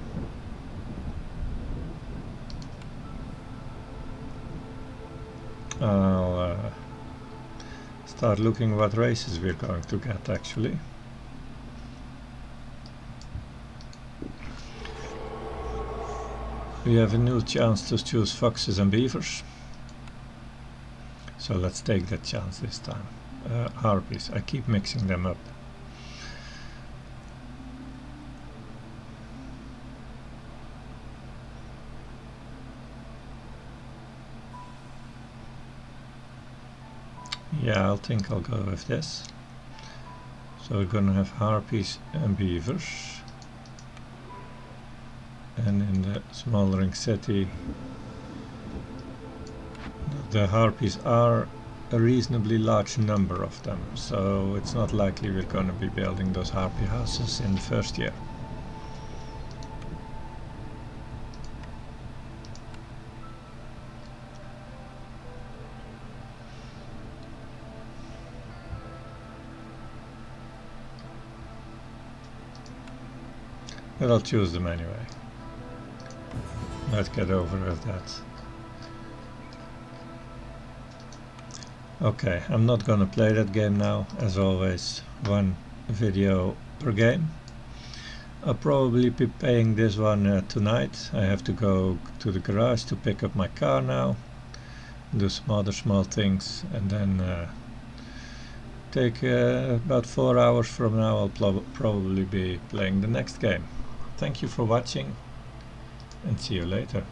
I'll start looking what races we're going to get actually. We have a new chance to choose foxes and beavers. So let's take that chance this time. Harpies, I keep mixing them up. Yeah, I think I'll go with this. So we're gonna have harpies and beavers. And in the smoldering city, the harpies are a reasonably large number of them, so it's not likely we're going to be building those harpy houses in the first year. But I'll choose them anyway. Let's get over with that. Okay, I'm not gonna play that game now. As always, 1 video per game. I'll probably be playing this one tonight. I have to go to the garage to pick up my car now, do some other small things, and then take about 4 hours from now I'll probably be playing the next game. Thank you for watching, and see you later.